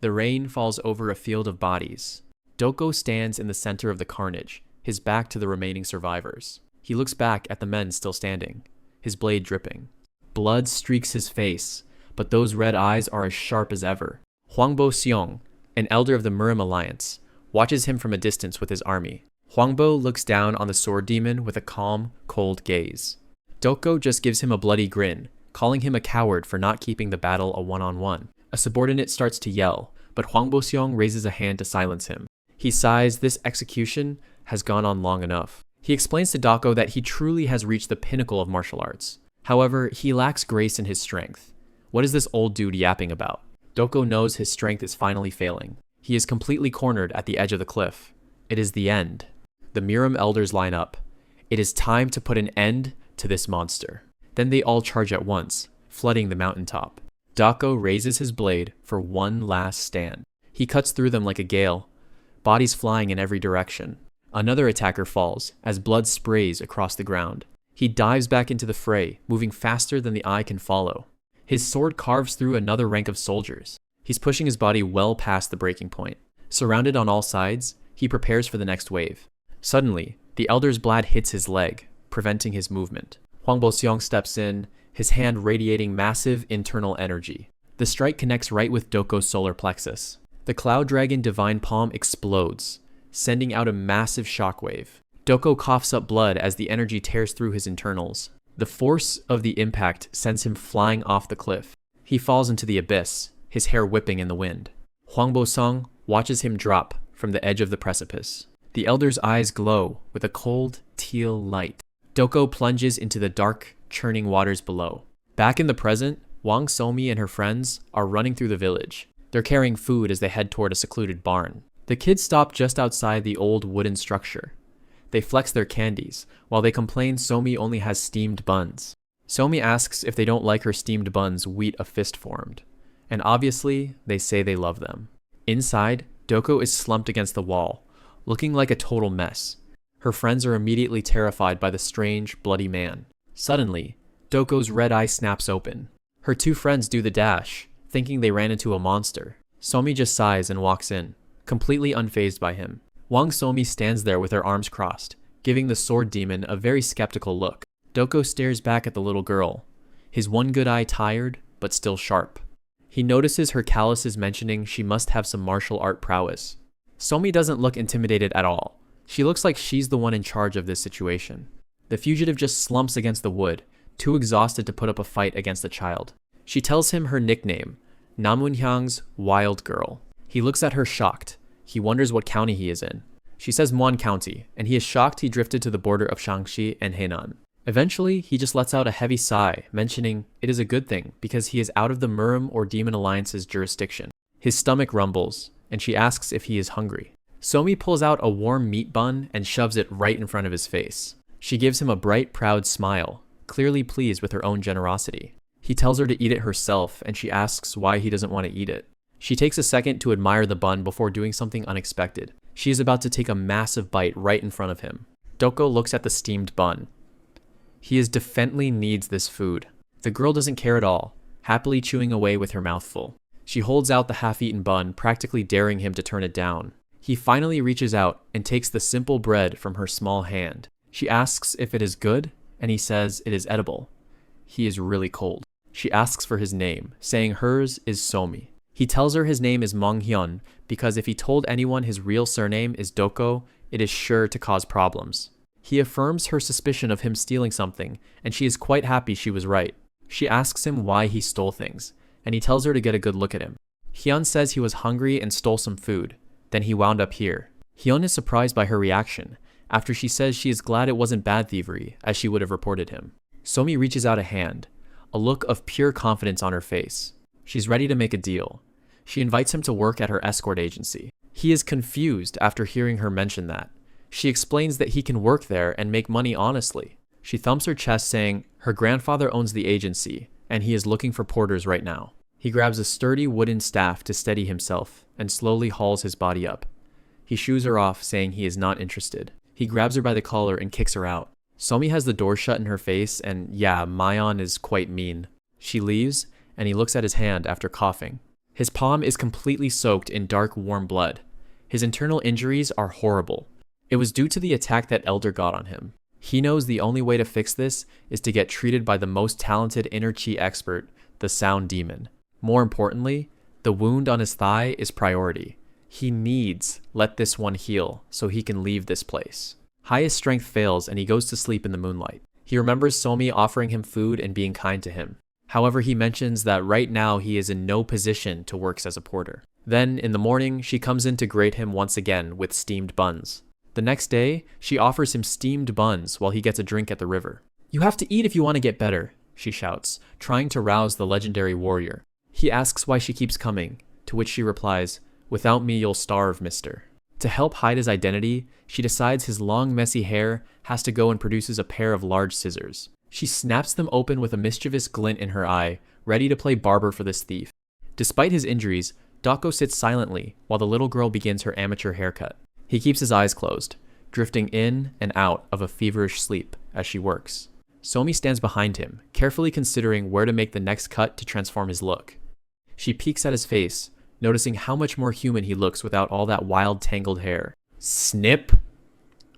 The rain falls over a field of bodies. Doko stands in the center of the carnage, his back to the remaining survivors. He looks back at the men still standing, his blade dripping. Blood streaks his face, but those red eyes are as sharp as ever. Huangbo Xiong, an elder of the Murim Alliance, watches him from a distance with his army. Huangbo looks down on the sword demon with a calm, cold gaze. Doko just gives him a bloody grin, calling him a coward for not keeping the battle a one-on-one. A subordinate starts to yell, but Huangbo Xiong raises a hand to silence him. He sighs this execution has gone on long enough. He explains to Doko that he truly has reached the pinnacle of martial arts. However, he lacks grace in his strength. What is this old dude yapping about? Doko knows his strength is finally failing. He is completely cornered at the edge of the cliff. It is the end. The Murim elders line up. It is time to put an end to this monster. Then they all charge at once, flooding the mountaintop. Doko raises his blade for one last stand. He cuts through them like a gale, bodies flying in every direction. Another attacker falls as blood sprays across the ground. He dives back into the fray, moving faster than the eye can follow. His sword carves through another rank of soldiers. He's pushing his body well past the breaking point. Surrounded on all sides, he prepares for the next wave. Suddenly, the elder's blade hits his leg, preventing his movement. Huangbo Xiong steps in, his hand radiating massive internal energy. The strike connects right with Doko's solar plexus. The Cloud Dragon Divine Palm explodes, sending out a massive shockwave. Doko coughs up blood as the energy tears through his internals. The force of the impact sends him flying off the cliff. He falls into the abyss, his hair whipping in the wind. Huangbo Xiong watches him drop from the edge of the precipice. The elder's eyes glow with a cold, teal light. Doko plunges into the dark, churning waters below. Back in the present, Wang Somi and her friends are running through the village. They're carrying food as they head toward a secluded barn. The kids stop just outside the old wooden structure. They flex their candies, while they complain Somi only has steamed buns. Somi asks if they don't like her steamed buns wheat a fist formed. And obviously, they say they love them. Inside, Doko is slumped against the wall, looking like a total mess. Her friends are immediately terrified by the strange, bloody man. Suddenly, Doko's red eye snaps open. Her two friends do the dash, thinking they ran into a monster. Somi just sighs and walks in, completely unfazed by him. Wang Somi stands there with her arms crossed, giving the sword demon a very skeptical look. Doko stares back at the little girl, his one good eye tired, but still sharp. He notices her calluses mentioning she must have some martial art prowess. Somi doesn't look intimidated at all. She looks like she's the one in charge of this situation. The fugitive just slumps against the wood, too exhausted to put up a fight against the child. She tells him her nickname, Namunhyang's Wild Girl. He looks at her shocked. He wonders what county he is in. She says Muan County, and he is shocked he drifted to the border of Shaanxi and Henan. Eventually, he just lets out a heavy sigh, mentioning it is a good thing because he is out of the Murim or Demon Alliance's jurisdiction. His stomach rumbles, and she asks if he is hungry. Somi pulls out a warm meat bun and shoves it right in front of his face. She gives him a bright, proud smile, clearly pleased with her own generosity. He tells her to eat it herself, and she asks why he doesn't want to eat it. She takes a second to admire the bun before doing something unexpected. She is about to take a massive bite right in front of him. Doko looks at the steamed bun. He definitely needs this food. The girl doesn't care at all, happily chewing away with her mouth full. She holds out the half-eaten bun, practically daring him to turn it down. He finally reaches out and takes the simple bread from her small hand. She asks if it is good, and he says it is edible. He is really cold. She asks for his name, saying hers is Somi. He tells her his name is Manghyun because if he told anyone his real surname is Doko, it is sure to cause problems. He affirms her suspicion of him stealing something, and she is quite happy she was right. She asks him why he stole things, and he tells her to get a good look at him. Hyun says he was hungry and stole some food. Then he wound up here. Hyun is surprised by her reaction, after she says she is glad it wasn't bad thievery, as she would have reported him. Somi reaches out a hand, a look of pure confidence on her face. She's ready to make a deal. She invites him to work at her escort agency. He is confused after hearing her mention that. She explains that he can work there and make money honestly. She thumps her chest saying her grandfather owns the agency, and he is looking for porters right now. He grabs a sturdy wooden staff to steady himself and slowly hauls his body up. He shoos her off, saying he is not interested. He grabs her by the collar and kicks her out. Somi has the door shut in her face, and yeah, Mayon is quite mean. She leaves, and he looks at his hand after coughing. His palm is completely soaked in dark, warm blood. His internal injuries are horrible. It was due to the attack that Elder got on him. He knows the only way to fix this is to get treated by the most talented inner chi expert, the Sound Demon. More importantly, the wound on his thigh is priority. He needs let this one heal so he can leave this place. Highest strength fails and he goes to sleep in the moonlight. He remembers Somi offering him food and being kind to him. However, he mentions that right now he is in no position to work as a porter. Then, in the morning, she comes in to greet him once again with steamed buns. The next day, she offers him steamed buns while he gets a drink at the river. "You have to eat if you want to get better," she shouts, trying to rouse the legendary warrior. He asks why she keeps coming, to which she replies, "Without me, you'll starve, mister." To help hide his identity, she decides his long, messy hair has to go and produces a pair of large scissors. She snaps them open with a mischievous glint in her eye, ready to play barber for this thief. Despite his injuries, Doko sits silently while the little girl begins her amateur haircut. He keeps his eyes closed, drifting in and out of a feverish sleep as she works. Somi stands behind him, carefully considering where to make the next cut to transform his look. She peeks at his face, noticing how much more human he looks without all that wild tangled hair. Snip!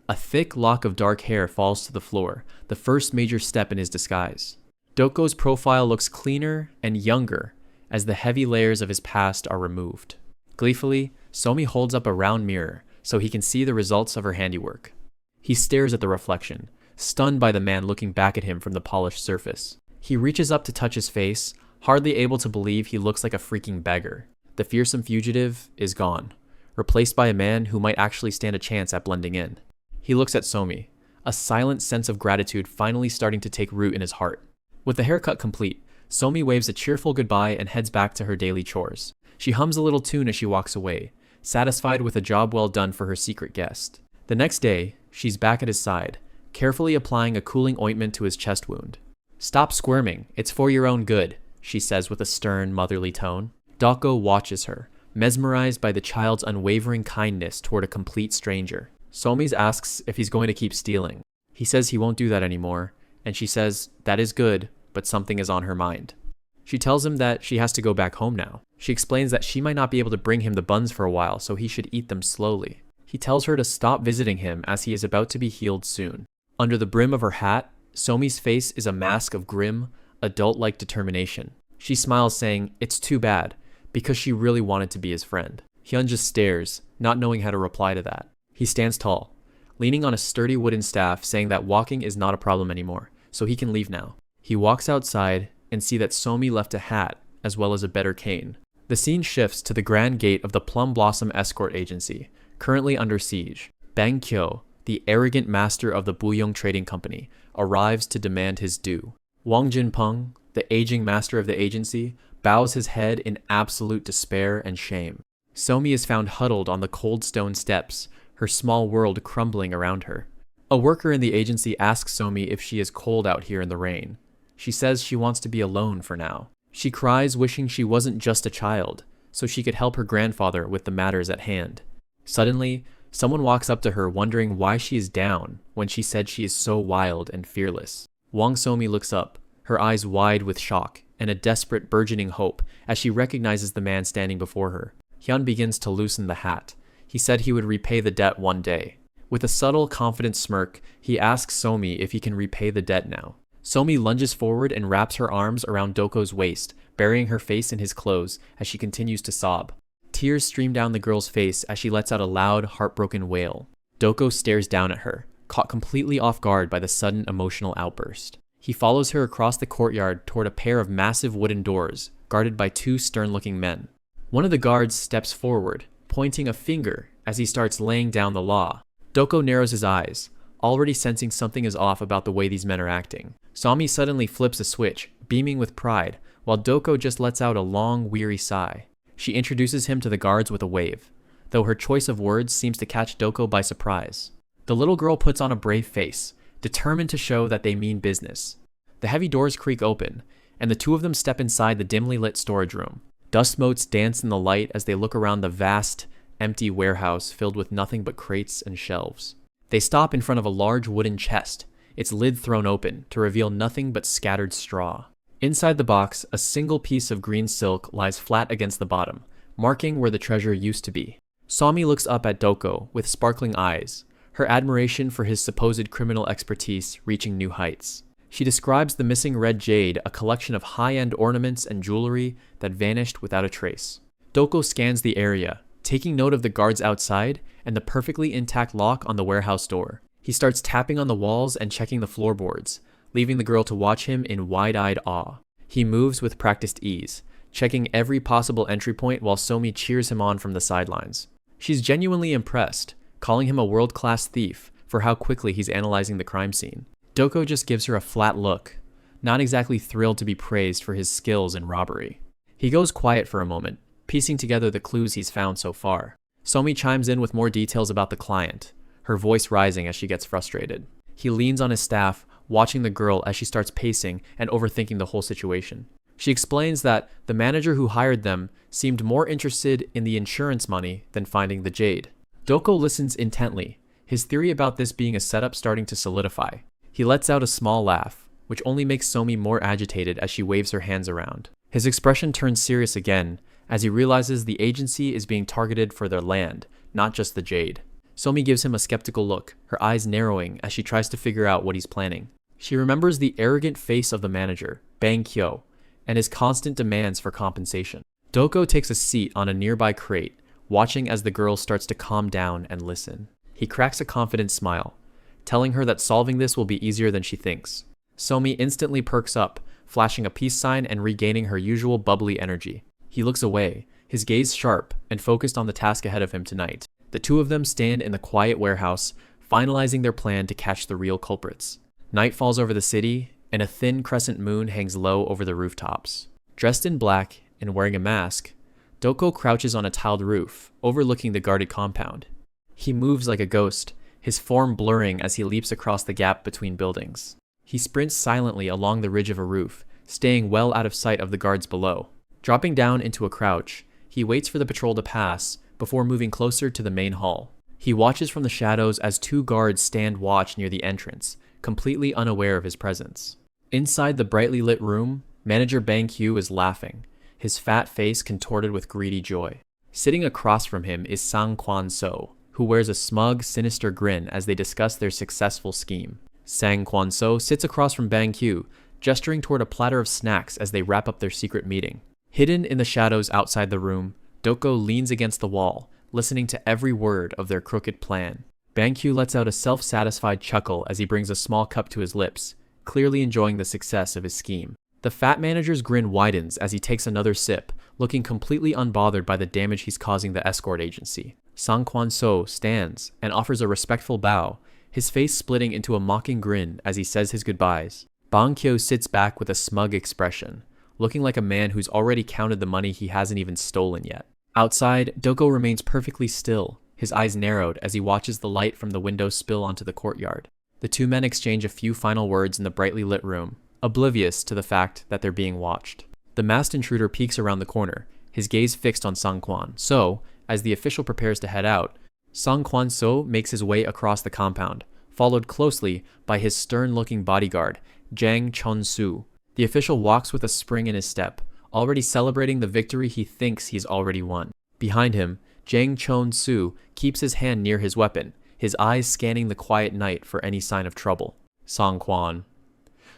A thick lock of dark hair falls to the floor, the first major step in his disguise. Doko's profile looks cleaner and younger as the heavy layers of his past are removed. Gleefully, Somi holds up a round mirror so he can see the results of her handiwork. He stares at the reflection, stunned by the man looking back at him from the polished surface. He reaches up to touch his face, hardly able to believe he looks like a freaking beggar. The fearsome fugitive is gone, replaced by a man who might actually stand a chance at blending in. He looks at Somi, a silent sense of gratitude finally starting to take root in his heart. With the haircut complete, Somi waves a cheerful goodbye and heads back to her daily chores. She hums a little tune as she walks away, satisfied with a job well done for her secret guest. The next day, she's back at his side, carefully applying a cooling ointment to his chest wound. "Stop squirming, it's for your own good," she says with a stern, motherly tone. Doko watches her, mesmerized by the child's unwavering kindness toward a complete stranger. Somi asks if he's going to keep stealing. He says he won't do that anymore, and she says that is good, but something is on her mind. She tells him that she has to go back home now. She explains that she might not be able to bring him the buns for a while, so he should eat them slowly. He tells her to stop visiting him as he is about to be healed soon. Under the brim of her hat, Somi's face is a mask of grim, adult-like determination. She smiles saying it's too bad, because she really wanted to be his friend. Hyun just stares, not knowing how to reply to that. He stands tall, leaning on a sturdy wooden staff, saying that walking is not a problem anymore, so he can leave now. He walks outside and sees that Somi left a hat, as well as a better cane. The scene shifts to the grand gate of the Plum Blossom Escort Agency, currently under siege. Bang Kyo, the arrogant master of the Buyong Trading Company, arrives to demand his due. Wang Jinpeng, the aging master of the agency, bows his head in absolute despair and shame. Somi is found huddled on the cold stone steps, her small world crumbling around her. A worker in the agency asks Somi if she is cold out here in the rain. She says she wants to be alone for now. She cries, wishing she wasn't just a child, so she could help her grandfather with the matters at hand. Suddenly, someone walks up to her wondering why she is down when she said she is so wild and fearless. Wang Somi looks up, her eyes wide with shock and a desperate burgeoning hope as she recognizes the man standing before her. Hyun begins to loosen the hat. He said he would repay the debt one day. With a subtle, confident smirk, he asks Somi if he can repay the debt now. Somi lunges forward and wraps her arms around Doko's waist, burying her face in his clothes as she continues to sob. Tears stream down the girl's face as she lets out a loud, heartbroken wail. Doko stares down at her, caught completely off guard by the sudden emotional outburst. He follows her across the courtyard toward a pair of massive wooden doors, guarded by two stern-looking men. One of the guards steps forward, pointing a finger as he starts laying down the law. Doko narrows his eyes, already sensing something is off about the way these men are acting. Somi suddenly flips a switch, beaming with pride, while Doko just lets out a long, weary sigh. She introduces him to the guards with a wave, though her choice of words seems to catch Doko by surprise. The little girl puts on a brave face, determined to show that they mean business. The heavy doors creak open, and the two of them step inside the dimly lit storage room. Dust motes dance in the light as they look around the vast, empty warehouse filled with nothing but crates and shelves. They stop in front of a large wooden chest, its lid thrown open to reveal nothing but scattered straw. Inside the box, a single piece of green silk lies flat against the bottom, marking where the treasure used to be. Somi looks up at Doko with sparkling eyes, her admiration for his supposed criminal expertise reaching new heights. She describes the missing red jade, a collection of high-end ornaments and jewelry that vanished without a trace. Doko scans the area, taking note of the guards outside and the perfectly intact lock on the warehouse door. He starts tapping on the walls and checking the floorboards, leaving the girl to watch him in wide-eyed awe. He moves with practiced ease, checking every possible entry point while Somi cheers him on from the sidelines. She's genuinely impressed, calling him a world-class thief for how quickly he's analyzing the crime scene. Doko just gives her a flat look, not exactly thrilled to be praised for his skills in robbery. He goes quiet for a moment, piecing together the clues he's found so far. Somi chimes in with more details about the client, her voice rising as she gets frustrated. He leans on his staff, watching the girl as she starts pacing and overthinking the whole situation. She explains that the manager who hired them seemed more interested in the insurance money than finding the jade. Doko listens intently, his theory about this being a setup starting to solidify. He lets out a small laugh, which only makes Somi more agitated as she waves her hands around. His expression turns serious again as he realizes the agency is being targeted for their land, not just the jade. Somi gives him a skeptical look, her eyes narrowing as she tries to figure out what he's planning. She remembers the arrogant face of the manager, Bang Kyo, and his constant demands for compensation. Doko takes a seat on a nearby crate, watching as the girl starts to calm down and listen. He cracks a confident smile, telling her that solving this will be easier than she thinks. Somi instantly perks up, flashing a peace sign and regaining her usual bubbly energy. He looks away, his gaze sharp and focused on the task ahead of him tonight. The two of them stand in the quiet warehouse, finalizing their plan to catch the real culprits. Night falls over the city, and a thin crescent moon hangs low over the rooftops. Dressed in black and wearing a mask, Doko crouches on a tiled roof, overlooking the guarded compound. He moves like a ghost, his form blurring as he leaps across the gap between buildings. He sprints silently along the ridge of a roof, staying well out of sight of the guards below. Dropping down into a crouch, he waits for the patrol to pass before moving closer to the main hall. He watches from the shadows as two guards stand watch near the entrance, completely unaware of his presence. Inside the brightly lit room, Manager Bang Q is laughing, his fat face contorted with greedy joy. Sitting across from him is Sang Kwan So, who wears a smug, sinister grin as they discuss their successful scheme. Sang Kwan So sits across from Bang Q, gesturing toward a platter of snacks as they wrap up their secret meeting. Hidden in the shadows outside the room, Doko leans against the wall, listening to every word of their crooked plan. Bang Q lets out a self-satisfied chuckle as he brings a small cup to his lips, clearly enjoying the success of his scheme. The fat manager's grin widens as he takes another sip, looking completely unbothered by the damage he's causing the escort agency. Sang Kwan So stands and offers a respectful bow, his face splitting into a mocking grin as he says his goodbyes. Bang Kyo sits back with a smug expression, looking like a man who's already counted the money he hasn't even stolen yet. Outside, Doko remains perfectly still, his eyes narrowed as he watches the light from the window spill onto the courtyard. The two men exchange a few final words in the brightly lit room, oblivious to the fact that they're being watched. The masked intruder peeks around the corner, his gaze fixed on Sang Kwan. So, as the official prepares to head out, Sang Kwan So makes his way across the compound, followed closely by his stern-looking bodyguard, Jang Chon-soo. The official walks with a spring in his step, already celebrating the victory he thinks he's already won. Behind him, Jang Chon-soo keeps his hand near his weapon, his eyes scanning the quiet night for any sign of trouble. Sang Kwan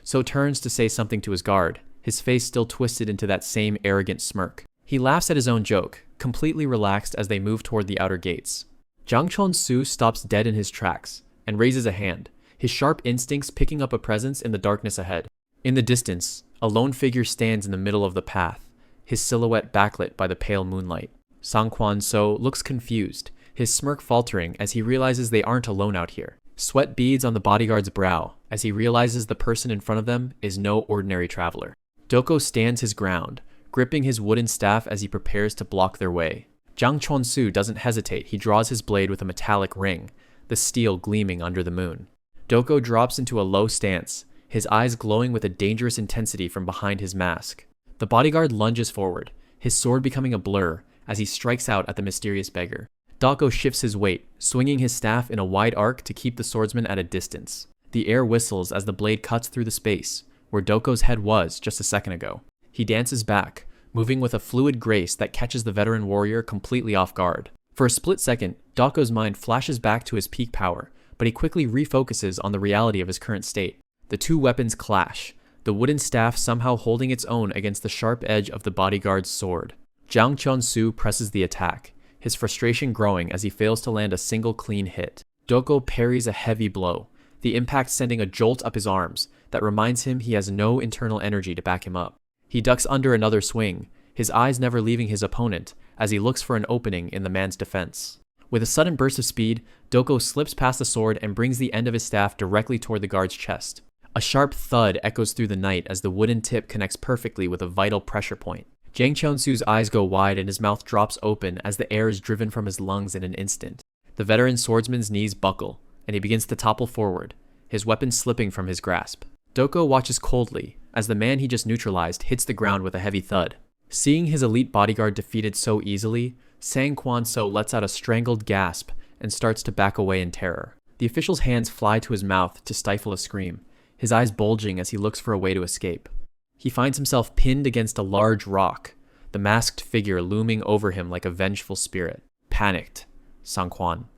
So turns to say something to his guard, his face still twisted into that same arrogant smirk. He laughs at his own joke, completely relaxed as they move toward the outer gates. Jang Chon-soo stops dead in his tracks and raises a hand, his sharp instincts picking up a presence in the darkness ahead. In the distance, a lone figure stands in the middle of the path, his silhouette backlit by the pale moonlight. Sang Kwan So looks confused, his smirk faltering as he realizes they aren't alone out here. Sweat beads on the bodyguard's brow as he realizes the person in front of them is no ordinary traveler. Doko stands his ground, gripping his wooden staff as he prepares to block their way. Jang Chon-soo doesn't hesitate. He draws his blade with a metallic ring, the steel gleaming under the moon. Doko drops into a low stance, his eyes glowing with a dangerous intensity from behind his mask. The bodyguard lunges forward, his sword becoming a blur as he strikes out at the mysterious beggar. Doko shifts his weight, swinging his staff in a wide arc to keep the swordsman at a distance. The air whistles as the blade cuts through the space, where Doko's head was just a second ago. He dances back, moving with a fluid grace that catches the veteran warrior completely off guard. For a split second, Doko's mind flashes back to his peak power, but he quickly refocuses on the reality of his current state. The two weapons clash, the wooden staff somehow holding its own against the sharp edge of the bodyguard's sword. Jang Chun-soo presses the attack, his frustration growing as he fails to land a single clean hit. Doko parries a heavy blow, the impact sending a jolt up his arms that reminds him he has no internal energy to back him up. He ducks under another swing, his eyes never leaving his opponent as he looks for an opening in the man's defense. With a sudden burst of speed, Doko slips past the sword and brings the end of his staff directly toward the guard's chest. A sharp thud echoes through the night as the wooden tip connects perfectly with a vital pressure point. Jang Chun-soo's eyes go wide and his mouth drops open as the air is driven from his lungs in an instant. The veteran swordsman's knees buckle, and he begins to topple forward, his weapon slipping from his grasp. Doko watches coldly as the man he just neutralized hits the ground with a heavy thud. Seeing his elite bodyguard defeated so easily, Sang Kwan-so lets out a strangled gasp and starts to back away in terror. The official's hands fly to his mouth to stifle a scream, his eyes bulging as he looks for a way to escape. He finds himself pinned against a large rock, the masked figure looming over him like a vengeful spirit. Panicked, Sang-kwan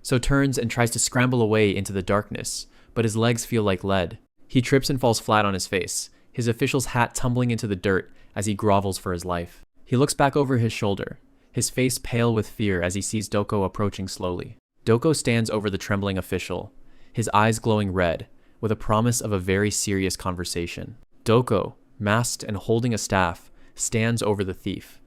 so turns and tries to scramble away into the darkness, but his legs feel like lead. He trips and falls flat on his face, his official's hat tumbling into the dirt as he grovels for his life. He looks back over his shoulder, his face pale with fear as he sees Doko approaching slowly. Doko stands over the trembling official, his eyes glowing red, with a promise of a very serious conversation. Doko, masked and holding a staff, stands over the thief.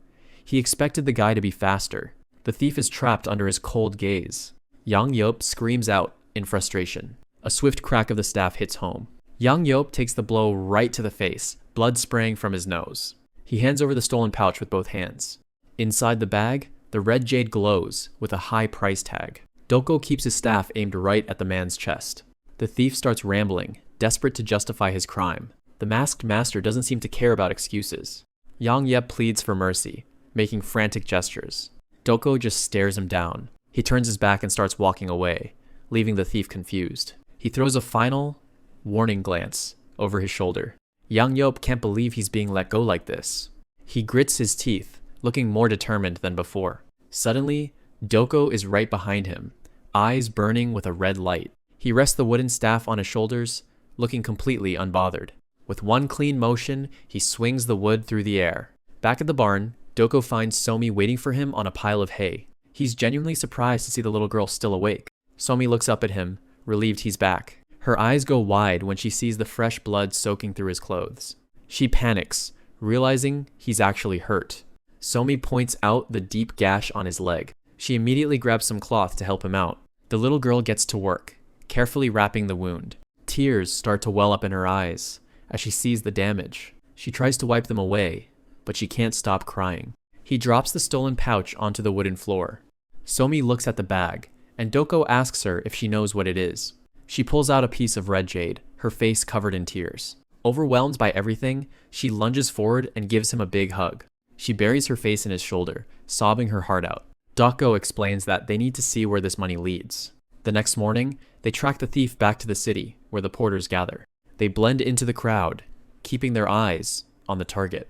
He expected the guy to be faster. The thief is trapped under his cold gaze. Yang Yop screams out in frustration. A swift crack of the staff hits home. Yang Yop takes the blow right to the face, blood spraying from his nose. He hands over the stolen pouch with both hands. Inside the bag, the red jade glows with a high price tag. Doko keeps his staff aimed right at the man's chest. The thief starts rambling, desperate to justify his crime. The masked master doesn't seem to care about excuses. Yang Yep pleads for mercy, making frantic gestures. Doko just stares him down. He turns his back and starts walking away, leaving the thief confused. He throws a final, warning glance over his shoulder. Yang Yop can't believe he's being let go like this. He grits his teeth, looking more determined than before. Suddenly, Doko is right behind him, eyes burning with a red light. He rests the wooden staff on his shoulders, looking completely unbothered. With one clean motion, he swings the wood through the air. Back at the barn, Doko finds Somi waiting for him on a pile of hay. He's genuinely surprised to see the little girl still awake. Somi looks up at him, relieved he's back. Her eyes go wide when she sees the fresh blood soaking through his clothes. She panics, realizing he's actually hurt. Somi points out the deep gash on his leg. She immediately grabs some cloth to help him out. The little girl gets to work, carefully wrapping the wound. Tears start to well up in her eyes as she sees the damage. She tries to wipe them away, but she can't stop crying. He drops the stolen pouch onto the wooden floor. Somi looks at the bag, and Doko asks her if she knows what it is. She pulls out a piece of red jade, her face covered in tears. Overwhelmed by everything, she lunges forward and gives him a big hug. She buries her face in his shoulder, sobbing her heart out. Doko explains that they need to see where this money leads. The next morning, they track the thief back to the city, where the porters gather. They blend into the crowd, keeping their eyes on the target.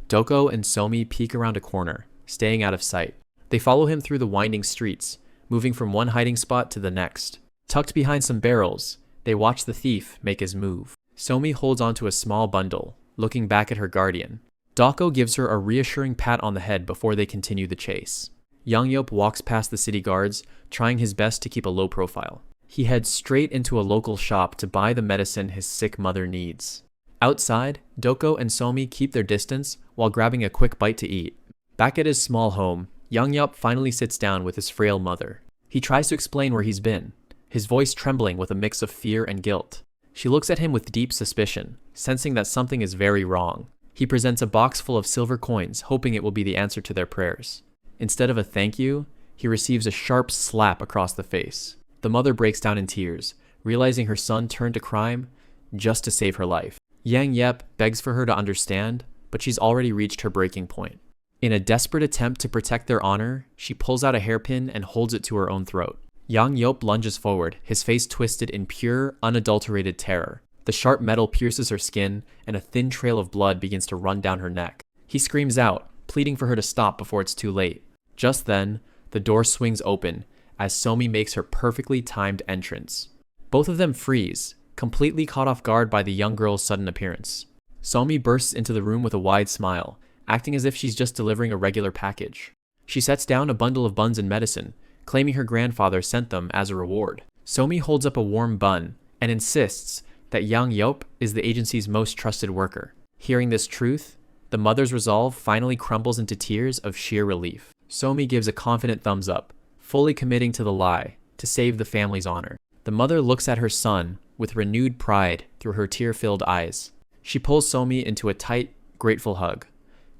Doko and Somi peek around a corner, staying out of sight. They follow him through the winding streets, moving from one hiding spot to the next. Tucked behind some barrels, they watch the thief make his move. Somi holds onto a small bundle, looking back at her guardian. Doko gives her a reassuring pat on the head before they continue the chase. Yang Yop walks past the city guards, trying his best to keep a low profile. He heads straight into a local shop to buy the medicine his sick mother needs. Outside, Doko and Somi keep their distance while grabbing a quick bite to eat. Back at his small home, Yang Yop finally sits down with his frail mother. He tries to explain where he's been, his voice trembling with a mix of fear and guilt. She looks at him with deep suspicion, sensing that something is very wrong. He presents a box full of silver coins, hoping it will be the answer to their prayers. Instead of a thank you, he receives a sharp slap across the face. The mother breaks down in tears, realizing her son turned to crime just to save her life. Yang Yep begs for her to understand, but she's already reached her breaking point. In a desperate attempt to protect their honor, she pulls out a hairpin and holds it to her own throat. Yang Yop lunges forward, his face twisted in pure, unadulterated terror. The sharp metal pierces her skin, and a thin trail of blood begins to run down her neck. He screams out, pleading for her to stop before it's too late. Just then, the door swings open as Somi makes her perfectly timed entrance. Both of them freeze, completely caught off guard by the young girl's sudden appearance. Somi bursts into the room with a wide smile, acting as if she's just delivering a regular package. She sets down a bundle of buns and medicine, claiming her grandfather sent them as a reward. Somi holds up a warm bun and insists that Yang Yop is the agency's most trusted worker. Hearing this truth, the mother's resolve finally crumbles into tears of sheer relief. Somi gives a confident thumbs up, fully committing to the lie to save the family's honor. The mother looks at her son with renewed pride through her tear-filled eyes. She pulls Somi into a tight, grateful hug,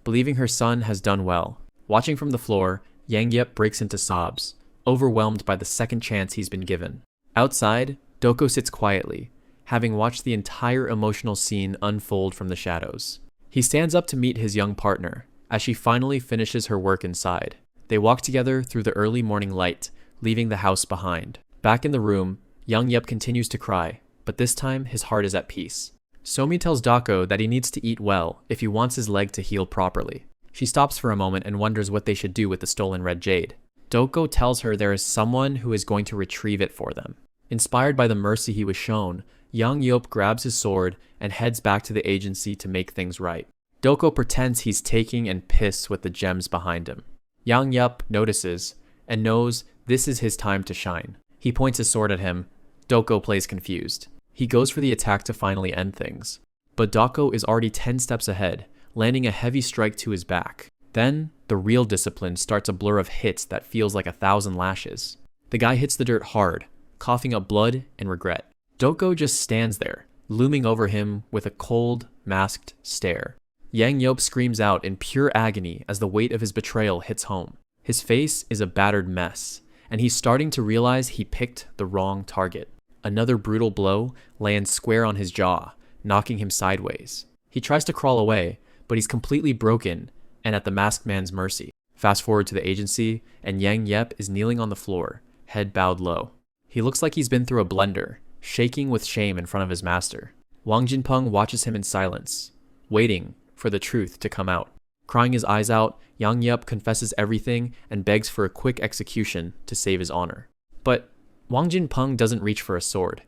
believing her son has done well. Watching from the floor, Yang Yep breaks into sobs, overwhelmed by the second chance he's been given. Outside, Doko sits quietly, having watched the entire emotional scene unfold from the shadows. He stands up to meet his young partner, as she finally finishes her work inside. They walk together through the early morning light, leaving the house behind. Back in the room, Yang Yep continues to cry, but this time his heart is at peace. Somi tells Dako that he needs to eat well if he wants his leg to heal properly. She stops for a moment and wonders what they should do with the stolen red jade. Doko tells her there is someone who is going to retrieve it for them. Inspired by the mercy he was shown, Yang Yop grabs his sword and heads back to the agency to make things right. Doko pretends he's taking and piss with the gems behind him. Yang Yop notices and knows this is his time to shine. He points his sword at him. Doko plays confused. He goes for the attack to finally end things. But Dako is already 10 steps ahead, landing a heavy strike to his back. Then, the real discipline starts a blur of hits that feels like 1,000 lashes. The guy hits the dirt hard, coughing up blood and regret. Doko just stands there, looming over him with a cold, masked stare. Yang Yop screams out in pure agony as the weight of his betrayal hits home. His face is a battered mess, and he's starting to realize he picked the wrong target. Another brutal blow lands square on his jaw, knocking him sideways. He tries to crawl away, but he's completely broken and at the masked man's mercy. Fast forward to the agency, and Yang Yep is kneeling on the floor, head bowed low. He looks like he's been through a blender, shaking with shame in front of his master. Wang Jinpeng watches him in silence, waiting for the truth to come out. Crying his eyes out, Yang Yep confesses everything and begs for a quick execution to save his honor. But Wang Jinpeng doesn't reach for a sword.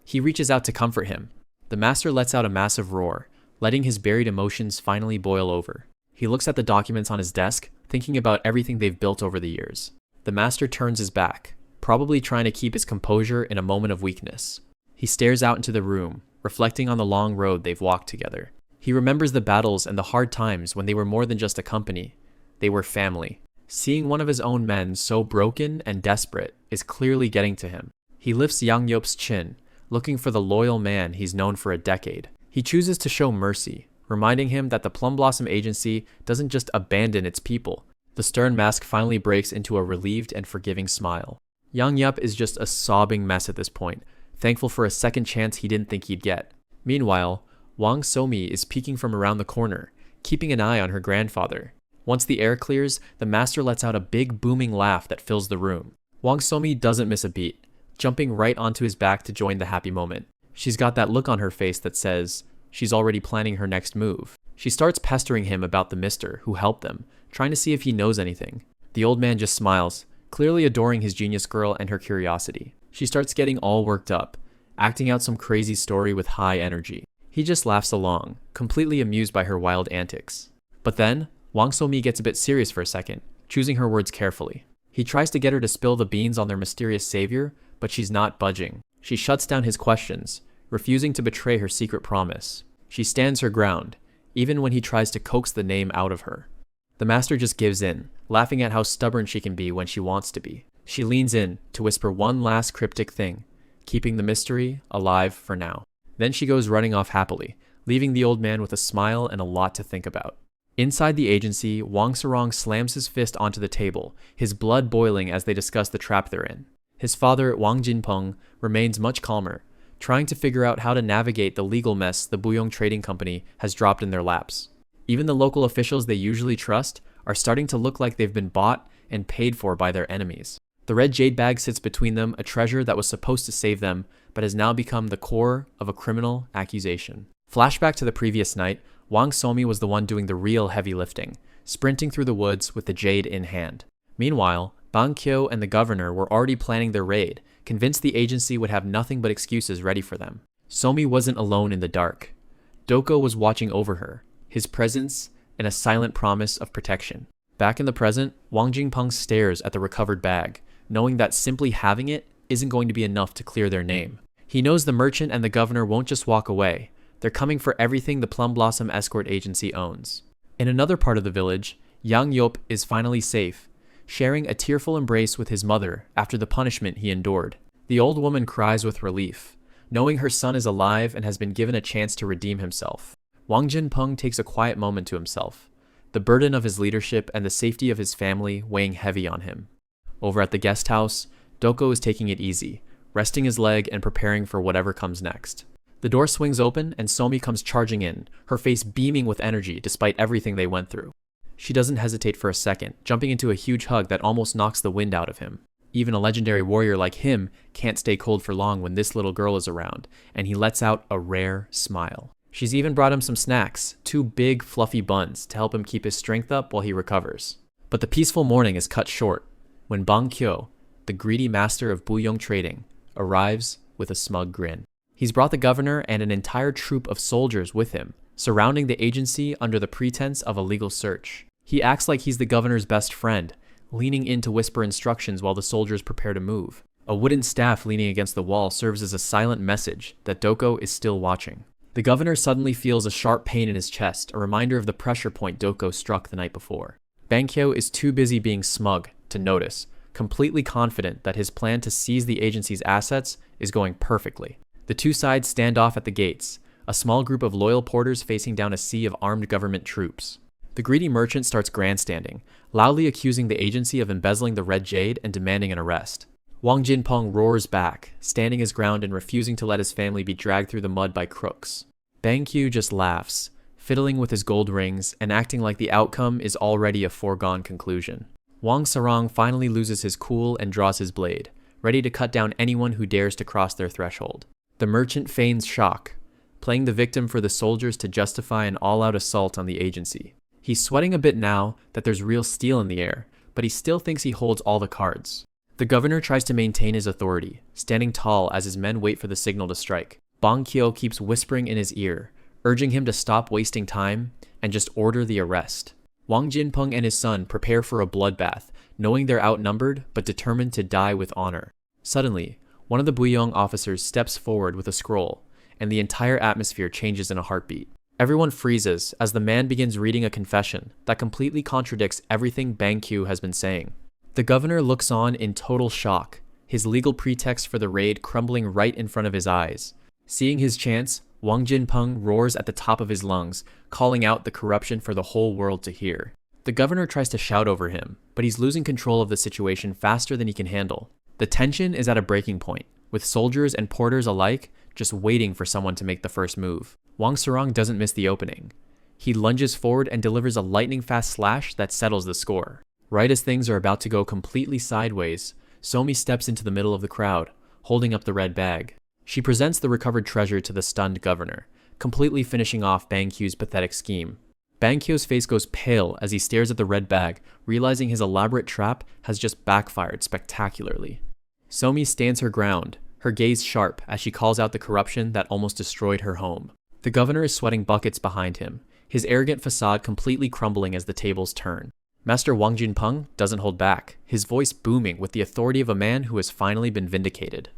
He reaches out to comfort him. The master lets out a massive roar, letting his buried emotions finally boil over. He looks at the documents on his desk, thinking about everything they've built over the years. The master turns his back, probably trying to keep his composure in a moment of weakness. He stares out into the room, reflecting on the long road they've walked together. He remembers the battles and the hard times when they were more than just a company. They were family. Seeing one of his own men so broken and desperate is clearly getting to him. He lifts Yang Yop's chin, looking for the loyal man he's known for a decade. He chooses to show mercy, reminding him that the Plum Blossom Agency doesn't just abandon its people. The stern mask finally breaks into a relieved and forgiving smile. Yang Yep is just a sobbing mess at this point, thankful for a second chance he didn't think he'd get. Meanwhile, Wang Somi is peeking from around the corner, keeping an eye on her grandfather. Once the air clears, the master lets out a big booming laugh that fills the room. Wang Somi doesn't miss a beat, jumping right onto his back to join the happy moment. She's got that look on her face that says she's already planning her next move. She starts pestering him about the mister who helped them, trying to see if he knows anything. The old man just smiles, clearly adoring his genius girl and her curiosity. She starts getting all worked up, acting out some crazy story with high energy. He just laughs along, completely amused by her wild antics. But then, Wang Somi gets a bit serious for a second, choosing her words carefully. He tries to get her to spill the beans on their mysterious savior, but she's not budging. She shuts down his questions, refusing to betray her secret promise. She stands her ground, even when he tries to coax the name out of her. The master just gives in, laughing at how stubborn she can be when she wants to be. She leans in to whisper one last cryptic thing, keeping the mystery alive for now. Then she goes running off happily, leaving the old man with a smile and a lot to think about. Inside the agency, Wang Sarong slams his fist onto the table, his blood boiling as they discuss the trap they're in. His father, Wang Jinpeng, remains much calmer, trying to figure out how to navigate the legal mess the Buyong Trading Company has dropped in their laps. Even the local officials they usually trust are starting to look like they've been bought and paid for by their enemies. The red jade bag sits between them, a treasure that was supposed to save them, but has now become the core of a criminal accusation. Flashback to the previous night, Wang Somi was the one doing the real heavy lifting, sprinting through the woods with the jade in hand. Meanwhile, Bang Kyo and the governor were already planning their raid, convinced the agency would have nothing but excuses ready for them. Somi wasn't alone in the dark. Doko was watching over her, his presence and a silent promise of protection. Back in the present, Wang Jingpeng stares at the recovered bag, knowing that simply having it isn't going to be enough to clear their name. He knows the merchant and the governor won't just walk away. They're coming for everything the Plum Blossom escort agency owns. In another part of the village, Yang Yop is finally safe, sharing a tearful embrace with his mother after the punishment he endured. The old woman cries with relief, knowing her son is alive and has been given a chance to redeem himself. Wang Jinpeng takes a quiet moment to himself, the burden of his leadership and the safety of his family weighing heavy on him. Over at the guest house, Doko is taking it easy, resting his leg and preparing for whatever comes next. The door swings open and Somi comes charging in, her face beaming with energy despite everything they went through. She doesn't hesitate for a second, jumping into a huge hug that almost knocks the wind out of him. Even a legendary warrior like him can't stay cold for long when this little girl is around, and he lets out a rare smile. She's even brought him some snacks, 2 big fluffy buns to help him keep his strength up while he recovers. But the peaceful morning is cut short when Bang Kyo, the greedy master of Buyong trading, arrives with a smug grin. He's brought the governor and an entire troop of soldiers with him, surrounding the agency under the pretense of a legal search. He acts like he's the governor's best friend, leaning in to whisper instructions while the soldiers prepare to move. A wooden staff leaning against the wall serves as a silent message that Doko is still watching. The governor suddenly feels a sharp pain in his chest, a reminder of the pressure point Doko struck the night before. Bang Kyo is too busy being smug to notice, completely confident that his plan to seize the agency's assets is going perfectly. The two sides stand off at the gates, a small group of loyal porters facing down a sea of armed government troops. The greedy merchant starts grandstanding, loudly accusing the agency of embezzling the red jade and demanding an arrest. Wang Jinpeng roars back, standing his ground and refusing to let his family be dragged through the mud by crooks. Bang Kyo just laughs, fiddling with his gold rings and acting like the outcome is already a foregone conclusion. Wang Sarong finally loses his cool and draws his blade, ready to cut down anyone who dares to cross their threshold. The merchant feigns shock, playing the victim for the soldiers to justify an all-out assault on the agency. He's sweating a bit now that there's real steel in the air, but he still thinks he holds all the cards. The governor tries to maintain his authority, standing tall as his men wait for the signal to strike. Bang Kyo keeps whispering in his ear, urging him to stop wasting time and just order the arrest. Wang Jinpeng and his son prepare for a bloodbath, knowing they're outnumbered but determined to die with honor. Suddenly, one of the Buyong officers steps forward with a scroll, and the entire atmosphere changes in a heartbeat. Everyone freezes as the man begins reading a confession that completely contradicts everything Bang Kyo has been saying. The governor looks on in total shock, his legal pretext for the raid crumbling right in front of his eyes. Seeing his chance, Wang Jinpeng roars at the top of his lungs, calling out the corruption for the whole world to hear. The governor tries to shout over him, but he's losing control of the situation faster than he can handle. The tension is at a breaking point, with soldiers and porters alike just waiting for someone to make the first move. Wang Sarong doesn't miss the opening. He lunges forward and delivers a lightning-fast slash that settles the score. Right as things are about to go completely sideways, Somi steps into the middle of the crowd, holding up the red bag. She presents the recovered treasure to the stunned governor, completely finishing off Bang Kyo's pathetic scheme. Bang Kyo's face goes pale as he stares at the red bag, realizing his elaborate trap has just backfired spectacularly. Somi stands her ground, her gaze sharp as she calls out the corruption that almost destroyed her home. The governor is sweating buckets behind him, his arrogant facade completely crumbling as the tables turn. Master Wang Jinpeng doesn't hold back, his voice booming with the authority of a man who has finally been vindicated.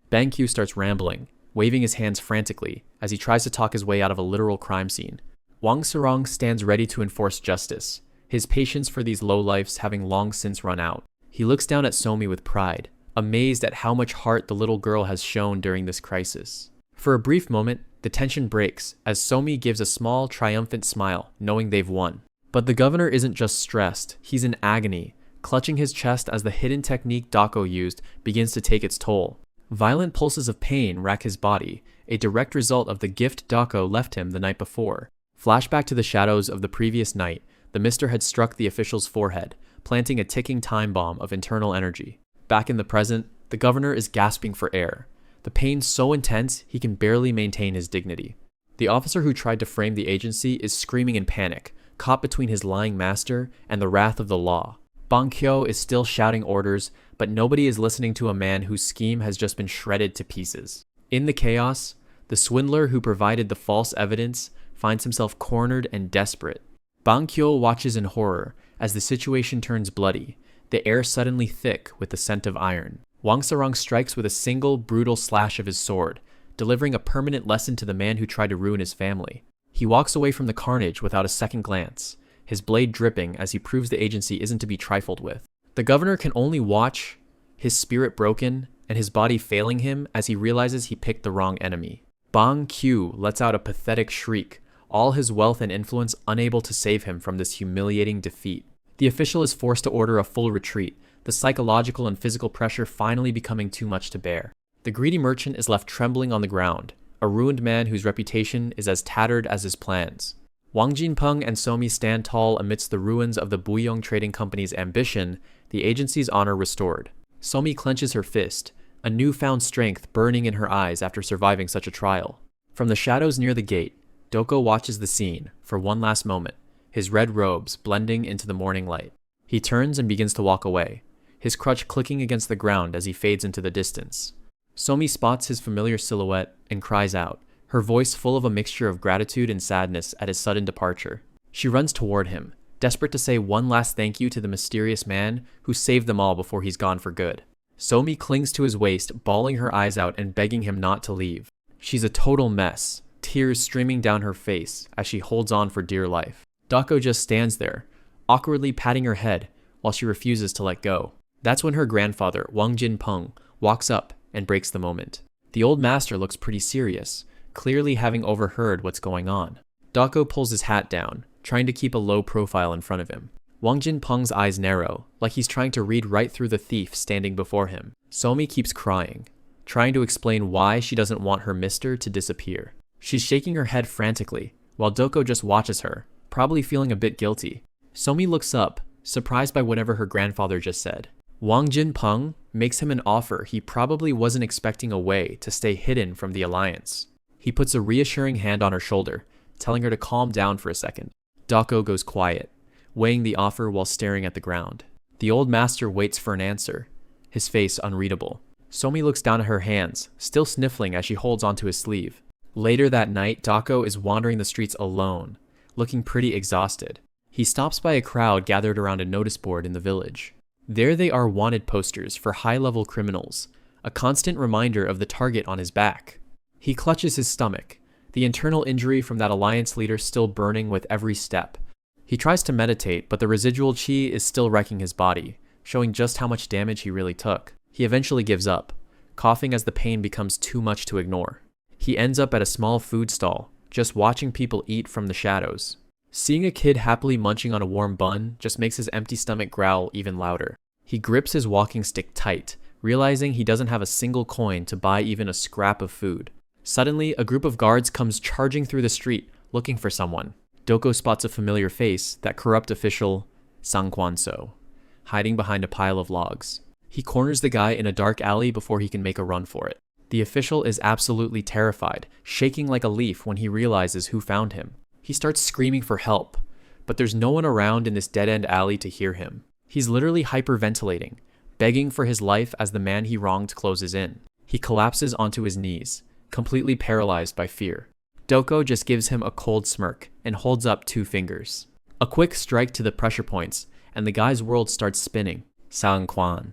Bang Kyo starts rambling, waving his hands frantically as he tries to talk his way out of a literal crime scene. Wang Sarong stands ready to enforce justice, his patience for these lowlifes having long since run out. He looks down at Somi with pride, amazed at how much heart the little girl has shown during this crisis. For a brief moment, the tension breaks as Somi gives a small, triumphant smile, knowing they've won. But the governor isn't just stressed, he's in agony, clutching his chest as the hidden technique Dako used begins to take its toll. Violent pulses of pain rack his body, a direct result of the gift Dako left him the night before. Flashback to the shadows of the previous night, the mister had struck the official's forehead, planting a ticking time bomb of internal energy. Back in the present, the governor is gasping for air. The pain so intense, he can barely maintain his dignity. The officer who tried to frame the agency is screaming in panic, caught between his lying master and the wrath of the law. Bang Kyo is still shouting orders, but nobody is listening to a man whose scheme has just been shredded to pieces. In the chaos, the swindler who provided the false evidence finds himself cornered and desperate. Bang Kyo watches in horror as the situation turns bloody, the air suddenly thick with the scent of iron. Wang Sarang strikes with a single brutal slash of his sword, delivering a permanent lesson to the man who tried to ruin his family. He walks away from the carnage without a second glance, his blade dripping as he proves the agency isn't to be trifled with. The governor can only watch, his spirit broken and his body failing him as he realizes he picked the wrong enemy. Bang Kyo lets out a pathetic shriek, all his wealth and influence unable to save him from this humiliating defeat. The official is forced to order a full retreat, the psychological and physical pressure finally becoming too much to bear. The greedy merchant is left trembling on the ground, a ruined man whose reputation is as tattered as his plans. Wang Jinpeng and Somi stand tall amidst the ruins of the Buyong Trading Company's ambition, the agency's honor restored. Somi clenches her fist, a newfound strength burning in her eyes after surviving such a trial. From the shadows near the gate, Doko watches the scene for one last moment, his red robes blending into the morning light. He turns and begins to walk away, his crutch clicking against the ground as he fades into the distance. Somi spots his familiar silhouette and cries out, her voice full of a mixture of gratitude and sadness at his sudden departure. She runs toward him, desperate to say one last thank you to the mysterious man who saved them all before he's gone for good. Somi clings to his waist, bawling her eyes out and begging him not to leave. She's a total mess, tears streaming down her face as she holds on for dear life. Dako just stands there, awkwardly patting her head while she refuses to let go. That's when her grandfather, Wang Jinpeng, walks up and breaks the moment. The old master looks pretty serious, clearly having overheard what's going on. Dako pulls his hat down, trying to keep a low profile in front of him. Wang Jinpeng's eyes narrow, like he's trying to read right through the thief standing before him. Somi keeps crying, trying to explain why she doesn't want her mister to disappear. She's shaking her head frantically, while Doko just watches her, probably feeling a bit guilty. Somi looks up, surprised by whatever her grandfather just said. Wang Jinpeng makes him an offer he probably wasn't expecting, a way to stay hidden from the alliance. He puts a reassuring hand on her shoulder, telling her to calm down for a second. Dako goes quiet, weighing the offer while staring at the ground. The old master waits for an answer, his face unreadable. Somi looks down at her hands, still sniffling as she holds onto his sleeve. Later that night, Dako is wandering the streets alone, looking pretty exhausted. He stops by a crowd gathered around a notice board in the village. There they are wanted posters for high-level criminals, a constant reminder of the target on his back. He clutches his stomach, the internal injury from that alliance leader still burning with every step. He tries to meditate, but the residual chi is still wrecking his body, showing just how much damage he really took. He eventually gives up, coughing as the pain becomes too much to ignore. He ends up at a small food stall, just watching people eat from the shadows. Seeing a kid happily munching on a warm bun just makes his empty stomach growl even louder. He grips his walking stick tight, realizing he doesn't have a single coin to buy even a scrap of food. Suddenly, a group of guards comes charging through the street, looking for someone. Doko spots a familiar face, that corrupt official, Sang Kwan-so, hiding behind a pile of logs. He corners the guy in a dark alley before he can make a run for it. The official is absolutely terrified, shaking like a leaf when he realizes who found him. He starts screaming for help, but there's no one around in this dead-end alley to hear him. He's literally hyperventilating, begging for his life as the man he wronged closes in. He collapses onto his knees, completely paralyzed by fear. Doko just gives him a cold smirk and holds up 2 fingers. A quick strike to the pressure points, and the guy's world starts spinning. Sang Kwan.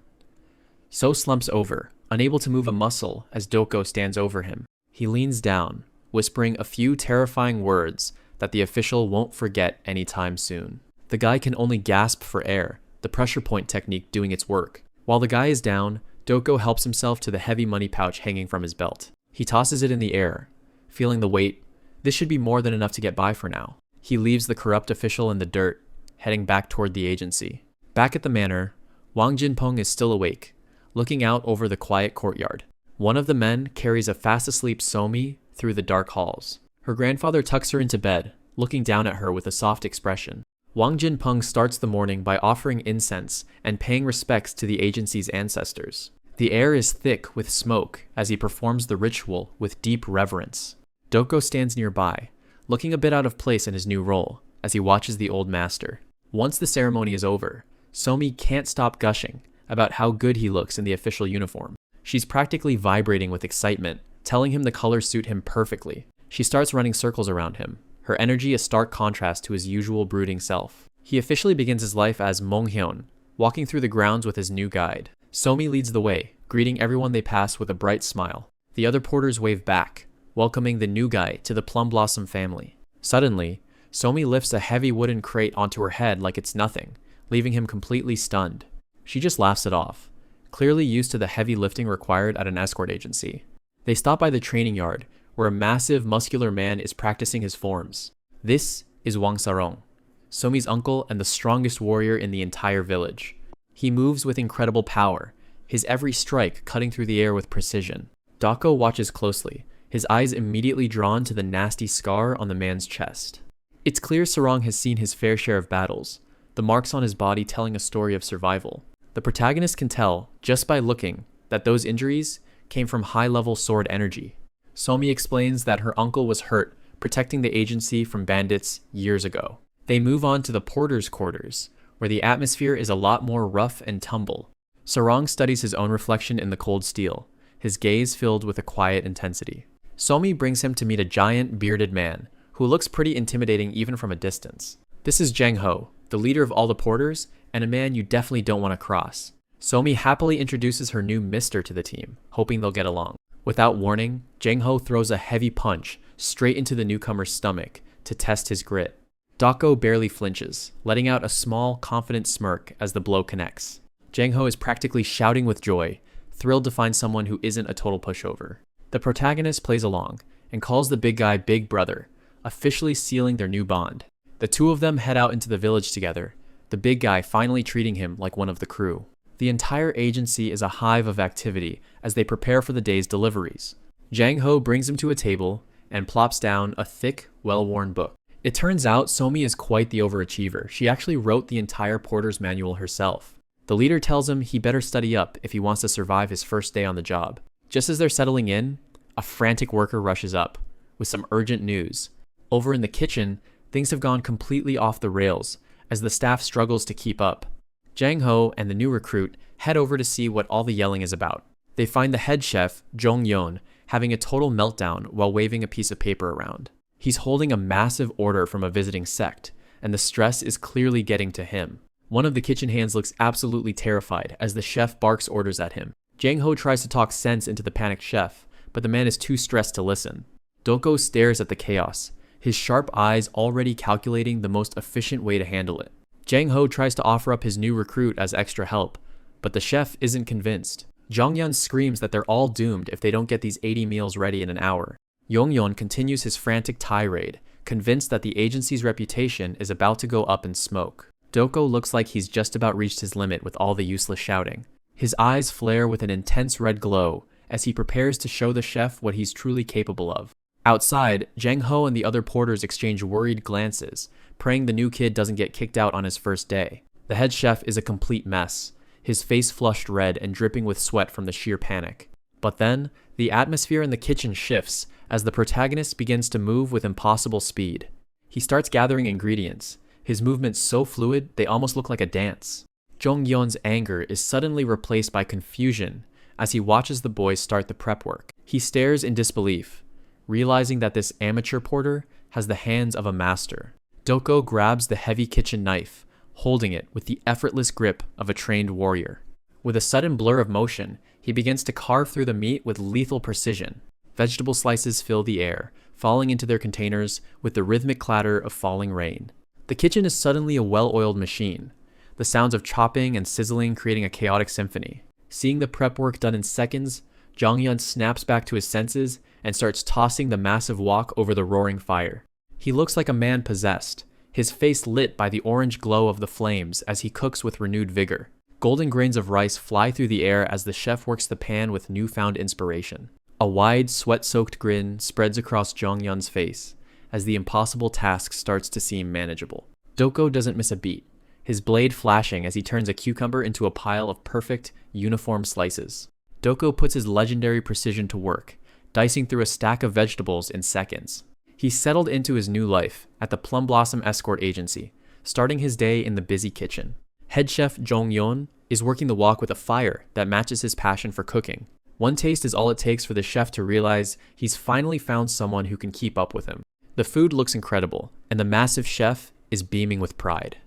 So slumps over, unable to move a muscle as Doko stands over him. He leans down, whispering a few terrifying words that the official won't forget anytime soon. The guy can only gasp for air, the pressure point technique doing its work. While the guy is down, Doko helps himself to the heavy money pouch hanging from his belt. He tosses it in the air, feeling the weight. This should be more than enough to get by for now. He leaves the corrupt official in the dirt, heading back toward the agency. Back at the manor, Wang Jinpeng is still awake, looking out over the quiet courtyard. One of the men carries a fast-asleep Somi through the dark halls. Her grandfather tucks her into bed, looking down at her with a soft expression. Wang Jinpeng starts the morning by offering incense and paying respects to the agency's ancestors. The air is thick with smoke as he performs the ritual with deep reverence. Doko stands nearby, looking a bit out of place in his new role as he watches the old master. Once the ceremony is over, Somi can't stop gushing about how good he looks in the official uniform. She's practically vibrating with excitement, telling him the colors suit him perfectly. She starts running circles around him, her energy a stark contrast to his usual brooding self. He officially begins his life as Monghyun, walking through the grounds with his new guide. Somi leads the way, greeting everyone they pass with a bright smile. The other porters wave back, welcoming the new guy to the Plum Blossom family. Suddenly, Somi lifts a heavy wooden crate onto her head like it's nothing, leaving him completely stunned. She just laughs it off, clearly used to the heavy lifting required at an escort agency. They stop by the training yard, where a massive, muscular man is practicing his forms. This is Wang Sarong, Somi's uncle and the strongest warrior in the entire village. He moves with incredible power, his every strike cutting through the air with precision. Dako watches closely, his eyes immediately drawn to the nasty scar on the man's chest. It's clear Sarong has seen his fair share of battles, the marks on his body telling a story of survival. The protagonist can tell, just by looking, that those injuries came from high-level sword energy. Somi explains that her uncle was hurt protecting the agency from bandits years ago. They move on to the porter's quarters, where the atmosphere is a lot more rough and tumble. Sarong studies his own reflection in the cold steel, his gaze filled with a quiet intensity. Somi brings him to meet a giant, bearded man, who looks pretty intimidating even from a distance. This is Jang Ho, the leader of all the porters, and a man you definitely don't want to cross. Somi happily introduces her new mister to the team, hoping they'll get along. Without warning, Jang Ho throws a heavy punch straight into the newcomer's stomach to test his grit. Dako barely flinches, letting out a small, confident smirk as the blow connects. Jang Ho is practically shouting with joy, thrilled to find someone who isn't a total pushover. The protagonist plays along and calls the big guy Big Brother, officially sealing their new bond. The two of them head out into the village together, the big guy finally treating him like one of the crew. The entire agency is a hive of activity as they prepare for the day's deliveries. Jang Ho brings him to a table and plops down a thick, well-worn book. It turns out Somi is quite the overachiever. She actually wrote the entire porter's manual herself. The leader tells him he better study up if he wants to survive his first day on the job. Just as they're settling in, a frantic worker rushes up with some urgent news. Over in the kitchen, things have gone completely off the rails as the staff struggles to keep up. Jang Ho and the new recruit head over to see what all the yelling is about. They find the head chef, Jong Yeon, having a total meltdown while waving a piece of paper around. He's holding a massive order from a visiting sect, and the stress is clearly getting to him. One of the kitchen hands looks absolutely terrified as the chef barks orders at him. Jang Ho tries to talk sense into the panicked chef, but the man is too stressed to listen. Doko stares at the chaos, his sharp eyes already calculating the most efficient way to handle it. Jang Ho tries to offer up his new recruit as extra help, but the chef isn't convinced. Jonghyun screams that they're all doomed if they don't get these 80 meals ready in an hour. Yongyeon continues his frantic tirade, convinced that the agency's reputation is about to go up in smoke. Doko looks like he's just about reached his limit with all the useless shouting. His eyes flare with an intense red glow as he prepares to show the chef what he's truly capable of. Outside, Jang Ho and the other porters exchange worried glances, praying the new kid doesn't get kicked out on his first day. The head chef is a complete mess, his face flushed red and dripping with sweat from the sheer panic. But then, the atmosphere in the kitchen shifts as the protagonist begins to move with impossible speed. He starts gathering ingredients, his movements so fluid they almost look like a dance. Jong Yeon's anger is suddenly replaced by confusion as he watches the boys start the prep work. He stares in disbelief, realizing that this amateur porter has the hands of a master. Doko grabs the heavy kitchen knife, holding it with the effortless grip of a trained warrior. With a sudden blur of motion, he begins to carve through the meat with lethal precision. Vegetable slices fill the air, falling into their containers with the rhythmic clatter of falling rain. The kitchen is suddenly a well-oiled machine, the sounds of chopping and sizzling creating a chaotic symphony. Seeing the prep work done in seconds, Jonghyun snaps back to his senses and starts tossing the massive wok over the roaring fire. He looks like a man possessed, his face lit by the orange glow of the flames as he cooks with renewed vigor. Golden grains of rice fly through the air as the chef works the pan with newfound inspiration. A wide, sweat-soaked grin spreads across Jonghyun's face as the impossible task starts to seem manageable. Doko doesn't miss a beat, his blade flashing as he turns a cucumber into a pile of perfect, uniform slices. Doko puts his legendary precision to work, dicing through a stack of vegetables in seconds. He's settled into his new life at the Plum Blossom Escort Agency, starting his day in the busy kitchen. Head chef Jong-yeon is working the wok with a fire that matches his passion for cooking. One taste is all it takes for the chef to realize he's finally found someone who can keep up with him. The food looks incredible, and the massive chef is beaming with pride.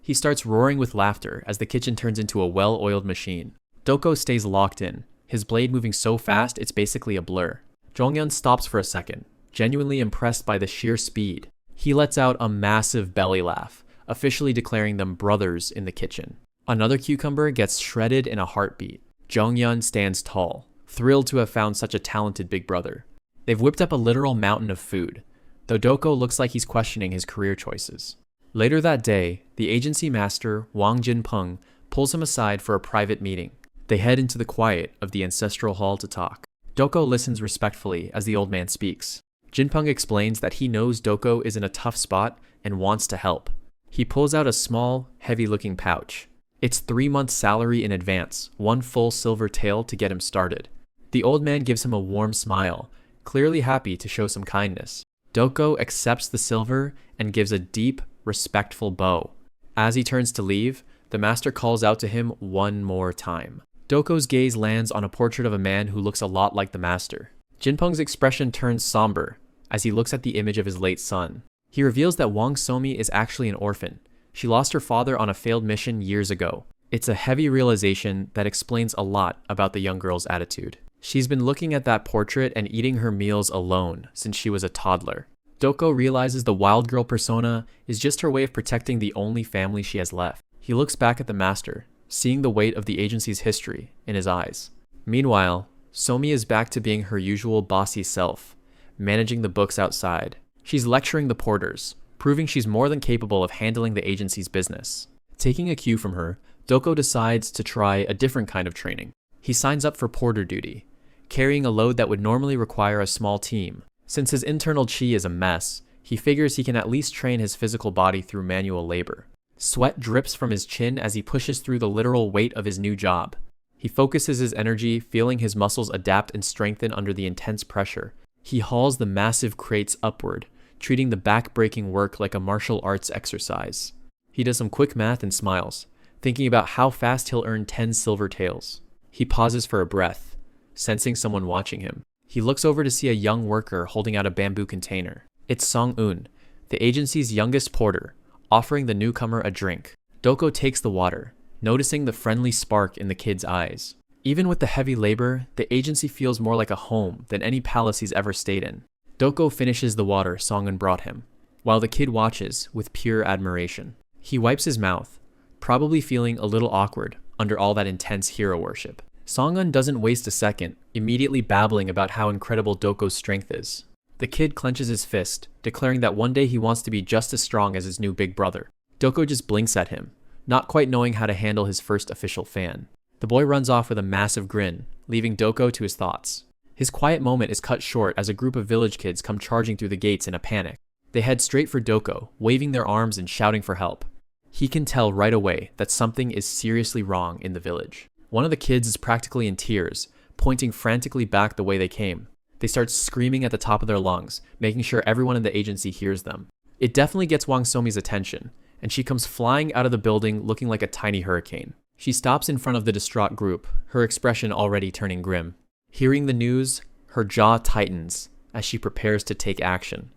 He starts roaring with laughter as the kitchen turns into a well-oiled machine. Doko stays locked in, his blade moving so fast it's basically a blur. Jong-yeon stops for a second, genuinely impressed by the sheer speed. He lets out a massive belly laugh, officially declaring them brothers in the kitchen. Another cucumber gets shredded in a heartbeat. Jong-yeon stands tall, thrilled to have found such a talented big brother. They've whipped up a literal mountain of food, though Doko looks like he's questioning his career choices. Later that day, the agency master, Wang Jinpeng, pulls him aside for a private meeting. They head into the quiet of the ancestral hall to talk. Doko listens respectfully as the old man speaks. Jinpeng explains that he knows Doko is in a tough spot and wants to help. He pulls out a small, heavy-looking pouch. It's 3 months' salary in advance, one full silver tael to get him started. The old man gives him a warm smile, clearly happy to show some kindness. Doko accepts the silver and gives a deep, respectful bow. As he turns to leave, the master calls out to him one more time. Doko's gaze lands on a portrait of a man who looks a lot like the master. Jinpeng's expression turns somber as he looks at the image of his late son. He reveals that Wang Somi is actually an orphan. She lost her father on a failed mission years ago. It's a heavy realization that explains a lot about the young girl's attitude. She's been looking at that portrait and eating her meals alone since she was a toddler. Doko realizes the wild girl persona is just her way of protecting the only family she has left. He looks back at the master, seeing the weight of the agency's history in his eyes. Meanwhile, Somi is back to being her usual bossy self, managing the books outside. She's lecturing the porters, proving she's more than capable of handling the agency's business. Taking a cue from her, Doko decides to try a different kind of training. He signs up for porter duty, carrying a load that would normally require a small team. Since his internal chi is a mess, he figures he can at least train his physical body through manual labor. Sweat drips from his chin as he pushes through the literal weight of his new job. He focuses his energy, feeling his muscles adapt and strengthen under the intense pressure. He hauls the massive crates upward, treating the back-breaking work like a martial arts exercise. He does some quick math and smiles, thinking about how fast he'll earn 10 silver taels. He pauses for a breath, sensing someone watching him. He looks over to see a young worker holding out a bamboo container. It's Song-eun, the agency's youngest porter, offering the newcomer a drink. Doko takes the water, noticing the friendly spark in the kid's eyes. Even with the heavy labor, the agency feels more like a home than any palace he's ever stayed in. Doko finishes the water Song-eun brought him, while the kid watches with pure admiration. He wipes his mouth, probably feeling a little awkward under all that intense hero worship. Song-eun doesn't waste a second, immediately babbling about how incredible Doko's strength is. The kid clenches his fist, declaring that one day he wants to be just as strong as his new big brother. Doko just blinks at him, not quite knowing how to handle his first official fan. The boy runs off with a massive grin, leaving Doko to his thoughts. His quiet moment is cut short as a group of village kids come charging through the gates in a panic. They head straight for Doko, waving their arms and shouting for help. He can tell right away that something is seriously wrong in the village. One of the kids is practically in tears, pointing frantically back the way they came. They start screaming at the top of their lungs, making sure everyone in the agency hears them. It definitely gets Wang Somi's attention, and she comes flying out of the building looking like a tiny hurricane. She stops in front of the distraught group, her expression already turning grim. Hearing the news, her jaw tightens as she prepares to take action.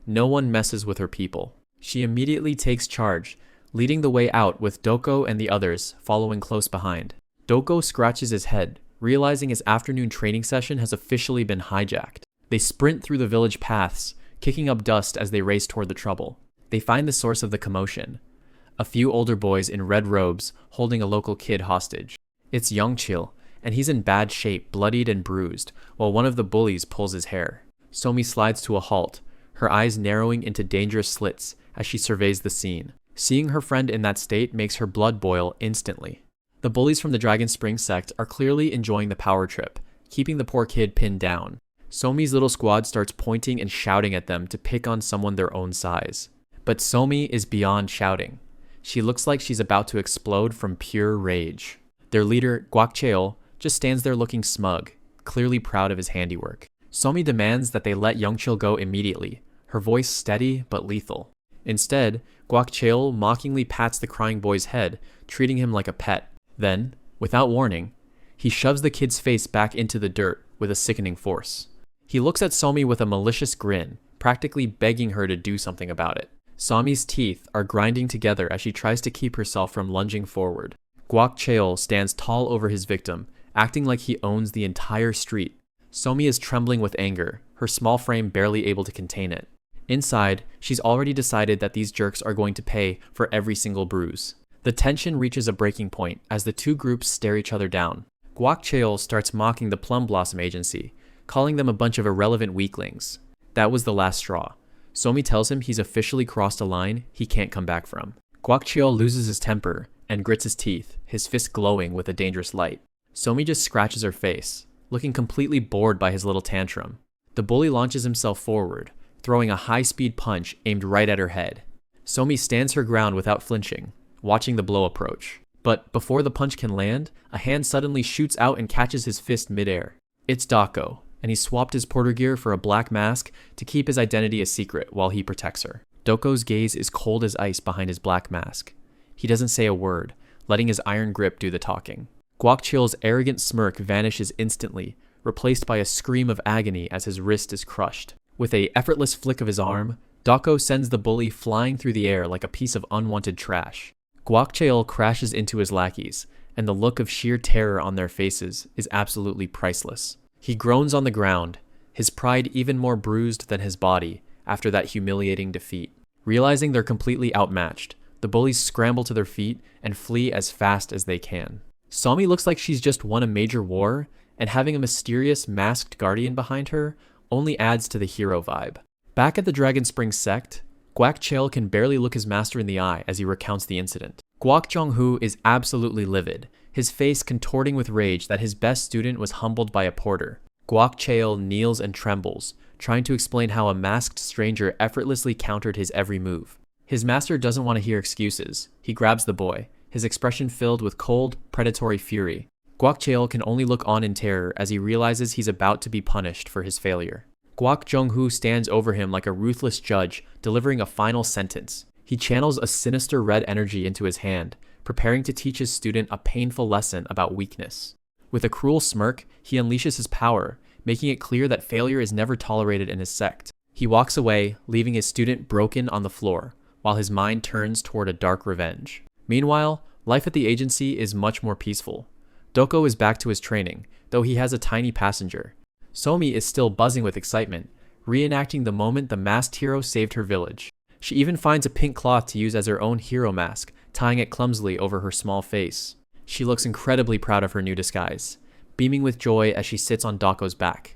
No one messes with her people. She immediately takes charge, leading the way out with Doko and the others following close behind. Doko scratches his head, realizing his afternoon training session has officially been hijacked. They sprint through the village paths, kicking up dust as they race toward the trouble. They find the source of the commotion. A few older boys in red robes holding a local kid hostage. It's Youngchil, and he's in bad shape, bloodied and bruised, while one of the bullies pulls his hair. Somi slides to a halt, her eyes narrowing into dangerous slits as she surveys the scene. Seeing her friend in that state makes her blood boil instantly. The bullies from the Dragon Spring sect are clearly enjoying the power trip, keeping the poor kid pinned down. Somi's little squad starts pointing and shouting at them to pick on someone their own size. But Somi is beyond shouting. She looks like she's about to explode from pure rage. Their leader, Guakcheo, just stands there looking smug, clearly proud of his handiwork. Somi demands that they let Youngchil go immediately, her voice steady but lethal. Instead, Guakcheo mockingly pats the crying boy's head, treating him like a pet. Then, without warning, he shoves the kid's face back into the dirt with a sickening force. He looks at Somi with a malicious grin, practically begging her to do something about it. Somi's teeth are grinding together as she tries to keep herself from lunging forward. Guakcheo stands tall over his victim, acting like he owns the entire street. Somi is trembling with anger, her small frame barely able to contain it. Inside, she's already decided that these jerks are going to pay for every single bruise. The tension reaches a breaking point as the two groups stare each other down. Guakcheo starts mocking the Plum Blossom Agency, calling them a bunch of irrelevant weaklings. That was the last straw. Somi tells him he's officially crossed a line he can't come back from. Guakcheo loses his temper and grits his teeth, his fist glowing with a dangerous light. Somi just scratches her face, looking completely bored by his little tantrum. The bully launches himself forward, throwing a high-speed punch aimed right at her head. Somi stands her ground without flinching, watching the blow approach. But before the punch can land, a hand suddenly shoots out and catches his fist midair. It's Dako, and he swapped his porter gear for a black mask to keep his identity a secret while he protects her. Doko's gaze is cold as ice behind his black mask. He doesn't say a word, letting his iron grip do the talking. Guakchil's arrogant smirk vanishes instantly, replaced by a scream of agony as his wrist is crushed. With an effortless flick of his arm, Dako sends the bully flying through the air like a piece of unwanted trash. Guakchil crashes into his lackeys, and the look of sheer terror on their faces is absolutely priceless. He groans on the ground, his pride even more bruised than his body after that humiliating defeat. Realizing they're completely outmatched, the bullies scramble to their feet and flee as fast as they can. Somi looks like she's just won a major war, and having a mysterious masked guardian behind her only adds to the hero vibe. Back at the Dragon Spring sect, Guakchil can barely look his master in the eye as he recounts the incident. Guak Jonghu is absolutely livid, his face contorting with rage that his best student was humbled by a porter. Guakchil kneels and trembles, trying to explain how a masked stranger effortlessly countered his every move. His master doesn't want to hear excuses. He grabs the boy, his expression filled with cold, predatory fury. Guakchil can only look on in terror as he realizes he's about to be punished for his failure. Guak Jonghu stands over him like a ruthless judge, delivering a final sentence. He channels a sinister red energy into his hand, preparing to teach his student a painful lesson about weakness. With a cruel smirk, he unleashes his power, making it clear that failure is never tolerated in his sect. He walks away, leaving his student broken on the floor, while his mind turns toward a dark revenge. Meanwhile, life at the agency is much more peaceful. Doko is back to his training, though he has a tiny passenger. Somi is still buzzing with excitement, reenacting the moment the masked hero saved her village. She even finds a pink cloth to use as her own hero mask, tying it clumsily over her small face. She looks incredibly proud of her new disguise, beaming with joy as she sits on Dako's back.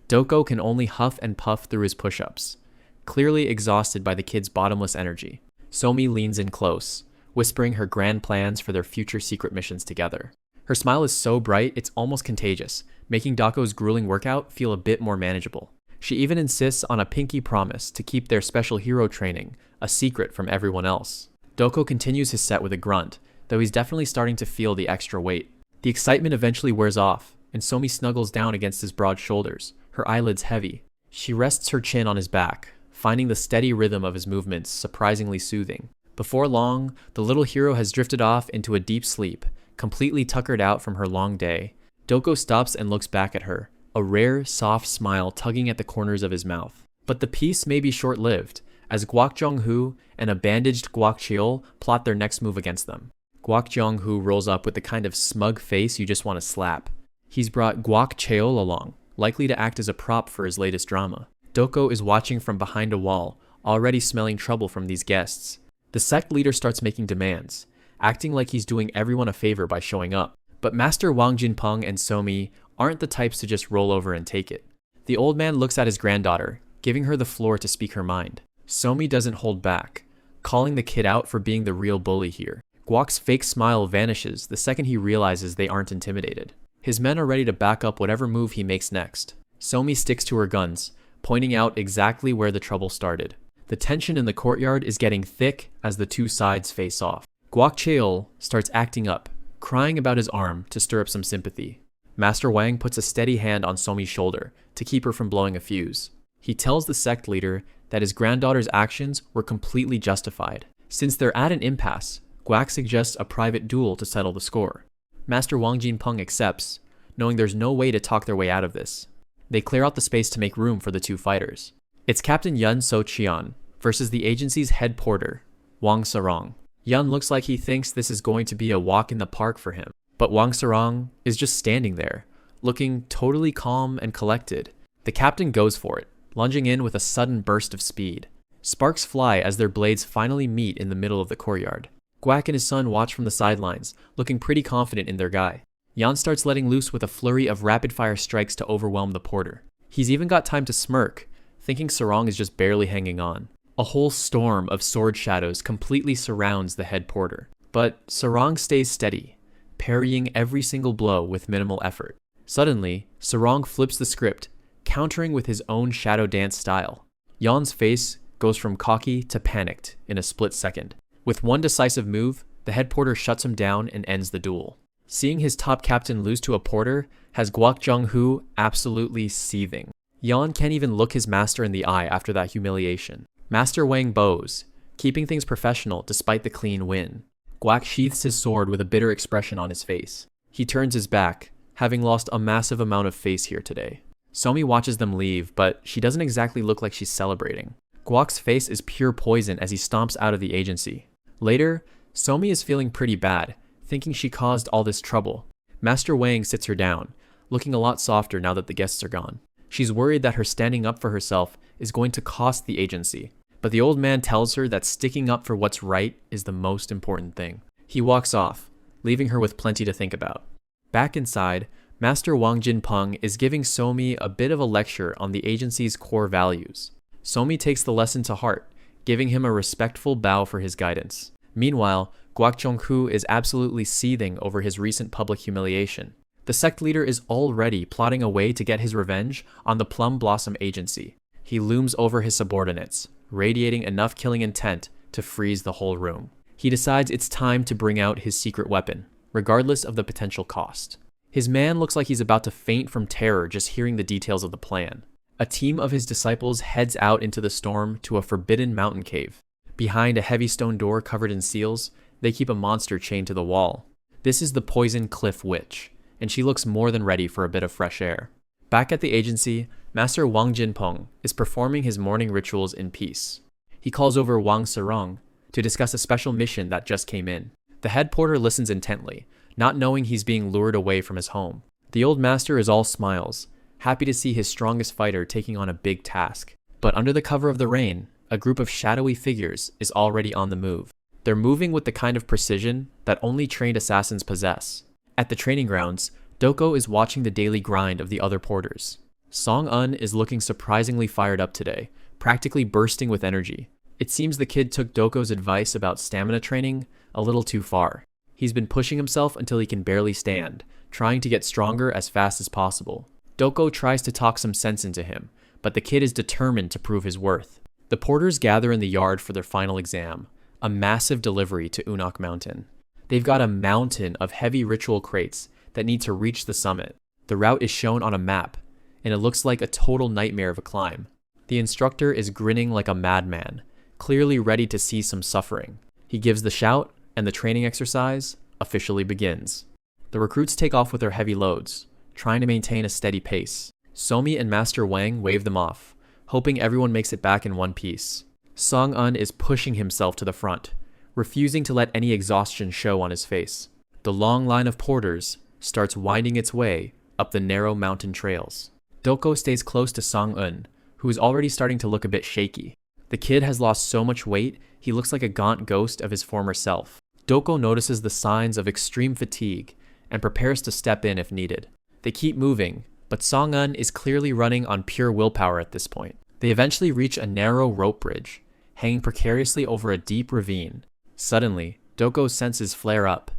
Doko can only huff and puff through his push-ups, clearly exhausted by the kid's bottomless energy. Somi leans in close, whispering her grand plans for their future secret missions together. Her smile is so bright it's almost contagious, making Dako's grueling workout feel a bit more manageable. She even insists on a pinky promise to keep their special hero training a secret from everyone else. Doko continues his set with a grunt, though he's definitely starting to feel the extra weight. The excitement eventually wears off, and Somi snuggles down against his broad shoulders, her eyelids heavy. She rests her chin on his back, finding the steady rhythm of his movements surprisingly soothing. Before long, the little hero has drifted off into a deep sleep, completely tuckered out from her long day. Doko stops and looks back at her, a rare, soft smile tugging at the corners of his mouth. But the peace may be short-lived, as Guak Jonghu and a bandaged Guakchil plot their next move against them. Guak Jonghu rolls up with the kind of smug face you just want to slap. He's brought Guakchil along, likely to act as a prop for his latest drama. Doko is watching from behind a wall, already smelling trouble from these guests. The sect leader starts making demands, acting like he's doing everyone a favor by showing up. But Master Wang Jinpeng and Somi aren't the types to just roll over and take it. The old man looks at his granddaughter, giving her the floor to speak her mind. Somi doesn't hold back, calling the kid out for being the real bully here. Guak's fake smile vanishes the second he realizes they aren't intimidated. His men are ready to back up whatever move he makes next. Somi sticks to her guns, pointing out exactly where the trouble started. The tension in the courtyard is getting thick as the two sides face off. Guak Cheol starts acting up, crying about his arm to stir up some sympathy. Master Wang puts a steady hand on Somi's shoulder to keep her from blowing a fuse. He tells the sect leader that his granddaughter's actions were completely justified. Since they're at an impasse, Guak suggests a private duel to settle the score. Master Wang Jinpeng accepts, knowing there's no way to talk their way out of this. They clear out the space to make room for the two fighters. It's Captain Yun So-Chian versus the agency's head porter, Wang Sarong. Yun looks like he thinks this is going to be a walk in the park for him, but Wang Sarong is just standing there, looking totally calm and collected. The captain goes for it, lunging in with a sudden burst of speed. Sparks fly as their blades finally meet in the middle of the courtyard. Guak and his son watch from the sidelines, looking pretty confident in their guy. Yan starts letting loose with a flurry of rapid-fire strikes to overwhelm the porter. He's even got time to smirk, thinking Sarong is just barely hanging on. A whole storm of sword shadows completely surrounds the head porter. But Sarong stays steady, parrying every single blow with minimal effort. Suddenly, Sarong flips the script, countering with his own shadow dance style. Yan's face goes from cocky to panicked in a split second. With one decisive move, the head porter shuts him down and ends the duel. Seeing his top captain lose to a porter has Guak Zhonghu absolutely seething. Yan can't even look his master in the eye after that humiliation. Master Wang bows, keeping things professional despite the clean win. Guak sheaths his sword with a bitter expression on his face. He turns his back, having lost a massive amount of face here today. Somi watches them leave, but she doesn't exactly look like she's celebrating. Guak's face is pure poison as he stomps out of the agency. Later, Somi is feeling pretty bad, thinking she caused all this trouble. Master Wang sits her down, looking a lot softer now that the guests are gone. She's worried that her standing up for herself is going to cost the agency, but the old man tells her that sticking up for what's right is the most important thing. He walks off, leaving her with plenty to think about. Back inside, Master Wang Jinpeng is giving Somi a bit of a lecture on the agency's core values. Somi takes the lesson to heart, giving him a respectful bow for his guidance. Meanwhile, Guak Zhonghu is absolutely seething over his recent public humiliation. The sect leader is already plotting a way to get his revenge on the Plum Blossom Agency. He looms over his subordinates, radiating enough killing intent to freeze the whole room. He decides it's time to bring out his secret weapon, regardless of the potential cost. His man looks like he's about to faint from terror just hearing the details of the plan. A team of his disciples heads out into the storm to a forbidden mountain cave. Behind a heavy stone door covered in seals, they keep a monster chained to the wall. This is the Poison Cliff Witch, and she looks more than ready for a bit of fresh air. Back at the agency, Master Wang Jinpeng is performing his morning rituals in peace. He calls over Wang Sarong to discuss a special mission that just came in. The head porter listens intently, not knowing he's being lured away from his home. The old master is all smiles, happy to see his strongest fighter taking on a big task. But under the cover of the rain, a group of shadowy figures is already on the move. They're moving with the kind of precision that only trained assassins possess. At the training grounds, Doko is watching the daily grind of the other porters. Song-un is looking surprisingly fired up today, practically bursting with energy. It seems the kid took Doko's advice about stamina training a little too far. He's been pushing himself until he can barely stand, trying to get stronger as fast as possible. Doko tries to talk some sense into him, but the kid is determined to prove his worth. The porters gather in the yard for their final exam, a massive delivery to Unok Mountain. They've got a mountain of heavy ritual crates that need to reach the summit. The route is shown on a map, and it looks like a total nightmare of a climb. The instructor is grinning like a madman, clearly ready to see some suffering. He gives the shout, and the training exercise officially begins. The recruits take off with their heavy loads, trying to maintain a steady pace. Somi and Master Wang wave them off, hoping everyone makes it back in one piece. Song-un is pushing himself to the front, refusing to let any exhaustion show on his face. The long line of porters starts winding its way up the narrow mountain trails. Doko stays close to Song-un, who is already starting to look a bit shaky. The kid has lost so much weight, he looks like a gaunt ghost of his former self. Doko notices the signs of extreme fatigue and prepares to step in if needed. They keep moving, but Song-un is clearly running on pure willpower at this point. They eventually reach a narrow rope bridge, hanging precariously over a deep ravine. Suddenly, Doko's senses flare up.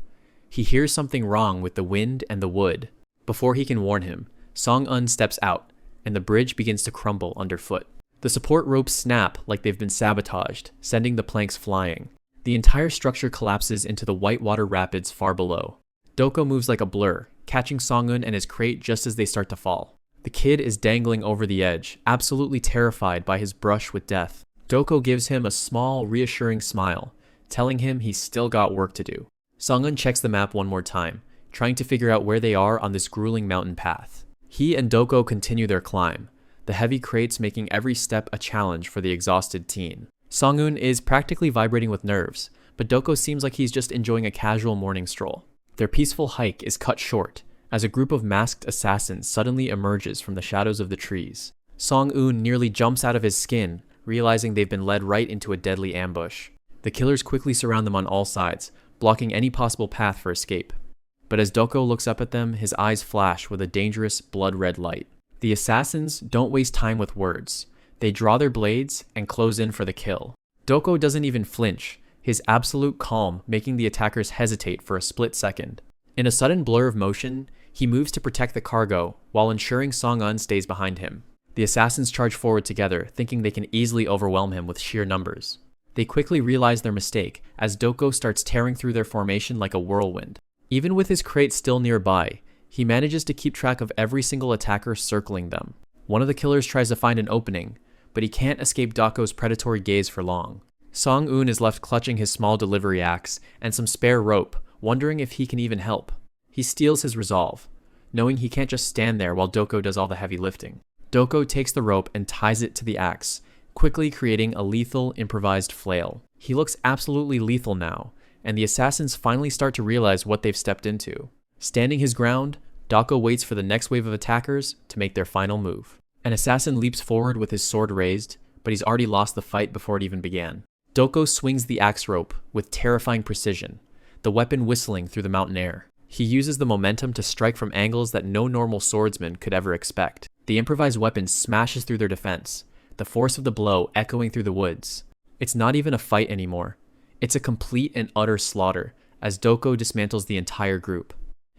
He hears something wrong with the wind and the wood. Before he can warn him, Song-un steps out, and the bridge begins to crumble underfoot. The support ropes snap like they've been sabotaged, sending the planks flying. The entire structure collapses into the whitewater rapids far below. Doko moves like a blur, catching Song-eun and his crate just as they start to fall. The kid is dangling over the edge, absolutely terrified by his brush with death. Doko gives him a small, reassuring smile, telling him he's still got work to do. Song-eun checks the map one more time, trying to figure out where they are on this grueling mountain path. He and Doko continue their climb, the heavy crates making every step a challenge for the exhausted teen. Song-eun is practically vibrating with nerves, but Doko seems like he's just enjoying a casual morning stroll. Their peaceful hike is cut short, as a group of masked assassins suddenly emerges from the shadows of the trees. Song-eun nearly jumps out of his skin, realizing they've been led right into a deadly ambush. The killers quickly surround them on all sides, blocking any possible path for escape. But as Doko looks up at them, his eyes flash with a dangerous, blood-red light. The assassins don't waste time with words. They draw their blades and close in for the kill. Doko doesn't even flinch, his absolute calm making the attackers hesitate for a split second. In a sudden blur of motion, he moves to protect the cargo, while ensuring Song-eun stays behind him. The assassins charge forward together, thinking they can easily overwhelm him with sheer numbers. They quickly realize their mistake, as Doko starts tearing through their formation like a whirlwind. Even with his crate still nearby, he manages to keep track of every single attacker circling them. One of the killers tries to find an opening, but he can't escape Doko's predatory gaze for long. Song-eun is left clutching his small delivery axe and some spare rope, wondering if he can even help. He steels his resolve, knowing he can't just stand there while Doko does all the heavy lifting. Doko takes the rope and ties it to the axe, quickly creating a lethal improvised flail. He looks absolutely lethal now, and the assassins finally start to realize what they've stepped into. Standing his ground, Doko waits for the next wave of attackers to make their final move. An assassin leaps forward with his sword raised, but he's already lost the fight before it even began. Doko swings the axe rope with terrifying precision, the weapon whistling through the mountain air. He uses the momentum to strike from angles that no normal swordsman could ever expect. The improvised weapon smashes through their defense, the force of the blow echoing through the woods. It's not even a fight anymore. It's a complete and utter slaughter, as Doko dismantles the entire group.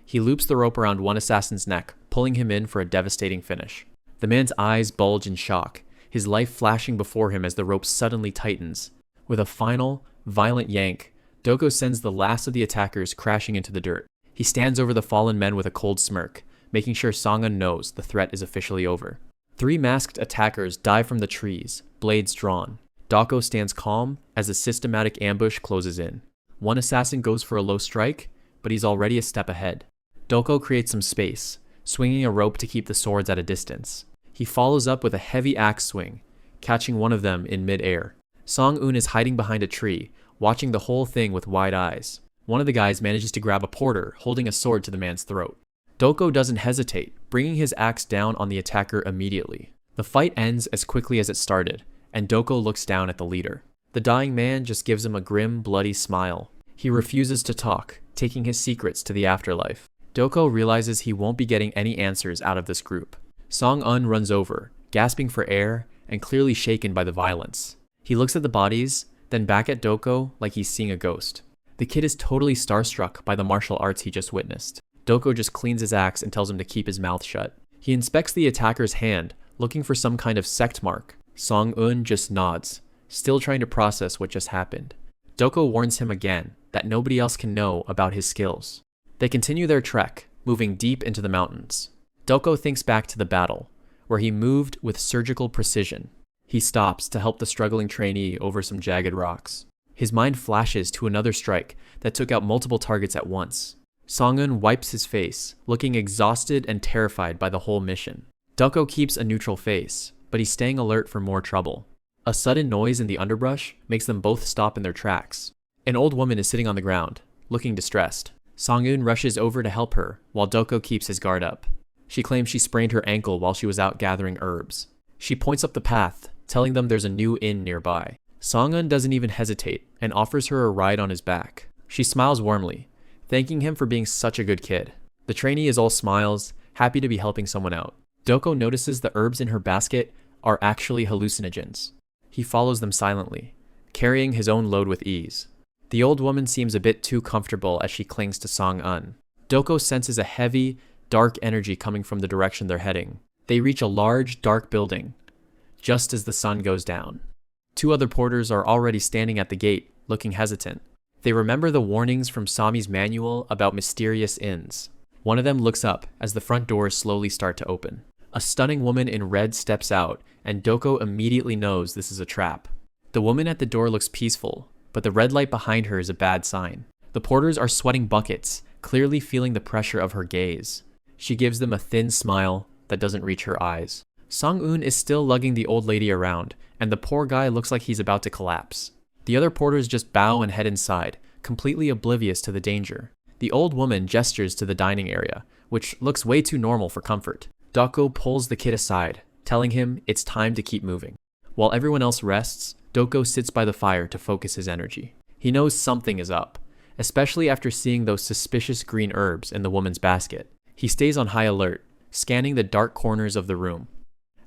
He loops the rope around one assassin's neck, pulling him in for a devastating finish. The man's eyes bulge in shock, his life flashing before him as the rope suddenly tightens. With a final, violent yank, Doko sends the last of the attackers crashing into the dirt. He stands over the fallen men with a cold smirk, making sure Song-eun knows the threat is officially over. 3 masked attackers dive from the trees, blades drawn. Doko stands calm as a systematic ambush closes in. One assassin goes for a low strike, but he's already a step ahead. Doko creates some space, swinging a rope to keep the swords at a distance. He follows up with a heavy axe swing, catching one of them in mid-air. Song-eun is hiding behind a tree, watching the whole thing with wide eyes. One of the guys manages to grab a porter, holding a sword to the man's throat. Doko doesn't hesitate, bringing his axe down on the attacker immediately. The fight ends as quickly as it started, and Doko looks down at the leader. The dying man just gives him a grim, bloody smile. He refuses to talk, taking his secrets to the afterlife. Doko realizes he won't be getting any answers out of this group. Song-eun runs over, gasping for air and clearly shaken by the violence. He looks at the bodies, then back at Doko like he's seeing a ghost. The kid is totally starstruck by the martial arts he just witnessed. Doko just cleans his axe and tells him to keep his mouth shut. He inspects the attacker's hand, looking for some kind of sect mark. Song-eun just nods, still trying to process what just happened. Doko warns him again that nobody else can know about his skills. They continue their trek, moving deep into the mountains. Doko thinks back to the battle, where he moved with surgical precision. He stops to help the struggling trainee over some jagged rocks. His mind flashes to another strike that took out multiple targets at once. Song-eun wipes his face, looking exhausted and terrified by the whole mission. Doko keeps a neutral face, but he's staying alert for more trouble. A sudden noise in the underbrush makes them both stop in their tracks. An old woman is sitting on the ground, looking distressed. Song-eun rushes over to help her, while Doko keeps his guard up. She claims she sprained her ankle while she was out gathering herbs. She points up the path, telling them there's a new inn nearby. Song-eun doesn't even hesitate and offers her a ride on his back. She smiles warmly, thanking him for being such a good kid. The trainee is all smiles, happy to be helping someone out. Doko notices the herbs in her basket are actually hallucinogens. He follows them silently, carrying his own load with ease. The old woman seems a bit too comfortable as she clings to Song-eun. Doko senses a heavy, dark energy coming from the direction they're heading. They reach a large, dark building. just as the sun goes down. Two other porters are already standing at the gate, looking hesitant. They remember the warnings from Somi's manual about mysterious inns. One of them looks up as the front doors slowly start to open. A stunning woman in red steps out, and Doko immediately knows this is a trap. The woman at the door looks peaceful, but the red light behind her is a bad sign. The porters are sweating buckets, clearly feeling the pressure of her gaze. She gives them a thin smile that doesn't reach her eyes. Song-eun is still lugging the old lady around, and the poor guy looks like he's about to collapse. The other porters just bow and head inside, completely oblivious to the danger. The old woman gestures to the dining area, which looks way too normal for comfort. Doko pulls the kid aside, telling him it's time to keep moving. While everyone else rests, Doko sits by the fire to focus his energy. He knows something is up, especially after seeing those suspicious green herbs in the woman's basket. He stays on high alert, scanning the dark corners of the room.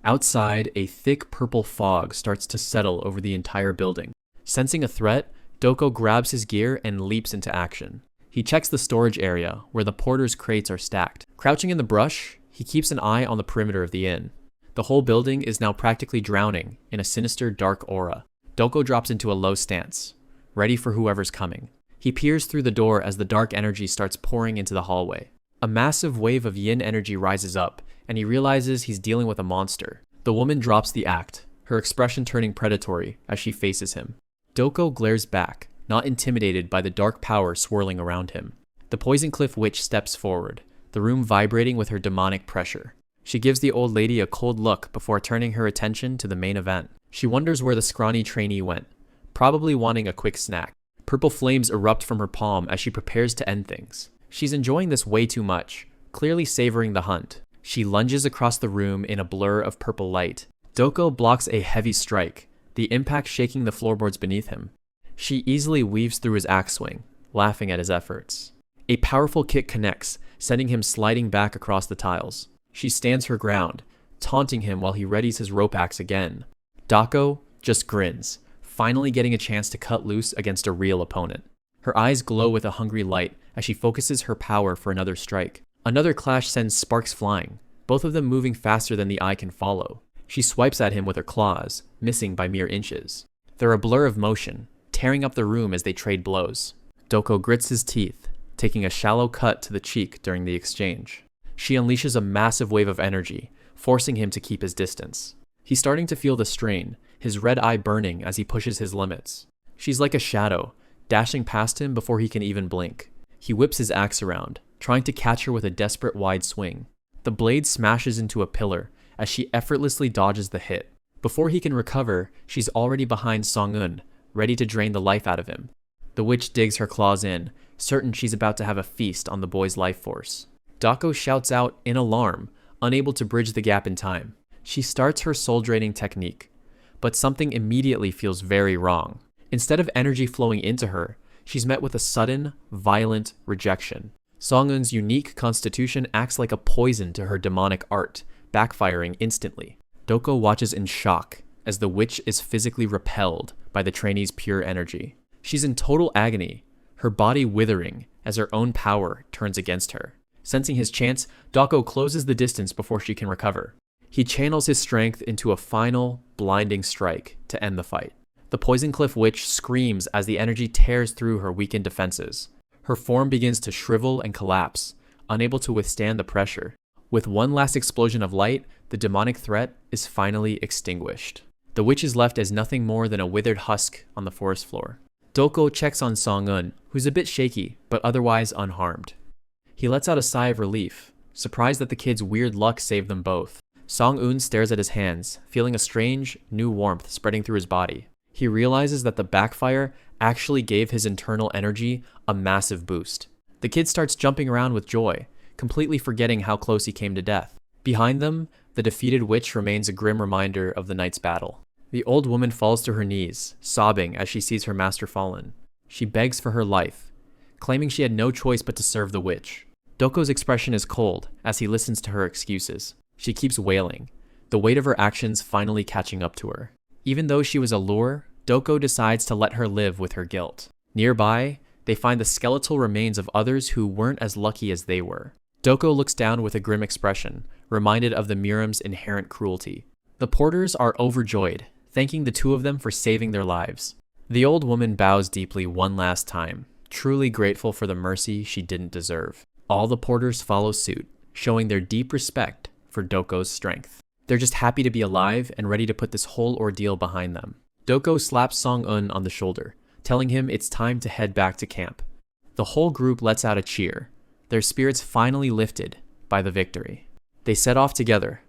Outside, a thick purple fog starts to settle over the entire building. Sensing a threat, Doko grabs his gear and leaps into action. He checks the storage area, where the porters' crates are stacked. Crouching in the brush, he keeps an eye on the perimeter of the inn. The whole building is now practically drowning in a sinister dark aura. Doko drops into a low stance, ready for whoever's coming. He peers through the door as the dark energy starts pouring into the hallway. A massive wave of yin energy rises up, and he realizes he's dealing with a monster. The woman drops the act, her expression turning predatory as she faces him. Doko glares back, not intimidated by the dark power swirling around him. The Poison Cliff Witch steps forward, the room vibrating with her demonic pressure. She gives the old lady a cold look before turning her attention to the main event. She wonders where the scrawny trainee went, probably wanting a quick snack. Purple flames erupt from her palm as she prepares to end things. She's enjoying this way too much, clearly savoring the hunt. She lunges across the room in a blur of purple light. Doko blocks a heavy strike, the impact shaking the floorboards beneath him. She easily weaves through his axe swing, laughing at his efforts. A powerful kick connects, sending him sliding back across the tiles. She stands her ground, taunting him while he readies his rope axe again. Doko just grins, finally getting a chance to cut loose against a real opponent. Her eyes glow with a hungry light as she focuses her power for another strike. Another clash sends sparks flying, both of them moving faster than the eye can follow. She swipes at him with her claws, missing by mere inches. They're a blur of motion, tearing up the room as they trade blows. Doko grits his teeth, taking a shallow cut to the cheek during the exchange. She unleashes a massive wave of energy, forcing him to keep his distance. He's starting to feel the strain, his red eye burning as he pushes his limits. She's like a shadow, dashing past him before he can even blink. He whips his axe around, trying to catch her with a desperate wide swing. The blade smashes into a pillar as she effortlessly dodges the hit. Before he can recover, she's already behind Song-eun, ready to drain the life out of him. The witch digs her claws in, certain she's about to have a feast on the boy's life force. Doko shouts out in alarm, unable to bridge the gap in time. She starts her soul-draining technique, but something immediately feels very wrong. Instead of energy flowing into her, she's met with a sudden, violent rejection. Song-eun's unique constitution acts like a poison to her demonic art, backfiring instantly. Doko watches in shock as the witch is physically repelled by the trainee's pure energy. She's in total agony, her body withering as her own power turns against her. Sensing his chance, Doko closes the distance before she can recover. He channels his strength into a final, blinding strike to end the fight. The Poison Cliff Witch screams as the energy tears through her weakened defenses. Her form begins to shrivel and collapse, unable to withstand the pressure. With one last explosion of light, the demonic threat is finally extinguished. The witch is left as nothing more than a withered husk on the forest floor. Doko checks on Song-eun, who's a bit shaky, but otherwise unharmed. He lets out a sigh of relief, surprised that the kid's weird luck saved them both. Song-eun stares at his hands, feeling a strange, new warmth spreading through his body. He realizes that the backfire actually gave his internal energy a massive boost. The kid starts jumping around with joy, completely forgetting how close he came to death. Behind them, the defeated witch remains a grim reminder of the night's battle. The old woman falls to her knees, sobbing as she sees her master fallen. She begs for her life, claiming she had no choice but to serve the witch. Doko's expression is cold as he listens to her excuses. She keeps wailing, the weight of her actions finally catching up to her. Even though she was a lure, Doko decides to let her live with her guilt. Nearby, they find the skeletal remains of others who weren't as lucky as they were. Doko looks down with a grim expression, reminded of the Miram's inherent cruelty. The porters are overjoyed, thanking the two of them for saving their lives. The old woman bows deeply one last time, truly grateful for the mercy she didn't deserve. All the porters follow suit, showing their deep respect for Doko's strength. They're just happy to be alive and ready to put this whole ordeal behind them. Doko slaps Song-eun on the shoulder, telling him it's time to head back to camp. The whole group lets out a cheer, their spirits finally lifted by the victory. They set off together,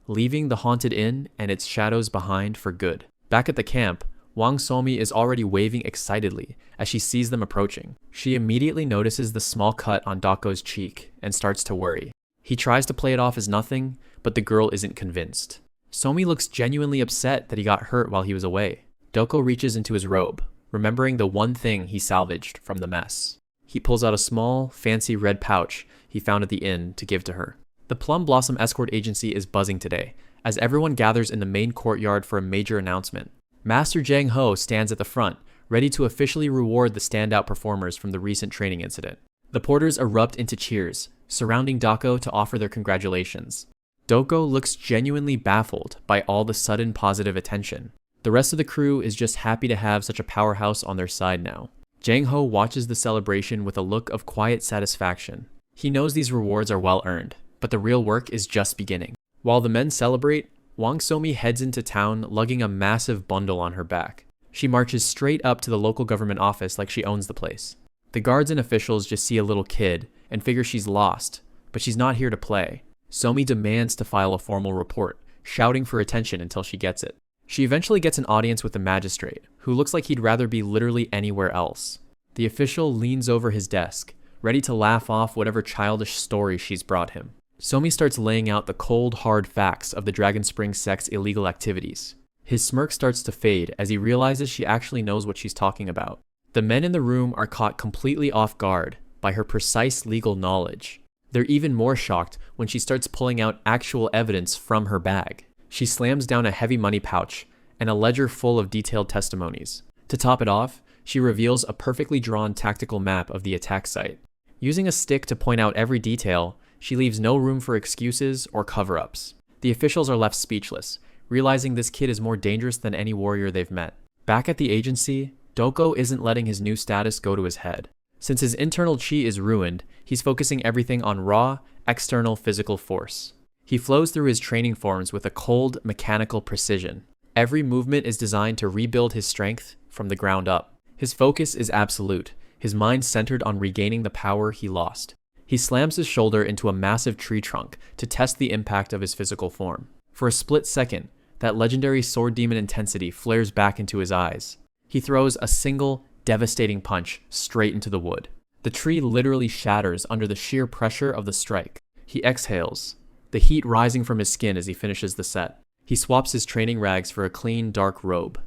leaving the haunted inn and its shadows behind for good. Back at the camp, Wang Somi is already waving excitedly as she sees them approaching. She immediately notices the small cut on Doko's cheek and starts to worry. He tries to play it off as nothing, but the girl isn't convinced. Somi looks genuinely upset that he got hurt while he was away. Doko reaches into his robe, remembering the one thing he salvaged from the mess. He pulls out a small, fancy red pouch he found at the inn to give to her. The Plum Blossom Escort Agency is buzzing today, as everyone gathers in the main courtyard for a major announcement. Master Jang Ho stands at the front, ready to officially reward the standout performers from the recent training incident. The porters erupt into cheers, surrounding Doko to offer their congratulations. Doko looks genuinely baffled by all the sudden positive attention. The rest of the crew is just happy to have such a powerhouse on their side now. Jang Ho watches the celebration with a look of quiet satisfaction. He knows these rewards are well earned, but the real work is just beginning. While the men celebrate, Wang Somi heads into town lugging a massive bundle on her back. She marches straight up to the local government office like she owns the place. The guards and officials just see a little kid and figure she's lost, but she's not here to play. Somi demands to file a formal report, shouting for attention until she gets it. She eventually gets an audience with the magistrate, who looks like he'd rather be literally anywhere else. The official leans over his desk, ready to laugh off whatever childish story she's brought him. Somi starts laying out the cold, hard facts of the Dragon Spring sect's illegal activities. His smirk starts to fade as he realizes she actually knows what she's talking about. The men in the room are caught completely off guard by her precise legal knowledge. They're even more shocked when she starts pulling out actual evidence from her bag. She slams down a heavy money pouch and a ledger full of detailed testimonies. To top it off, she reveals a perfectly drawn tactical map of the attack site. Using a stick to point out every detail, she leaves no room for excuses or cover-ups. The officials are left speechless, realizing this kid is more dangerous than any warrior they've met. Back at the agency, Doko isn't letting his new status go to his head. Since his internal chi is ruined, he's focusing everything on raw, external physical force. He flows through his training forms with a cold, mechanical precision. Every movement is designed to rebuild his strength from the ground up. His focus is absolute, his mind centered on regaining the power he lost. He slams his shoulder into a massive tree trunk to test the impact of his physical form. For a split second, that legendary sword demon intensity flares back into his eyes. He throws a single, devastating punch straight into the wood. The tree literally shatters under the sheer pressure of the strike. He exhales, the heat rising from his skin as he finishes the set. He swaps his training rags for a clean, dark robe.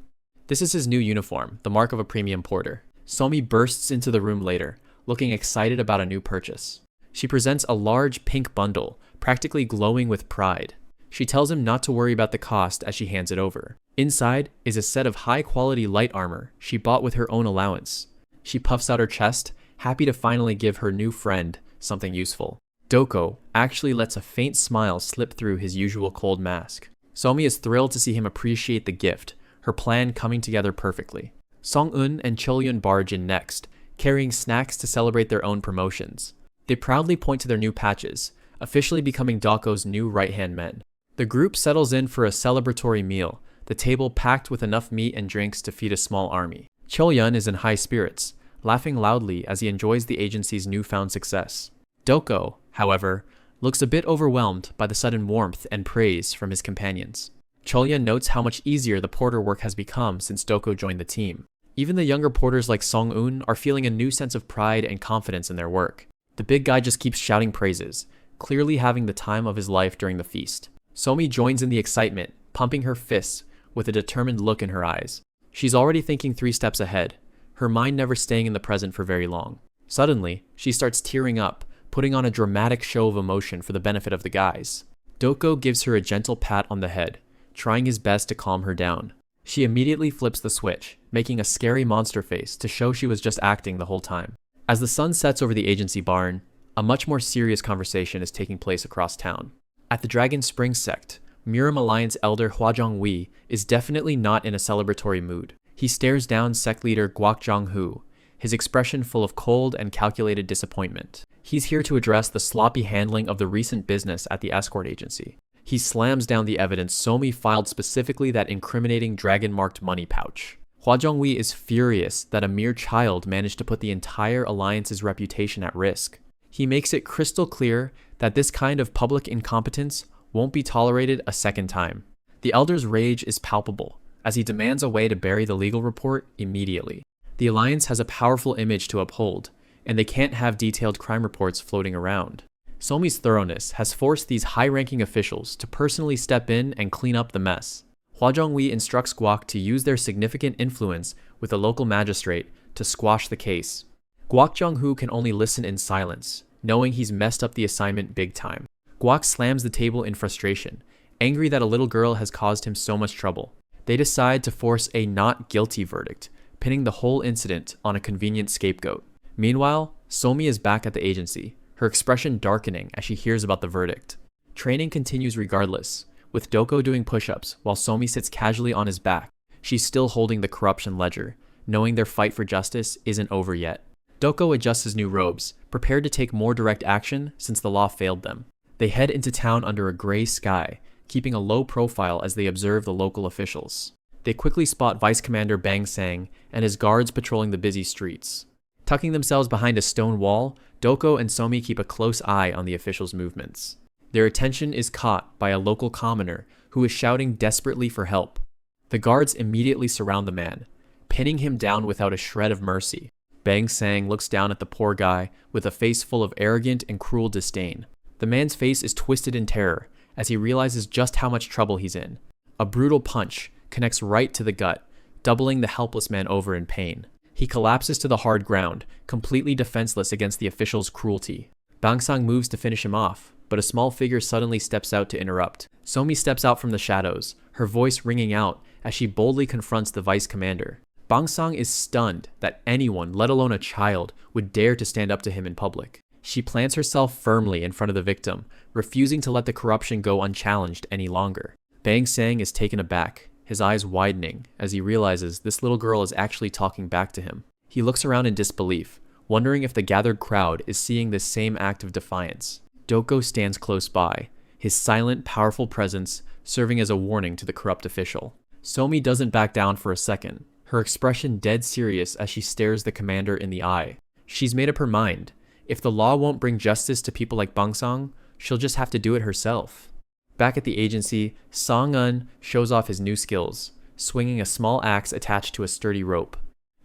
This is his new uniform, the mark of a premium porter. Somi bursts into the room later, looking excited about a new purchase. She presents a large pink bundle, practically glowing with pride. She tells him not to worry about the cost as she hands it over. Inside is a set of high-quality light armor she bought with her own allowance. She puffs out her chest, happy to finally give her new friend something useful. Doko actually lets a faint smile slip through his usual cold mask. Somi is thrilled to see him appreciate the gift, her plan coming together perfectly. Song-eun and Cholyun barge in next, carrying snacks to celebrate their own promotions. They proudly point to their new patches, officially becoming Doko's new right-hand men. The group settles in for a celebratory meal, the table packed with enough meat and drinks to feed a small army. Cholyun is in high spirits, laughing loudly as he enjoys the agency's newfound success. Doko, however, looks a bit overwhelmed by the sudden warmth and praise from his companions. Cholyun notes how much easier the porter work has become since Doko joined the team. Even the younger porters like Song-eun are feeling a new sense of pride and confidence in their work. The big guy just keeps shouting praises, clearly having the time of his life during the feast. Somi joins in the excitement, pumping her fists with a determined look in her eyes. She's already thinking 3 steps ahead, her mind never staying in the present for very long. Suddenly, she starts tearing up, putting on a dramatic show of emotion for the benefit of the guys. Doko gives her a gentle pat on the head, trying his best to calm her down. She immediately flips the switch, making a scary monster face to show she was just acting the whole time. As the sun sets over the agency barn, a much more serious conversation is taking place across town. At the Dragon Spring sect, Miram Alliance elder Hua Zhonghui is definitely not in a celebratory mood. He stares down sect leader Guak Zhonghu, his expression full of cold and calculated disappointment. He's here to address the sloppy handling of the recent business at the escort agency. He slams down the evidence Somi filed, specifically that incriminating dragon-marked money pouch. Hua Zhonghui is furious that a mere child managed to put the entire alliance's reputation at risk. He makes it crystal clear that this kind of public incompetence won't be tolerated a second time. The elder's rage is palpable, as he demands a way to bury the legal report immediately. The alliance has a powerful image to uphold, and they can't have detailed crime reports floating around. Somi's thoroughness has forced these high-ranking officials to personally step in and clean up the mess. Hua Zhonghui instructs Guak to use their significant influence with a local magistrate to squash the case. Guak Zhonghu can only listen in silence, knowing he's messed up the assignment big time. Guak slams the table in frustration, angry that a little girl has caused him so much trouble. They decide to force a not guilty verdict, pinning the whole incident on a convenient scapegoat. Meanwhile, Somi is back at the agency, her expression darkening as she hears about the verdict. Training continues regardless, with Doko doing push-ups while Somi sits casually on his back. She's still holding the corruption ledger, knowing their fight for justice isn't over yet. Doko adjusts his new robes, prepared to take more direct action since the law failed them. They head into town under a gray sky, keeping a low profile as they observe the local officials. They quickly spot Vice Commander Bang Sang and his guards patrolling the busy streets. Tucking themselves behind a stone wall, Doko and Somi keep a close eye on the officials' movements. Their attention is caught by a local commoner who is shouting desperately for help. The guards immediately surround the man, pinning him down without a shred of mercy. Bang Sang looks down at the poor guy with a face full of arrogant and cruel disdain. The man's face is twisted in terror as he realizes just how much trouble he's in. A brutal punch connects right to the gut, doubling the helpless man over in pain. He collapses to the hard ground, completely defenseless against the official's cruelty. Bang Sang moves to finish him off, but a small figure suddenly steps out to interrupt. Somi steps out from the shadows, her voice ringing out as she boldly confronts the vice commander. Bang Sang is stunned that anyone, let alone a child, would dare to stand up to him in public. She plants herself firmly in front of the victim, refusing to let the corruption go unchallenged any longer. Bang Sang is taken aback, his eyes widening as he realizes this little girl is actually talking back to him. He looks around in disbelief, wondering if the gathered crowd is seeing this same act of defiance. Doko stands close by, his silent, powerful presence serving as a warning to the corrupt official. Somi doesn't back down for a second, her expression dead serious as she stares the commander in the eye. She's made up her mind. If the law won't bring justice to people like Bang Sang, she'll just have to do it herself. Back at the agency, Song-un shows off his new skills, swinging a small axe attached to a sturdy rope.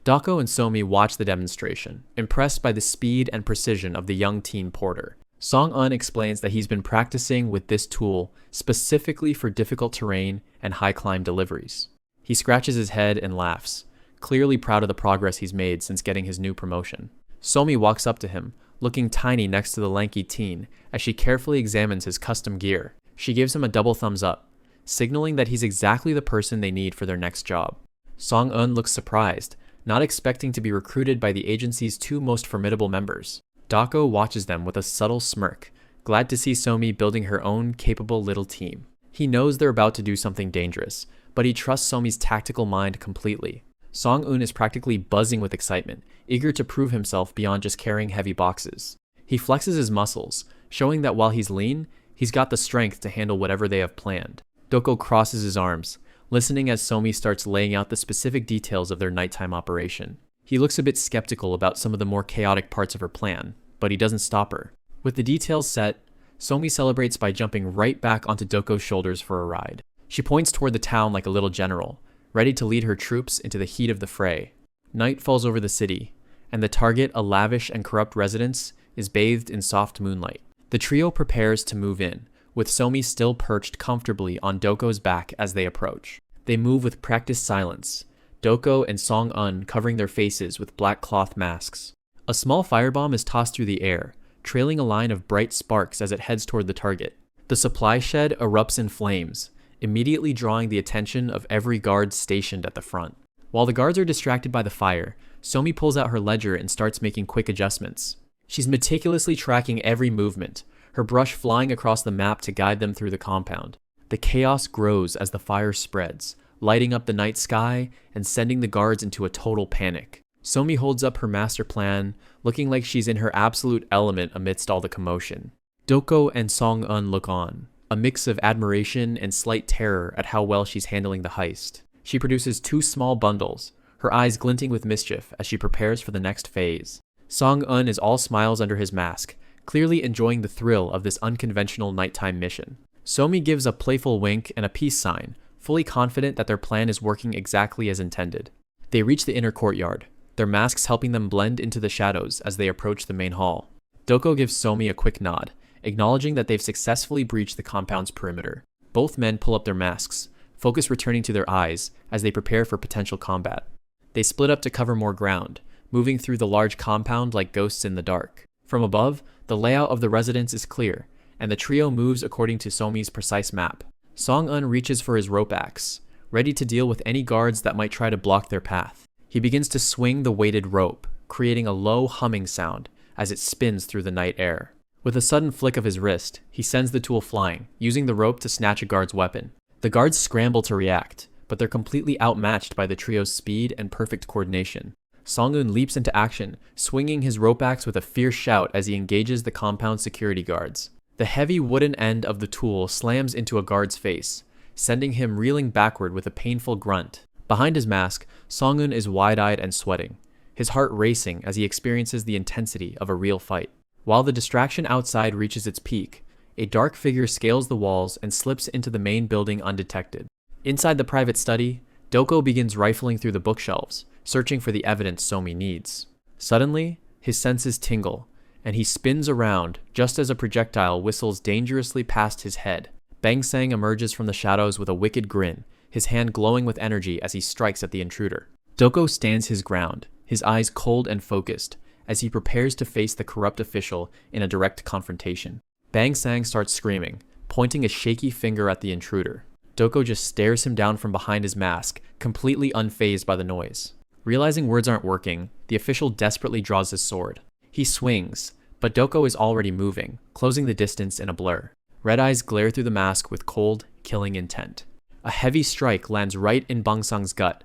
Dako and Somi watch the demonstration, impressed by the speed and precision of the young teen porter. Song-un explains that he's been practicing with this tool specifically for difficult terrain and high climb deliveries. He scratches his head and laughs, clearly proud of the progress he's made since getting his new promotion. Somi walks up to him, looking tiny next to the lanky teen as she carefully examines his custom gear. She gives him a double thumbs up, signaling that he's exactly the person they need for their next job. Song-un looks surprised, not expecting to be recruited by the agency's two most formidable members. Dako watches them with a subtle smirk, glad to see Somi building her own capable little team. He knows they're about to do something dangerous, but he trusts Somi's tactical mind completely. Song-un is practically buzzing with excitement, eager to prove himself beyond just carrying heavy boxes. He flexes his muscles, showing that while he's lean, he's got the strength to handle whatever they have planned. Doko crosses his arms, listening as Somi starts laying out the specific details of their nighttime operation. He looks a bit skeptical about some of the more chaotic parts of her plan, but he doesn't stop her. With the details set, Somi celebrates by jumping right back onto Doko's shoulders for a ride. She points toward the town like a little general, ready to lead her troops into the heat of the fray. Night falls over the city, and the target, a lavish and corrupt residence, is bathed in soft moonlight. The trio prepares to move in, with Somi still perched comfortably on Doko's back as they approach. They move with practiced silence, Doko and Song-un covering their faces with black cloth masks. A small firebomb is tossed through the air, trailing a line of bright sparks as it heads toward the target. The supply shed erupts in flames, immediately drawing the attention of every guard stationed at the front. While the guards are distracted by the fire, Somi pulls out her ledger and starts making quick adjustments. She's meticulously tracking every movement, her brush flying across the map to guide them through the compound. The chaos grows as the fire spreads, lighting up the night sky and sending the guards into a total panic. Somi holds up her master plan, looking like she's in her absolute element amidst all the commotion. Doko and Song-eun look on, a mix of admiration and slight terror at how well she's handling the heist. She produces 2 small bundles, her eyes glinting with mischief as she prepares for the next phase. Song-eun is all smiles under his mask, clearly enjoying the thrill of this unconventional nighttime mission. Somi gives a playful wink and a peace sign, fully confident that their plan is working exactly as intended. They reach the inner courtyard, their masks helping them blend into the shadows as they approach the main hall. Doko gives Somi a quick nod, acknowledging that they've successfully breached the compound's perimeter. Both men pull up their masks, focus returning to their eyes as they prepare for potential combat. They split up to cover more ground, moving through the large compound like ghosts in the dark. From above, the layout of the residence is clear, and the trio moves according to Somi's precise map. Song-eun reaches for his rope axe, ready to deal with any guards that might try to block their path. He begins to swing the weighted rope, creating a low humming sound as it spins through the night air. With a sudden flick of his wrist, he sends the tool flying, using the rope to snatch a guard's weapon. The guards scramble to react, but they're completely outmatched by the trio's speed and perfect coordination. Song-eun leaps into action, swinging his rope axe with a fierce shout as he engages the compound security guards. The heavy wooden end of the tool slams into a guard's face, sending him reeling backward with a painful grunt. Behind his mask, Song-eun is wide-eyed and sweating, his heart racing as he experiences the intensity of a real fight. While the distraction outside reaches its peak, a dark figure scales the walls and slips into the main building undetected. Inside the private study, Doko begins rifling through the bookshelves, searching for the evidence Somi needs. Suddenly, his senses tingle, and he spins around just as a projectile whistles dangerously past his head. Bang Sang emerges from the shadows with a wicked grin, his hand glowing with energy as he strikes at the intruder. Doko stands his ground, his eyes cold and focused, as he prepares to face the corrupt official in a direct confrontation. Bang Sang starts screaming, pointing a shaky finger at the intruder. Doko just stares him down from behind his mask, completely unfazed by the noise. Realizing words aren't working, the official desperately draws his sword. He swings, but Doko is already moving, closing the distance in a blur. Red eyes glare through the mask with cold, killing intent. A heavy strike lands right in Bang Sang's gut,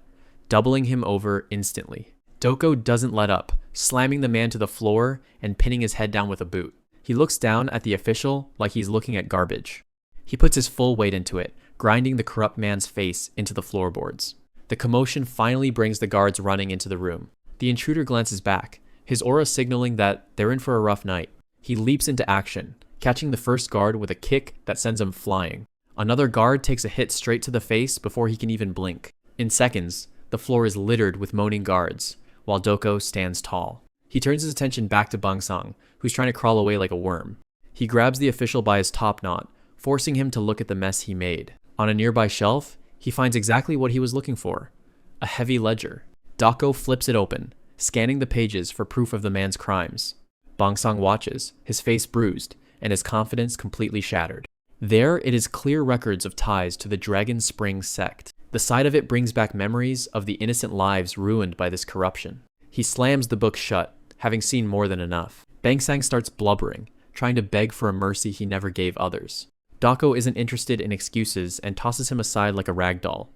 doubling him over instantly. Doko doesn't let up, slamming the man to the floor and pinning his head down with a boot. He looks down at the official like he's looking at garbage. He puts his full weight into it, grinding the corrupt man's face into the floorboards. The commotion finally brings the guards running into the room. The intruder glances back, his aura signaling that they're in for a rough night. He leaps into action, catching the first guard with a kick that sends him flying. Another guard takes a hit straight to the face before he can even blink. In seconds, the floor is littered with moaning guards, while Doko stands tall. He turns his attention back to Bang Sang, who's trying to crawl away like a worm. He grabs the official by his top knot, forcing him to look at the mess he made. On a nearby shelf, he finds exactly what he was looking for, a heavy ledger. Doko flips it open, scanning the pages for proof of the man's crimes. Bang Sang watches, his face bruised, and his confidence completely shattered. There it is clear records of ties to the Dragon Spring sect. The sight of it brings back memories of the innocent lives ruined by this corruption. He slams the book shut, having seen more than enough. Bang Sang starts blubbering, trying to beg for a mercy he never gave others. Doko isn't interested in excuses and tosses him aside like a rag doll.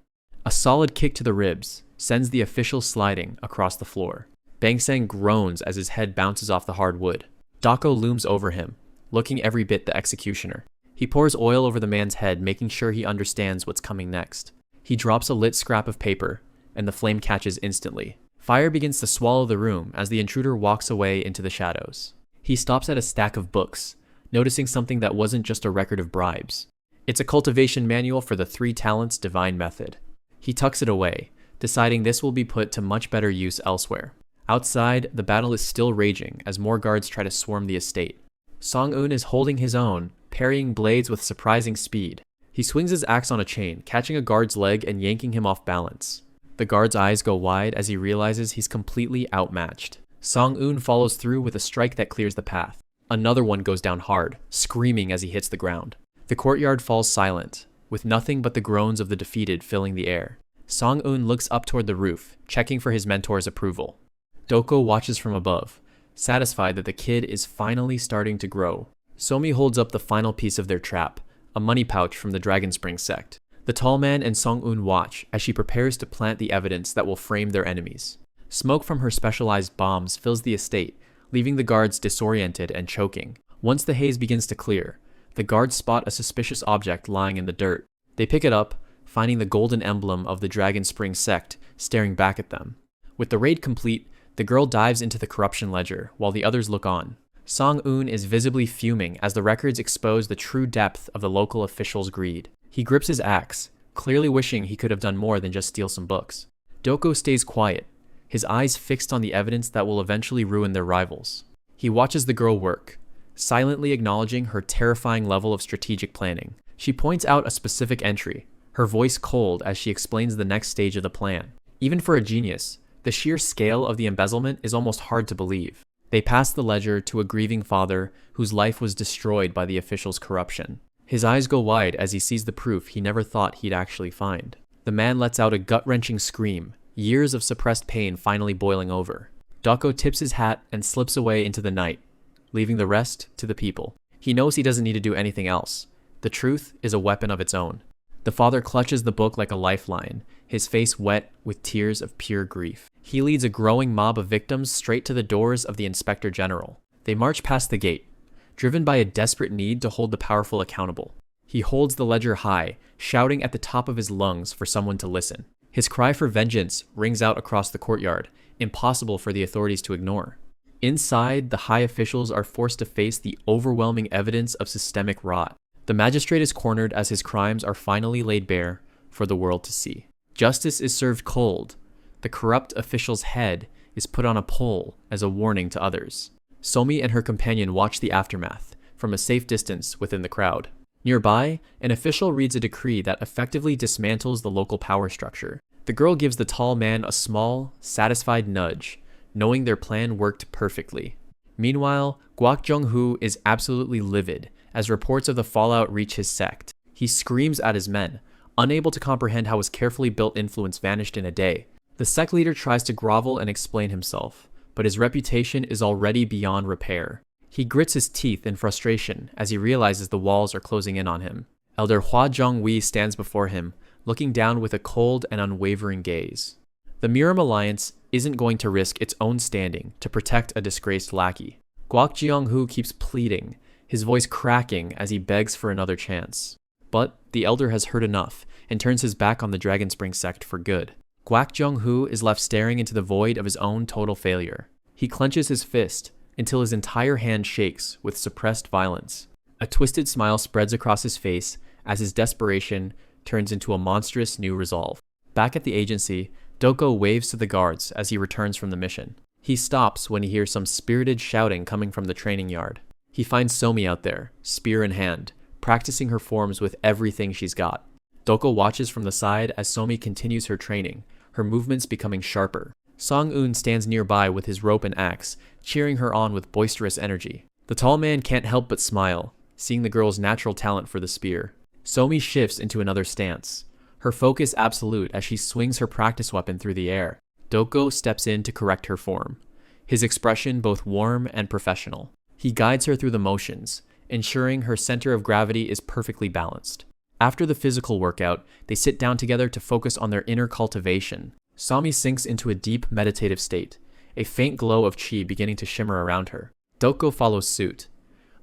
A solid kick to the ribs sends the official sliding across the floor. Bang Sang groans as his head bounces off the hard wood. Doko looms over him, looking every bit the executioner. He pours oil over the man's head, making sure he understands what's coming next. He drops a lit scrap of paper, and the flame catches instantly. Fire begins to swallow the room as the intruder walks away into the shadows. He stops at a stack of books, noticing something that wasn't just a record of bribes. It's a cultivation manual for the 3 talents divine method. He tucks it away, deciding this will be put to much better use elsewhere. Outside, the battle is still raging as more guards try to swarm the estate. Song-eun is holding his own, parrying blades with surprising speed. He swings his axe on a chain, catching a guard's leg and yanking him off balance. The guard's eyes go wide as he realizes he's completely outmatched. Song-eun follows through with a strike that clears the path. Another one goes down hard, screaming as he hits the ground. The courtyard falls silent, with nothing but the groans of the defeated filling the air. Song-eun looks up toward the roof, checking for his mentor's approval. Doko watches from above, satisfied that the kid is finally starting to grow. Somi holds up the final piece of their trap, a money pouch from the Dragon Spring sect. The tall man and Song-un watch as she prepares to plant the evidence that will frame their enemies. Smoke from her specialized bombs fills the estate, leaving the guards disoriented and choking. Once the haze begins to clear, the guards spot a suspicious object lying in the dirt. They pick it up, finding the golden emblem of the Dragon Spring sect staring back at them. With the raid complete, the girl dives into the corruption ledger while the others look on. Song-un is visibly fuming as the records expose the true depth of the local official's greed. He grips his axe, clearly wishing he could have done more than just steal some books. Doko stays quiet, his eyes fixed on the evidence that will eventually ruin their rivals. He watches the girl work, silently acknowledging her terrifying level of strategic planning. She points out a specific entry, her voice cold as she explains the next stage of the plan. Even for a genius, the sheer scale of the embezzlement is almost hard to believe. They pass the ledger to a grieving father whose life was destroyed by the official's corruption. His eyes go wide as he sees the proof he never thought he'd actually find. The man lets out a gut-wrenching scream, years of suppressed pain finally boiling over. Doko tips his hat and slips away into the night, leaving the rest to the people. He knows he doesn't need to do anything else. The truth is a weapon of its own. The father clutches the book like a lifeline, his face wet with tears of pure grief. He leads a growing mob of victims straight to the doors of the Inspector General. They march past the gate, driven by a desperate need to hold the powerful accountable. He holds the ledger high, shouting at the top of his lungs for someone to listen. His cry for vengeance rings out across the courtyard, impossible for the authorities to ignore. Inside, the high officials are forced to face the overwhelming evidence of systemic rot. The magistrate is cornered as his crimes are finally laid bare for the world to see. Justice is served cold. The corrupt official's head is put on a pole as a warning to others. Somi and her companion watch the aftermath from a safe distance within the crowd. Nearby, an official reads a decree that effectively dismantles the local power structure. The girl gives the tall man a small, satisfied nudge, knowing their plan worked perfectly. Meanwhile, Kwak Jong-hoo is absolutely livid as reports of the fallout reach his sect. He screams at his men, unable to comprehend how his carefully built influence vanished in a day. The sect leader tries to grovel and explain himself, but his reputation is already beyond repair. He grits his teeth in frustration as he realizes the walls are closing in on him. Elder Hua Jong-wi stands before him, looking down with a cold and unwavering gaze. The Miram Alliance isn't going to risk its own standing to protect a disgraced lackey. Kwak Jeong-hoo keeps pleading, his voice cracking as he begs for another chance. But the elder has heard enough and turns his back on the Dragon Spring sect for good. Kwak Jong-hoo is left staring into the void of his own total failure. He clenches his fist until his entire hand shakes with suppressed violence. A twisted smile spreads across his face as his desperation turns into a monstrous new resolve. Back at the agency, Doko waves to the guards as he returns from the mission. He stops when he hears some spirited shouting coming from the training yard. He finds Somi out there, spear in hand, practicing her forms with everything she's got. Doko watches from the side as Somi continues her training, her movements becoming sharper. Song-un stands nearby with his rope and axe, cheering her on with boisterous energy. The tall man can't help but smile, seeing the girl's natural talent for the spear. Somi shifts into another stance, her focus absolute as she swings her practice weapon through the air. Doko steps in to correct her form, his expression both warm and professional. He guides her through the motions, ensuring her center of gravity is perfectly balanced. After the physical workout, they sit down together to focus on their inner cultivation. Somi sinks into a deep meditative state, a faint glow of chi beginning to shimmer around her. Doko follows suit,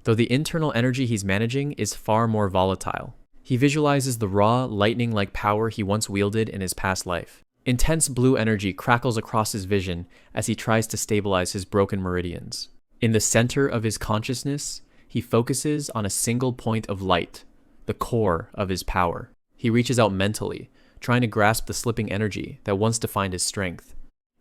though the internal energy he's managing is far more volatile. He visualizes the raw, lightning-like power he once wielded in his past life. Intense blue energy crackles across his vision as he tries to stabilize his broken meridians. In the center of his consciousness, he focuses on a single point of light, the core of his power. He reaches out mentally, trying to grasp the slipping energy that once defined his strength.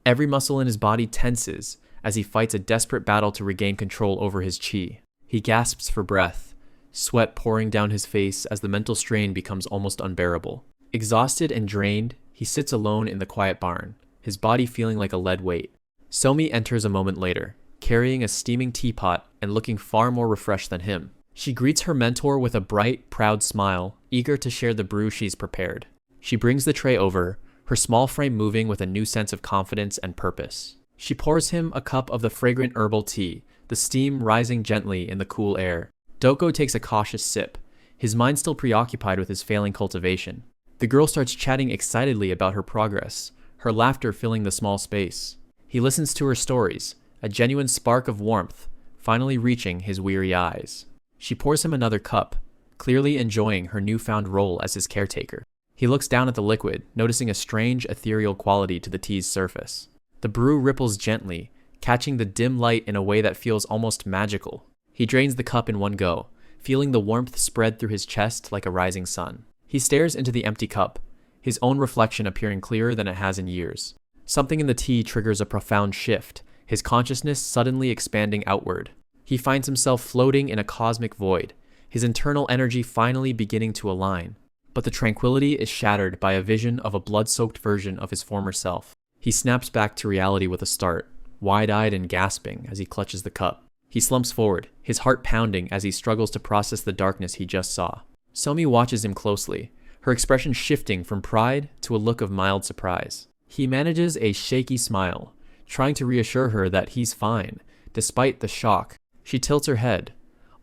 Every muscle in his body tenses as he fights a desperate battle to regain control over his chi. He gasps for breath, sweat pouring down his face as the mental strain becomes almost unbearable. Exhausted and drained, he sits alone in the quiet barn, his body feeling like a lead weight. Somi enters a moment later, carrying a steaming teapot and looking far more refreshed than him. She greets her mentor with a bright, proud smile, eager to share the brew she's prepared. She brings the tray over, her small frame moving with a new sense of confidence and purpose. She pours him a cup of the fragrant herbal tea, the steam rising gently in the cool air. Doko takes a cautious sip, his mind still preoccupied with his failing cultivation. The girl starts chatting excitedly about her progress, her laughter filling the small space. He listens to her stories, a genuine spark of warmth, finally reaching his weary eyes. She pours him another cup, clearly enjoying her newfound role as his caretaker. He looks down at the liquid, noticing a strange ethereal quality to the tea's surface. The brew ripples gently, catching the dim light in a way that feels almost magical. He drains the cup in one go, feeling the warmth spread through his chest like a rising sun. He stares into the empty cup, his own reflection appearing clearer than it has in years. Something in the tea triggers a profound shift, his consciousness suddenly expanding outward. He finds himself floating in a cosmic void, his internal energy finally beginning to align. But the tranquility is shattered by a vision of a blood-soaked version of his former self. He snaps back to reality with a start, wide-eyed and gasping as he clutches the cup. He slumps forward, his heart pounding as he struggles to process the darkness he just saw. Somi watches him closely, her expression shifting from pride to a look of mild surprise. He manages a shaky smile, trying to reassure her that he's fine, despite the shock. She tilts her head,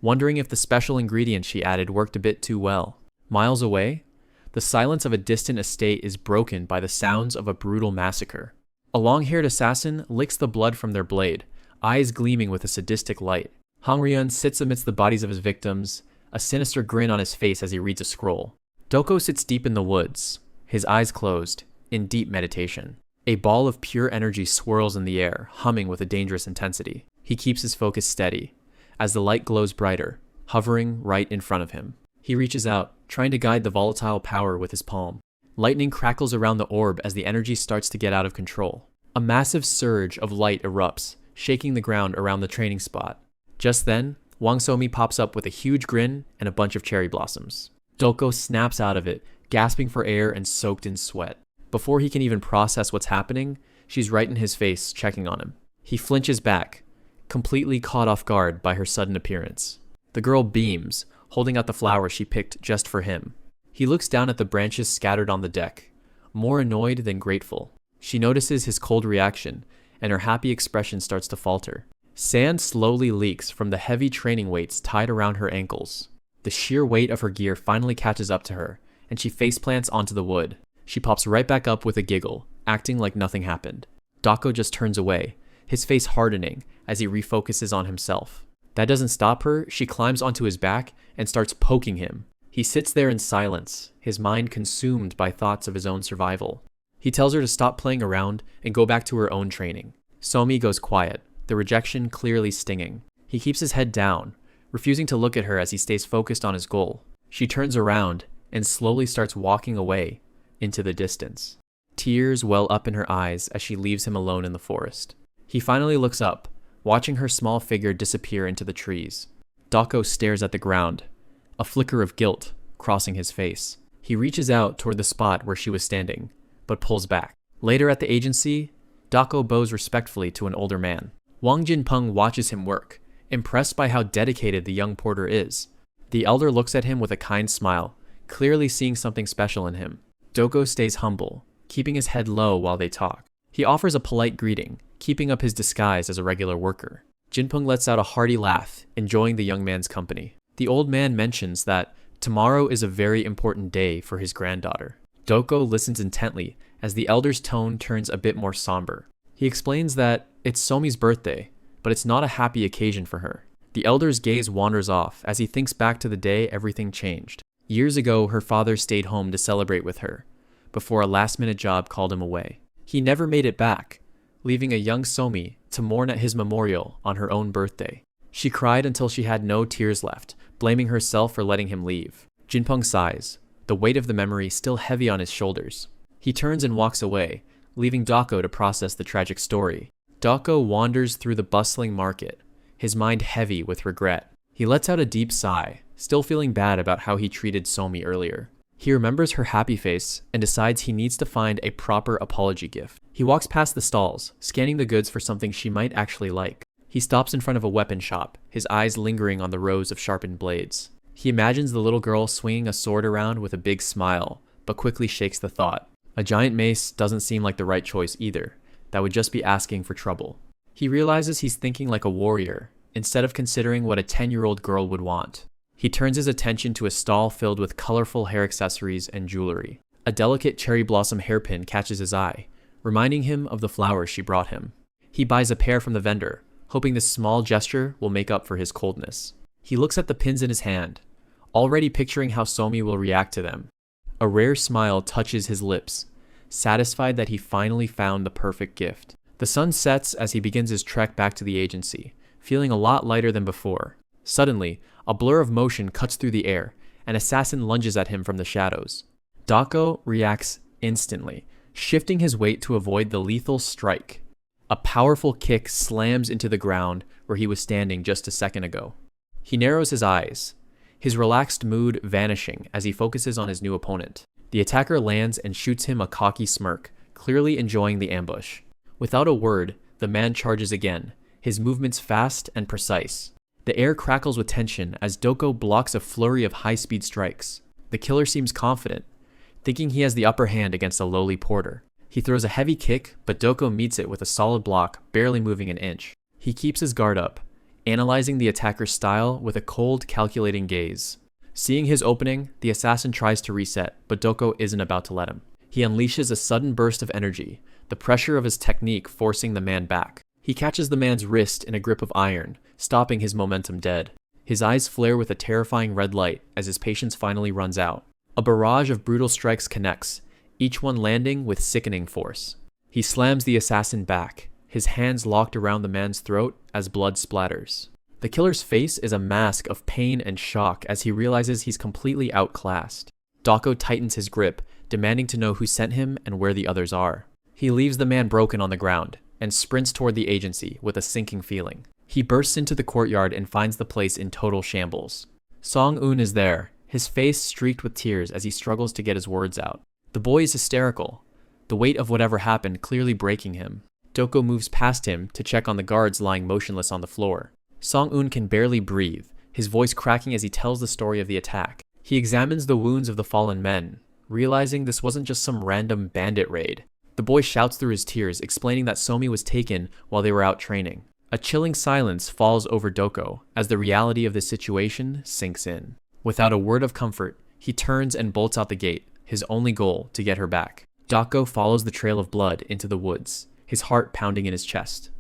wondering if the special ingredient she added worked a bit too well. Miles away, the silence of a distant estate is broken by the sounds of a brutal massacre. A long-haired assassin licks the blood from their blade, eyes gleaming with a sadistic light. Hongryun sits amidst the bodies of his victims, a sinister grin on his face as he reads a scroll. Doko sits deep in the woods, his eyes closed, in deep meditation. A ball of pure energy swirls in the air, humming with a dangerous intensity. He keeps his focus steady, as the light glows brighter, hovering right in front of him. He reaches out, trying to guide the volatile power with his palm. Lightning crackles around the orb as the energy starts to get out of control. A massive surge of light erupts, shaking the ground around the training spot. Just then, Wang Somi pops up with a huge grin and a bunch of cherry blossoms. Doko snaps out of it, gasping for air and soaked in sweat. Before he can even process what's happening, she's right in his face, checking on him. He flinches back, completely caught off guard by her sudden appearance. The girl beams, holding out the flower she picked just for him. He looks down at the branches scattered on the deck, more annoyed than grateful. She notices his cold reaction, and her happy expression starts to falter. Sand slowly leaks from the heavy training weights tied around her ankles. The sheer weight of her gear finally catches up to her, and she faceplants onto the wood. She pops right back up with a giggle, acting like nothing happened. Dako just turns away, his face hardening as he refocuses on himself. That doesn't stop her. She climbs onto his back and starts poking him. He sits there in silence, his mind consumed by thoughts of his own survival. He tells her to stop playing around and go back to her own training. Somi goes quiet, the rejection clearly stinging. He keeps his head down, refusing to look at her as he stays focused on his goal. She turns around and slowly starts walking away into the distance. Tears well up in her eyes as she leaves him alone in the forest. He finally looks up, watching her small figure disappear into the trees. Dako stares at the ground, a flicker of guilt crossing his face. He reaches out toward the spot where she was standing, but pulls back. Later at the agency, Dako bows respectfully to an older man. Wang Jinpeng watches him work, impressed by how dedicated the young porter is. The elder looks at him with a kind smile, clearly seeing something special in him. Doko stays humble, keeping his head low while they talk. He offers a polite greeting, keeping up his disguise as a regular worker. Jinpeng lets out a hearty laugh, enjoying the young man's company. The old man mentions that tomorrow is a very important day for his granddaughter. Doko listens intently as the elder's tone turns a bit more somber. He explains that it's Somi's birthday, but it's not a happy occasion for her. The elder's gaze wanders off as he thinks back to the day everything changed. Years ago, her father stayed home to celebrate with her, before a last-minute job called him away. He never made it back, leaving a young Somi to mourn at his memorial on her own birthday. She cried until she had no tears left, blaming herself for letting him leave. Jinpeng sighs, the weight of the memory still heavy on his shoulders. He turns and walks away, leaving Dako to process the tragic story. Dako wanders through the bustling market, his mind heavy with regret. He lets out a deep sigh, still feeling bad about how he treated Somi earlier. He remembers her happy face and decides he needs to find a proper apology gift. He walks past the stalls, scanning the goods for something she might actually like. He stops in front of a weapon shop, his eyes lingering on the rows of sharpened blades. He imagines the little girl swinging a sword around with a big smile, but quickly shakes the thought. A giant mace doesn't seem like the right choice either. That would just be asking for trouble. He realizes he's thinking like a warrior, instead of considering what a 10-year-old girl would want. He turns his attention to a stall filled with colorful hair accessories and jewelry. A delicate cherry blossom hairpin catches his eye, reminding him of the flowers she brought him. He buys a pair from the vendor, hoping this small gesture will make up for his coldness. He looks at the pins in his hand, already picturing how Somi will react to them. A rare smile touches his lips, satisfied that he finally found the perfect gift. The sun sets as he begins his trek back to the agency, feeling a lot lighter than before. Suddenly, a blur of motion cuts through the air. An assassin lunges at him from the shadows. Dako reacts instantly, shifting his weight to avoid the lethal strike. A powerful kick slams into the ground where he was standing just a second ago. He narrows his eyes, his relaxed mood vanishing as he focuses on his new opponent. The attacker lands and shoots him a cocky smirk, clearly enjoying the ambush. Without a word, the man charges again, his movements fast and precise. The air crackles with tension as Doko blocks a flurry of high-speed strikes. The killer seems confident, thinking he has the upper hand against a lowly porter. He throws a heavy kick, but Doko meets it with a solid block, barely moving an inch. He keeps his guard up, analyzing the attacker's style with a cold, calculating gaze. Seeing his opening, the assassin tries to reset, but Doko isn't about to let him. He unleashes a sudden burst of energy, the pressure of his technique forcing the man back. He catches the man's wrist in a grip of iron, stopping his momentum dead. His eyes flare with a terrifying red light as his patience finally runs out. A barrage of brutal strikes connects, each one landing with sickening force. He slams the assassin back, his hands locked around the man's throat as blood splatters. The killer's face is a mask of pain and shock as he realizes he's completely outclassed. Dako tightens his grip, demanding to know who sent him and where the others are. He leaves the man broken on the ground and sprints toward the agency with a sinking feeling. He bursts into the courtyard and finds the place in total shambles. Song-un is there, his face streaked with tears as he struggles to get his words out. The boy is hysterical, the weight of whatever happened clearly breaking him. Doko moves past him to check on the guards lying motionless on the floor. Song-un can barely breathe, his voice cracking as he tells the story of the attack. He examines the wounds of the fallen men, realizing this wasn't just some random bandit raid. The boy shouts through his tears, explaining that Somi was taken while they were out training. A chilling silence falls over Doko as the reality of the situation sinks in. Without a word of comfort, he turns and bolts out the gate, his only goal to get her back. Dako follows the trail of blood into the woods, his heart pounding in his chest.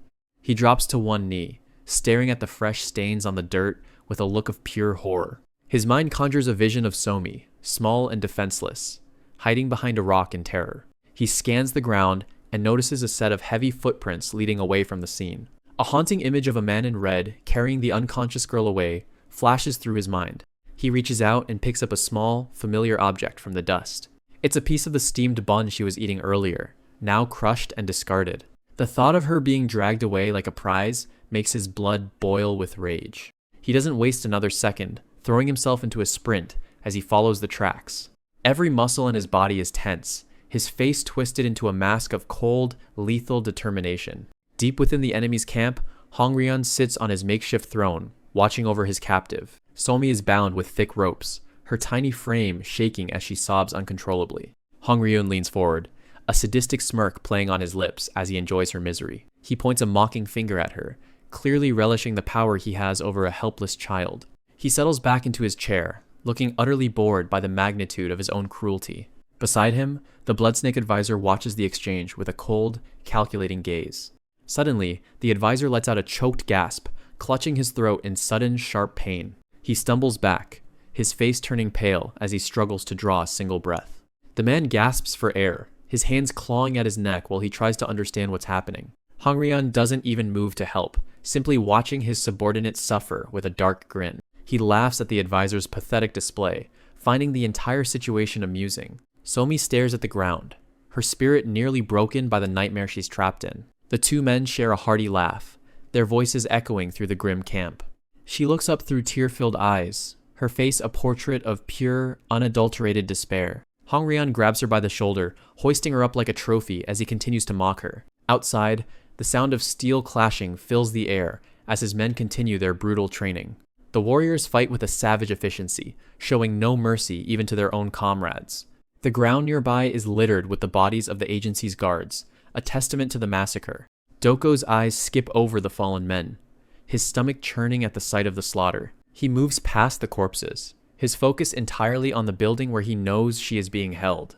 He drops to one knee, staring at the fresh stains on the dirt with a look of pure horror. His mind conjures a vision of Somi, small and defenseless, hiding behind a rock in terror. He scans the ground and notices a set of heavy footprints leading away from the scene. A haunting image of a man in red carrying the unconscious girl away flashes through his mind. He reaches out and picks up a small, familiar object from the dust. It's a piece of the steamed bun she was eating earlier, now crushed and discarded. The thought of her being dragged away like a prize makes his blood boil with rage. He doesn't waste another second, throwing himself into a sprint as he follows the tracks. Every muscle in his body is tense, his face twisted into a mask of cold, lethal determination. Deep within the enemy's camp, Hongryun sits on his makeshift throne, watching over his captive. Somi is bound with thick ropes, her tiny frame shaking as she sobs uncontrollably. Hongryun leans forward, a sadistic smirk playing on his lips as he enjoys her misery. He points a mocking finger at her, clearly relishing the power he has over a helpless child. He settles back into his chair, looking utterly bored by the magnitude of his own cruelty. Beside him, the Bloodsnake advisor watches the exchange with a cold, calculating gaze. Suddenly, the advisor lets out a choked gasp, clutching his throat in sudden, sharp pain. He stumbles back, his face turning pale as he struggles to draw a single breath. The man gasps for air, his hands clawing at his neck while he tries to understand what's happening. Hongryun doesn't even move to help, simply watching his subordinate suffer with a dark grin. He laughs at the advisor's pathetic display, finding the entire situation amusing. Somi stares at the ground, her spirit nearly broken by the nightmare she's trapped in. The two men share a hearty laugh, their voices echoing through the grim camp. She looks up through tear-filled eyes, her face a portrait of pure, unadulterated despair. Hongryun grabs her by the shoulder, hoisting her up like a trophy as he continues to mock her. Outside, the sound of steel clashing fills the air as his men continue their brutal training. The warriors fight with a savage efficiency, showing no mercy even to their own comrades. The ground nearby is littered with the bodies of the agency's guards, a testament to the massacre. Doko's eyes skip over the fallen men, his stomach churning at the sight of the slaughter. He moves past the corpses, his focus entirely on the building where he knows she is being held.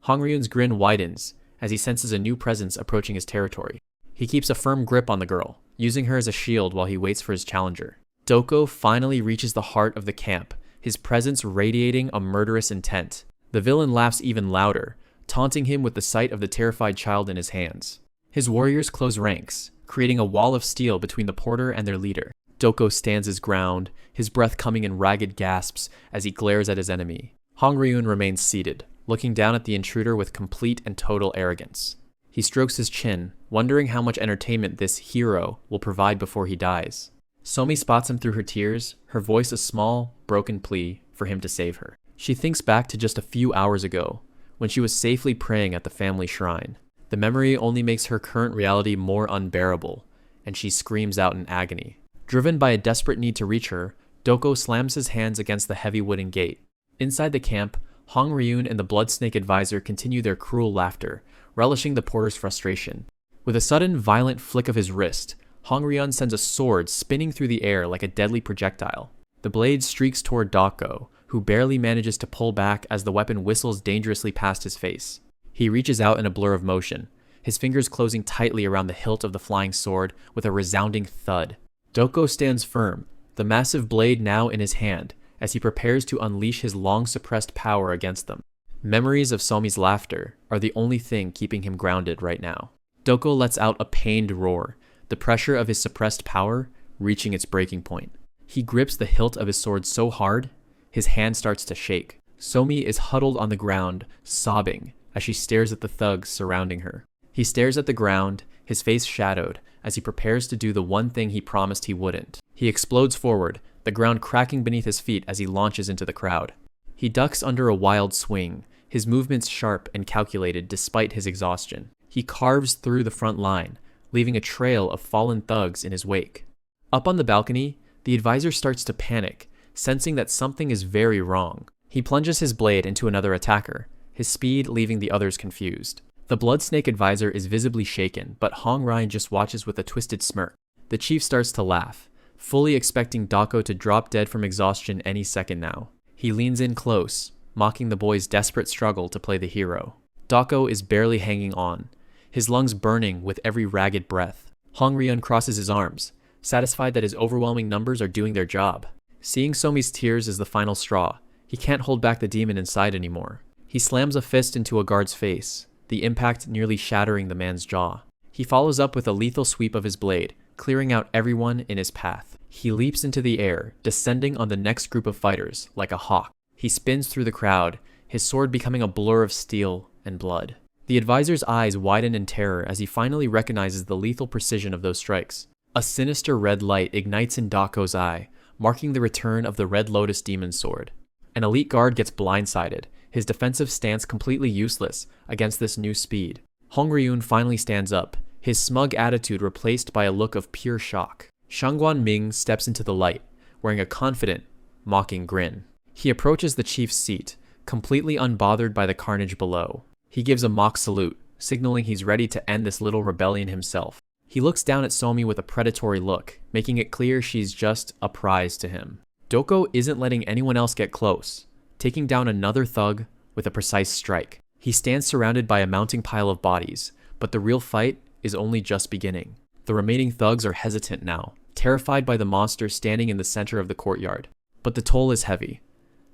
Hong Ryun's grin widens as he senses a new presence approaching his territory. He keeps a firm grip on the girl, using her as a shield while he waits for his challenger. Doko finally reaches the heart of the camp, his presence radiating a murderous intent. The villain laughs even louder, taunting him with the sight of the terrified child in his hands. His warriors close ranks, creating a wall of steel between the porter and their leader. Doko stands his ground, his breath coming in ragged gasps as he glares at his enemy. Hong Ryun remains seated, looking down at the intruder with complete and total arrogance. He strokes his chin, wondering how much entertainment this hero will provide before he dies. Somi spots him through her tears, her voice a small, broken plea for him to save her. She thinks back to just a few hours ago, when she was safely praying at the family shrine. The memory only makes her current reality more unbearable, and she screams out in agony. Driven by a desperate need to reach her, Doko slams his hands against the heavy wooden gate. Inside the camp, Hong Ryun and the Blood Snake advisor continue their cruel laughter, relishing the porter's frustration. With a sudden, violent flick of his wrist, Hong Ryun sends a sword spinning through the air like a deadly projectile. The blade streaks toward Doko, who barely manages to pull back as the weapon whistles dangerously past his face. He reaches out in a blur of motion, his fingers closing tightly around the hilt of the flying sword with a resounding thud. Doko stands firm, the massive blade now in his hand, as he prepares to unleash his long-suppressed power against them. Memories of Somi's laughter are the only thing keeping him grounded right now. Doko lets out a pained roar, the pressure of his suppressed power reaching its breaking point. He grips the hilt of his sword so hard, his hand starts to shake. Somi is huddled on the ground, sobbing, as she stares at the thugs surrounding her. He stares at the ground, his face shadowed, as he prepares to do the one thing he promised he wouldn't. He explodes forward, the ground cracking beneath his feet as he launches into the crowd. He ducks under a wild swing, his movements sharp and calculated despite his exhaustion. He carves through the front line, leaving a trail of fallen thugs in his wake. Up on the balcony, the advisor starts to panic, sensing that something is very wrong. He plunges his blade into another attacker, his speed leaving the others confused. The Blood Snake advisor is visibly shaken, but Hong Ryun just watches with a twisted smirk. The chief starts to laugh, fully expecting Doko to drop dead from exhaustion any second now. He leans in close, mocking the boy's desperate struggle to play the hero. Doko is barely hanging on, his lungs burning with every ragged breath. Hong Ryun crosses his arms, satisfied that his overwhelming numbers are doing their job. Seeing Somi's tears is the final straw. He can't hold back the demon inside anymore. He slams a fist into a guard's face, the impact nearly shattering the man's jaw. He follows up with a lethal sweep of his blade, clearing out everyone in his path. He leaps into the air, descending on the next group of fighters like a hawk. He spins through the crowd, his sword becoming a blur of steel and blood. The advisor's eyes widen in terror as he finally recognizes the lethal precision of those strikes. A sinister red light ignites in Dako's eye, marking the return of the Red Lotus Demon Sword. An elite guard gets blindsided, his defensive stance completely useless against this new speed. Hong Ryun finally stands up, his smug attitude replaced by a look of pure shock. Shangguan Ming steps into the light, wearing a confident, mocking grin. He approaches the chief's seat, completely unbothered by the carnage below. He gives a mock salute, signaling he's ready to end this little rebellion himself. He looks down at Somi with a predatory look, making it clear she's just a prize to him. Doko isn't letting anyone else get close, taking down another thug with a precise strike. He stands surrounded by a mounting pile of bodies, but the real fight is only just beginning. The remaining thugs are hesitant now, terrified by the monster standing in the center of the courtyard. But the toll is heavy.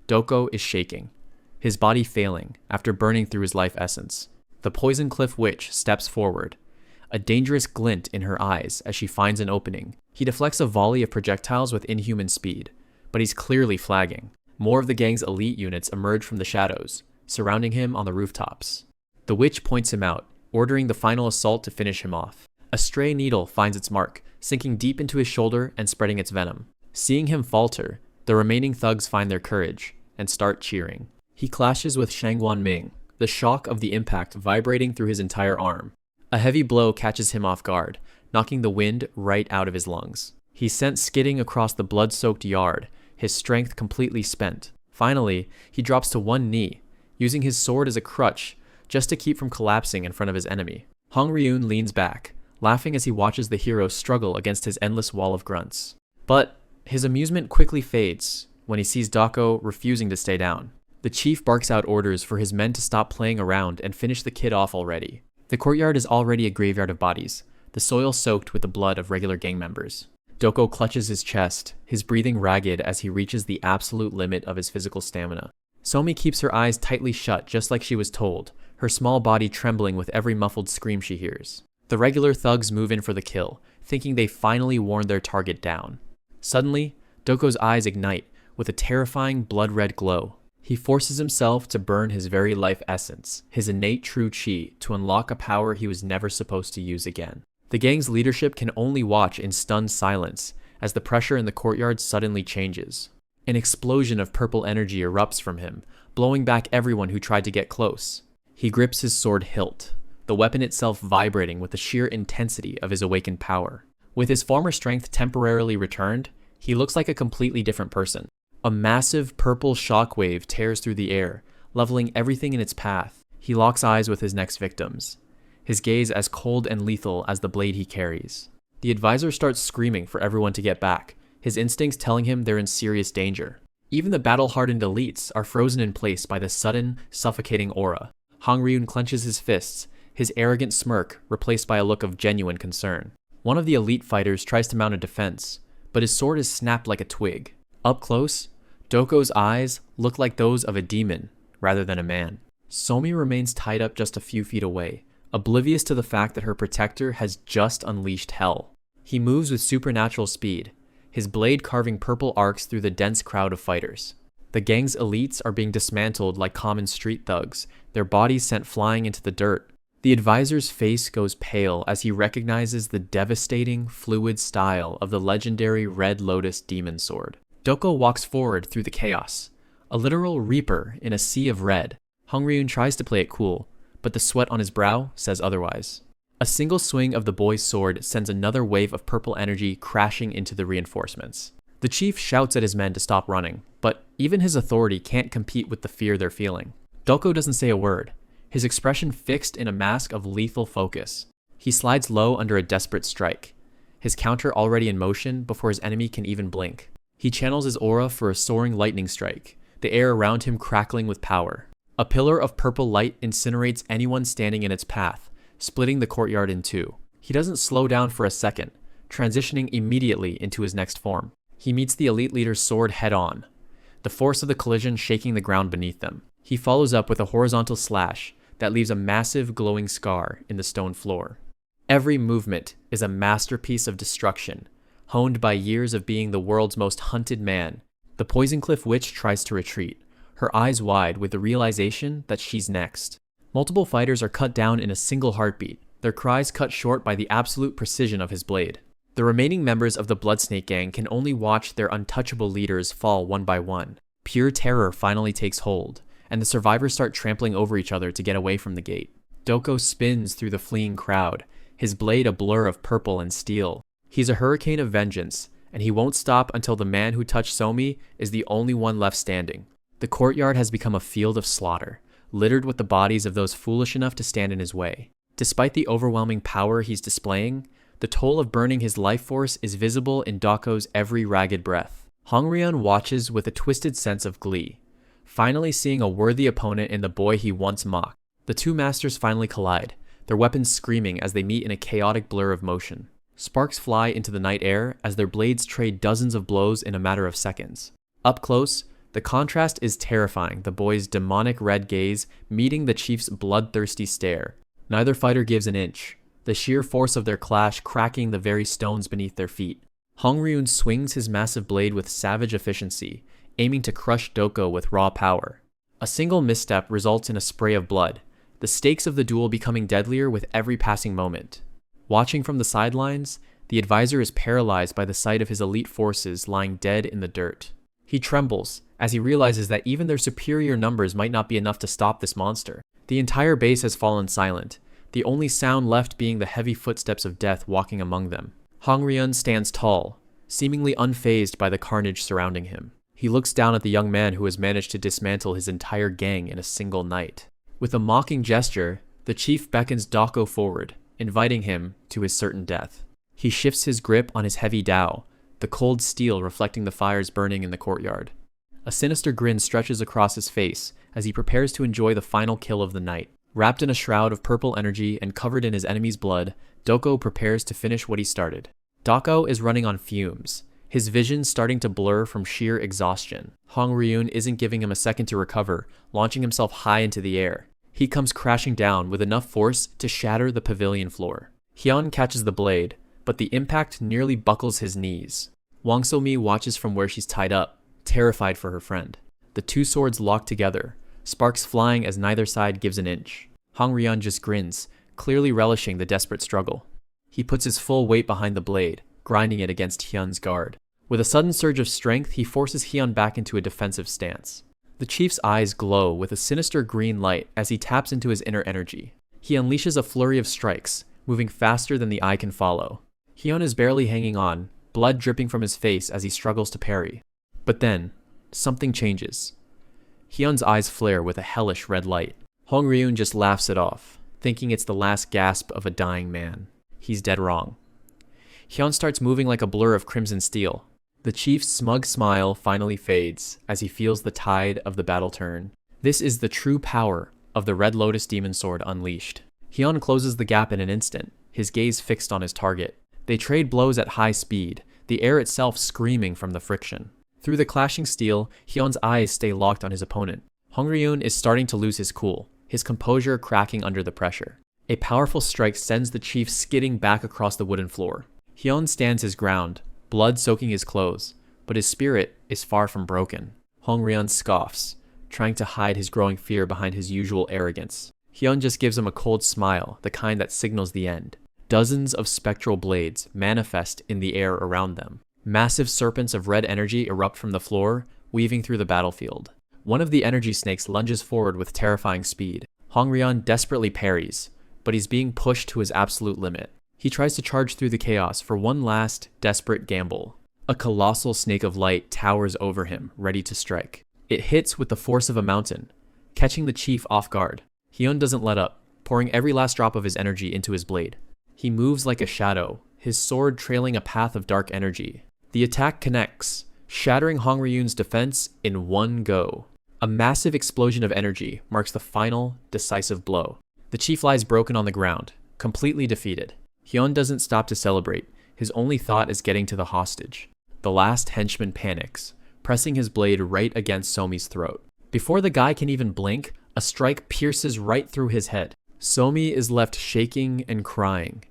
Doko is shaking, his body failing after burning through his life essence. The Poison Cliff Witch steps forward, a dangerous glint in her eyes as she finds an opening. He deflects a volley of projectiles with inhuman speed, but he's clearly flagging. More of the gang's elite units emerge from the shadows, surrounding him on the rooftops. The witch points him out, ordering the final assault to finish him off. A stray needle finds its mark, sinking deep into his shoulder and spreading its venom. Seeing him falter, the remaining thugs find their courage and start cheering. He clashes with Shangguan Ming, the shock of the impact vibrating through his entire arm. A heavy blow catches him off guard, knocking the wind right out of his lungs. He's sent skidding across the blood-soaked yard, his strength completely spent. Finally, he drops to one knee, using his sword as a crutch just to keep from collapsing in front of his enemy. Hong Ryun leans back, laughing as he watches the hero struggle against his endless wall of grunts. But His amusement quickly fades when he sees Doko refusing to stay down. The chief barks out orders for his men to stop playing around and finish the kid off already. The courtyard is already a graveyard of bodies, the soil soaked with the blood of regular gang members. Doko clutches his chest, his breathing ragged as he reaches the absolute limit of his physical stamina. Somi keeps her eyes tightly shut just like she was told, her small body trembling with every muffled scream she hears. The regular thugs move in for the kill, thinking they finally worn their target down. Suddenly, Doko's eyes ignite with a terrifying blood-red glow. He forces himself to burn his very life essence, his innate true chi, to unlock a power he was never supposed to use again. The gang's leadership can only watch in stunned silence as the pressure in the courtyard suddenly changes. An explosion of purple energy erupts from him, blowing back everyone who tried to get close. He grips his sword hilt, the weapon itself vibrating with the sheer intensity of his awakened power. With his former strength temporarily returned, he looks like a completely different person. A massive purple shockwave tears through the air, leveling everything in its path. He locks eyes with his next victims, his gaze as cold and lethal as the blade he carries. The advisor starts screaming for everyone to get back, his instincts telling him they're in serious danger. Even the battle-hardened elites are frozen in place by the sudden, suffocating aura. Hong-ryun clenches his fists, his arrogant smirk replaced by a look of genuine concern. One of the elite fighters tries to mount a defense, but his sword is snapped like a twig. Up close, Doko's eyes look like those of a demon rather than a man. Somi remains tied up just a few feet away, oblivious to the fact that her protector has just unleashed hell. He moves with supernatural speed, his blade carving purple arcs through the dense crowd of fighters. The gang's elites are being dismantled like common street thugs, their bodies sent flying into the dirt. The advisor's face goes pale as he recognizes the devastating, fluid style of the legendary Red Lotus demon sword. Doko walks forward through the chaos, a literal reaper in a sea of red. Hong-ryun tries to play it cool, but the sweat on his brow says otherwise. A single swing of the boy's sword sends another wave of purple energy crashing into the reinforcements. The chief shouts at his men to stop running, but even his authority can't compete with the fear they're feeling. Doko doesn't say a word, his expression fixed in a mask of lethal focus. He slides low under a desperate strike, his counter already in motion before his enemy can even blink. He channels his aura for a soaring lightning strike, the air around him crackling with power. A pillar of purple light incinerates anyone standing in its path, splitting the courtyard in two. He doesn't slow down for a second, transitioning immediately into his next form. He meets the elite leader's sword head-on, the force of the collision shaking the ground beneath them. He follows up with a horizontal slash that leaves a massive glowing scar in the stone floor. Every movement is a masterpiece of destruction, honed by years of being the world's most hunted man. The Poison Cliff Witch tries to retreat, her eyes wide with the realization that she's next. Multiple fighters are cut down in a single heartbeat, their cries cut short by the absolute precision of his blade. The remaining members of the Bloodsnake gang can only watch their untouchable leaders fall one by one. Pure terror finally takes hold, and the survivors start trampling over each other to get away from the gate. Doko spins through the fleeing crowd, his blade a blur of purple and steel. He's a hurricane of vengeance, and he won't stop until the man who touched Somi is the only one left standing. The courtyard has become a field of slaughter, littered with the bodies of those foolish enough to stand in his way. Despite the overwhelming power he's displaying, the toll of burning his life force is visible in Doko's every ragged breath. Hong-ryun watches with a twisted sense of glee, finally seeing a worthy opponent in the boy he once mocked. The two masters finally collide, their weapons screaming as they meet in a chaotic blur of motion. Sparks fly into the night air as their blades trade dozens of blows in a matter of seconds. Up close, the contrast is terrifying, the boy's demonic red gaze meeting the chief's bloodthirsty stare. Neither fighter gives an inch, the sheer force of their clash cracking the very stones beneath their feet. Hong-ryun swings his massive blade with savage efficiency, aiming to crush Doko with raw power. A single misstep results in a spray of blood, the stakes of the duel becoming deadlier with every passing moment. Watching from the sidelines, the advisor is paralyzed by the sight of his elite forces lying dead in the dirt. He trembles as he realizes that even their superior numbers might not be enough to stop this monster. The entire base has fallen silent, the only sound left being the heavy footsteps of death walking among them. Hong-ryun stands tall, seemingly unfazed by the carnage surrounding him. He looks down at the young man who has managed to dismantle his entire gang in a single night. With a mocking gesture, the chief beckons Doko forward, inviting him to his certain death. He shifts his grip on his heavy dao, the cold steel reflecting the fires burning in the courtyard. A sinister grin stretches across his face as he prepares to enjoy the final kill of the night. Wrapped in a shroud of purple energy and covered in his enemy's blood, Doko prepares to finish what he started. Doko is running on fumes, his vision starting to blur from sheer exhaustion. Hong Ryun isn't giving him a second to recover, launching himself high into the air. He comes crashing down with enough force to shatter the pavilion floor. Hyun catches the blade, but the impact nearly buckles his knees. Wang So-mi watches from where she's tied up, terrified for her friend. The two swords lock together, sparks flying as neither side gives an inch. Hong Ryun just grins, clearly relishing the desperate struggle. He puts his full weight behind the blade, grinding it against Hyun's guard. With a sudden surge of strength, he forces Hyun back into a defensive stance. The chief's eyes glow with a sinister green light as he taps into his inner energy. He unleashes a flurry of strikes, moving faster than the eye can follow. Hyun is barely hanging on, blood dripping from his face as he struggles to parry. But then, something changes. Hyun's eyes flare with a hellish red light. Hong Ryun just laughs it off, thinking it's the last gasp of a dying man. He's dead wrong. Hyun starts moving like a blur of crimson steel. The chief's smug smile finally fades as he feels the tide of the battle turn. This is the true power of the Red Lotus Demon Sword unleashed. Hyun closes the gap in an instant, his gaze fixed on his target. They trade blows at high speed, the air itself screaming from the friction. Through the clashing steel, Hyun's eyes stay locked on his opponent. Hong Ryun is starting to lose his cool, his composure cracking under the pressure. A powerful strike sends the chief skidding back across the wooden floor. Hyun stands his ground, blood soaking his clothes, but his spirit is far from broken. Hong Ryun scoffs, trying to hide his growing fear behind his usual arrogance. Hyun just gives him a cold smile, the kind that signals the end. Dozens of spectral blades manifest in the air around them. Massive serpents of red energy erupt from the floor, weaving through the battlefield. One of the energy snakes lunges forward with terrifying speed. Hong Ryun desperately parries, but he's being pushed to his absolute limit. He tries to charge through the chaos for one last, desperate gamble. A colossal snake of light towers over him, ready to strike. It hits with the force of a mountain, catching the chief off guard. Hyun doesn't let up, pouring every last drop of his energy into his blade. He moves like a shadow, his sword trailing a path of dark energy. The attack connects, shattering Hong Ryun's defense in one go. A massive explosion of energy marks the final, decisive blow. The chief lies broken on the ground, completely defeated. Hyun doesn't stop to celebrate. His only thought is getting to the hostage. The last henchman panics, pressing his blade right against Somi's throat. Before the guy can even blink, a strike pierces right through his head. Somi is left shaking and crying,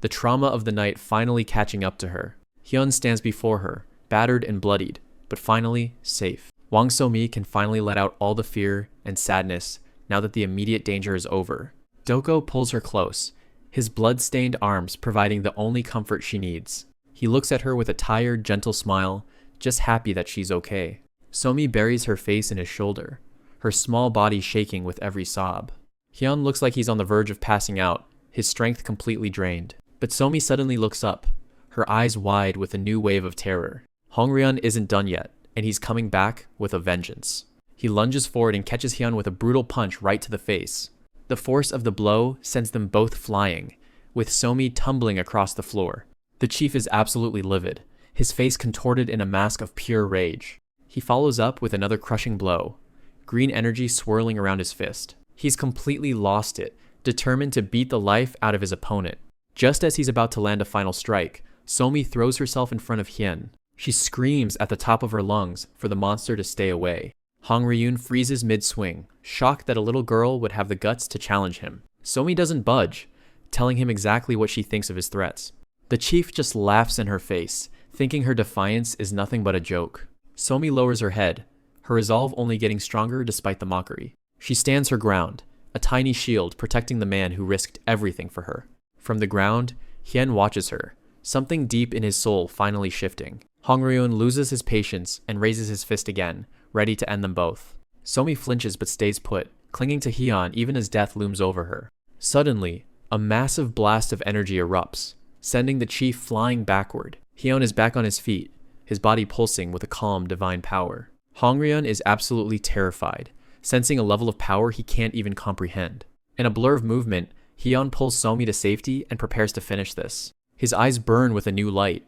the trauma of the night finally catching up to her. Hyun stands before her, battered and bloodied, but finally safe. Wang So-mi can finally let out all the fear and sadness now that the immediate danger is over. Doko pulls her close, his blood-stained arms providing the only comfort she needs. He looks at her with a tired, gentle smile, just happy that she's okay. Somi buries her face in his shoulder, her small body shaking with every sob. Hyun looks like he's on the verge of passing out, his strength completely drained. But Somi suddenly looks up, her eyes wide with a new wave of terror. Hong Ryun isn't done yet, and he's coming back with a vengeance. He lunges forward and catches Hyun with a brutal punch right to the face. The force of the blow sends them both flying, with Somi tumbling across the floor. The chief is absolutely livid, his face contorted in a mask of pure rage. He follows up with another crushing blow, green energy swirling around his fist. He's completely lost it, determined to beat the life out of his opponent. Just as he's about to land a final strike, Somi throws herself in front of Hyun. She screams at the top of her lungs for the monster to stay away. Hong Ryun freezes mid-swing, shocked that a little girl would have the guts to challenge him. Somi doesn't budge, telling him exactly what she thinks of his threats. The chief just laughs in her face, thinking her defiance is nothing but a joke. Somi lowers her head, her resolve only getting stronger despite the mockery. She stands her ground, a tiny shield protecting the man who risked everything for her. From the ground, Hyun watches her, something deep in his soul finally shifting. Hong Ryun loses his patience and raises his fist again, ready to end them both. Somi flinches but stays put, clinging to Hyun even as death looms over her. Suddenly, a massive blast of energy erupts, sending the chief flying backward. Hyun is back on his feet, his body pulsing with a calm, divine power. Hong Ryun is absolutely terrified, sensing a level of power he can't even comprehend. In a blur of movement, Hyun pulls Somi to safety and prepares to finish this. His eyes burn with a new light.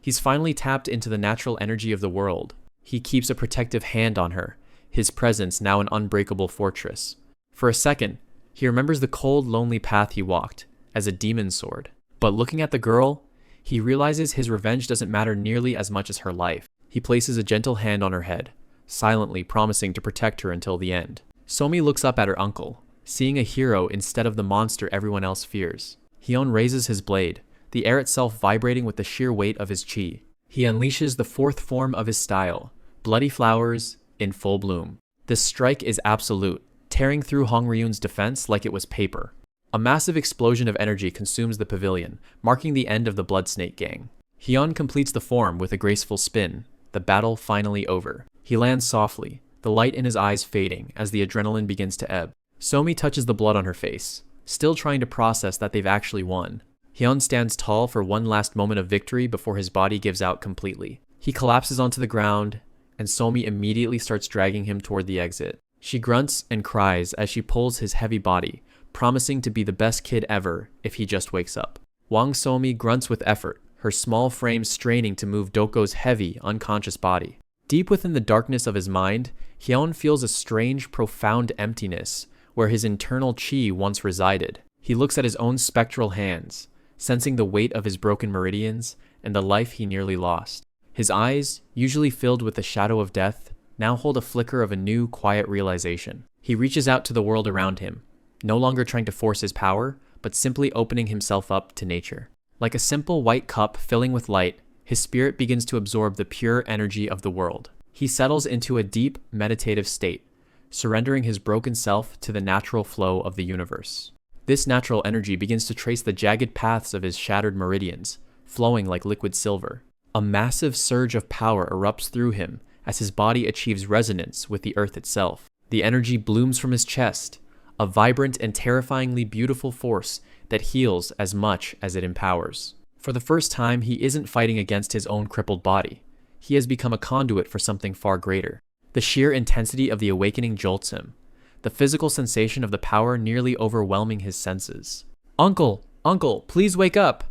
He's finally tapped into the natural energy of the world. He keeps a protective hand on her, his presence now an unbreakable fortress. For a second, he remembers the cold, lonely path he walked, as a demon's sword. But looking at the girl, he realizes his revenge doesn't matter nearly as much as her life. He places a gentle hand on her head, silently promising to protect her until the end. Somi looks up at her uncle, seeing a hero instead of the monster everyone else fears. Hyun raises his blade, the air itself vibrating with the sheer weight of his chi. He unleashes the fourth form of his style, bloody flowers in full bloom. This strike is absolute, tearing through Hong Ryun's defense like it was paper. A massive explosion of energy consumes the pavilion, marking the end of the Blood Snake gang. Hyun completes the form with a graceful spin, the battle finally over. He lands softly, the light in his eyes fading as the adrenaline begins to ebb. Somi touches the blood on her face, still trying to process that they've actually won. Hyun stands tall for one last moment of victory before his body gives out completely. He collapses onto the ground, and Somi immediately starts dragging him toward the exit. She grunts and cries as she pulls his heavy body, promising to be the best kid ever if he just wakes up. Wang Somi grunts with effort, her small frame straining to move Doko's heavy, unconscious body. Deep within the darkness of his mind, Hyun feels a strange, profound emptiness where his internal chi once resided. He looks at his own spectral hands, sensing the weight of his broken meridians and the life he nearly lost. His eyes, usually filled with the shadow of death, now hold a flicker of a new, quiet realization. He reaches out to the world around him, no longer trying to force his power, but simply opening himself up to nature. Like a simple white cup filling with light, his spirit begins to absorb the pure energy of the world. He settles into a deep, meditative state, surrendering his broken self to the natural flow of the universe. This natural energy begins to trace the jagged paths of his shattered meridians, flowing like liquid silver. A massive surge of power erupts through him as his body achieves resonance with the earth itself. The energy blooms from his chest, a vibrant and terrifyingly beautiful force that heals as much as it empowers. For the first time, he isn't fighting against his own crippled body. He has become a conduit for something far greater. The sheer intensity of the awakening jolts him, the physical sensation of the power nearly overwhelming his senses. "Uncle! Uncle! Please wake up!"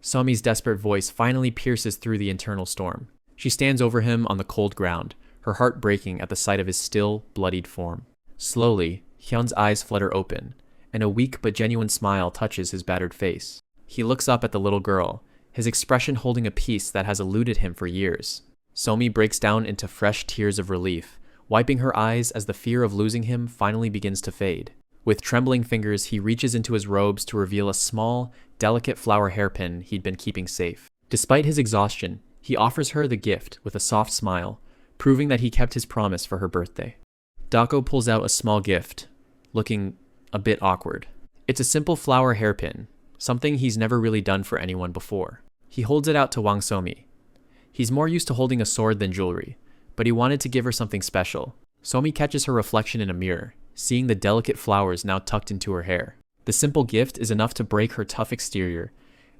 Somi's desperate voice finally pierces through the internal storm. She stands over him on the cold ground, her heart breaking at the sight of his still, bloodied form. Slowly, Hyun's eyes flutter open, and a weak but genuine smile touches his battered face. He looks up at the little girl, his expression holding a peace that has eluded him for years. Somi breaks down into fresh tears of relief, wiping her eyes as the fear of losing him finally begins to fade. With trembling fingers, he reaches into his robes to reveal a small, delicate flower hairpin he'd been keeping safe. Despite his exhaustion, he offers her the gift with a soft smile, proving that he kept his promise for her birthday. Dako pulls out a small gift, looking a bit awkward. It's a simple flower hairpin, something he's never really done for anyone before. He holds it out to Wang Somi. He's more used to holding a sword than jewelry, but he wanted to give her something special. Somi catches her reflection in a mirror, seeing the delicate flowers now tucked into her hair. The simple gift is enough to break her tough exterior,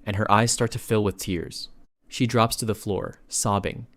and her eyes start to fill with tears. She drops to the floor, sobbing.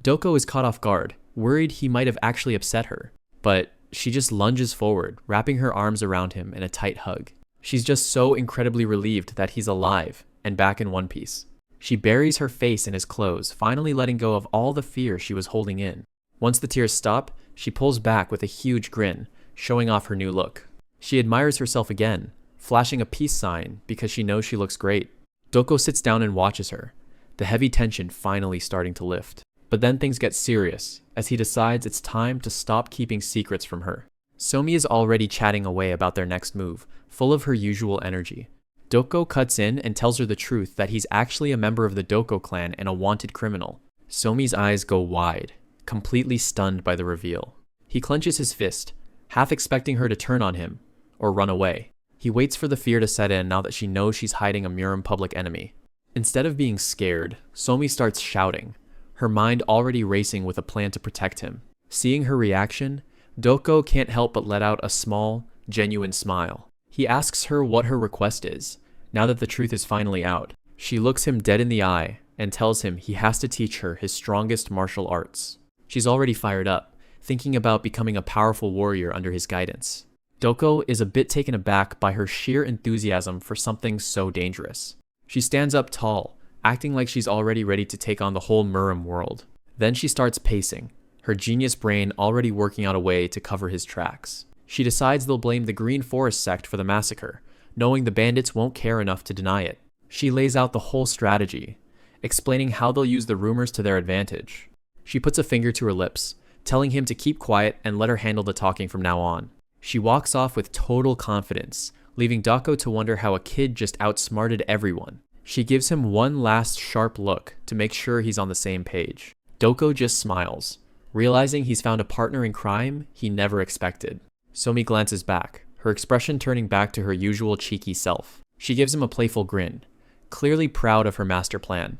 Doko is caught off guard, worried he might have actually upset her, but she just lunges forward, wrapping her arms around him in a tight hug. She's just so incredibly relieved that he's alive and back in one piece. She buries her face in his clothes, finally letting go of all the fear she was holding in. Once the tears stop, she pulls back with a huge grin, showing off her new look. She admires herself again, flashing a peace sign because she knows she looks great. Doko sits down and watches her, the heavy tension finally starting to lift. But then things get serious, as he decides it's time to stop keeping secrets from her. Somi is already chatting away about their next move, full of her usual energy. Doko cuts in and tells her the truth that he's actually a member of the Doko clan and a wanted criminal. Somi's eyes go wide, completely stunned by the reveal. He clenches his fist, half expecting her to turn on him, or run away. He waits for the fear to set in now that she knows she's hiding a Murim public enemy. Instead of being scared, Somi starts shouting, her mind already racing with a plan to protect him. Seeing her reaction, Doko can't help but let out a small, genuine smile. He asks her what her request is, now that the truth is finally out. She looks him dead in the eye and tells him he has to teach her his strongest martial arts. She's already fired up, thinking about becoming a powerful warrior under his guidance. Doko is a bit taken aback by her sheer enthusiasm for something so dangerous. She stands up tall, acting like she's already ready to take on the whole Murim world. Then she starts pacing, her genius brain already working out a way to cover his tracks. She decides they'll blame the Green Forest sect for the massacre, knowing the bandits won't care enough to deny it. She lays out the whole strategy, explaining how they'll use the rumors to their advantage. She puts a finger to her lips, telling him to keep quiet and let her handle the talking from now on. She walks off with total confidence, leaving Dako to wonder how a kid just outsmarted everyone. She gives him one last sharp look to make sure he's on the same page. Doko just smiles, realizing he's found a partner in crime he never expected. Somi glances back, her expression turning back to her usual cheeky self. She gives him a playful grin, clearly proud of her master plan.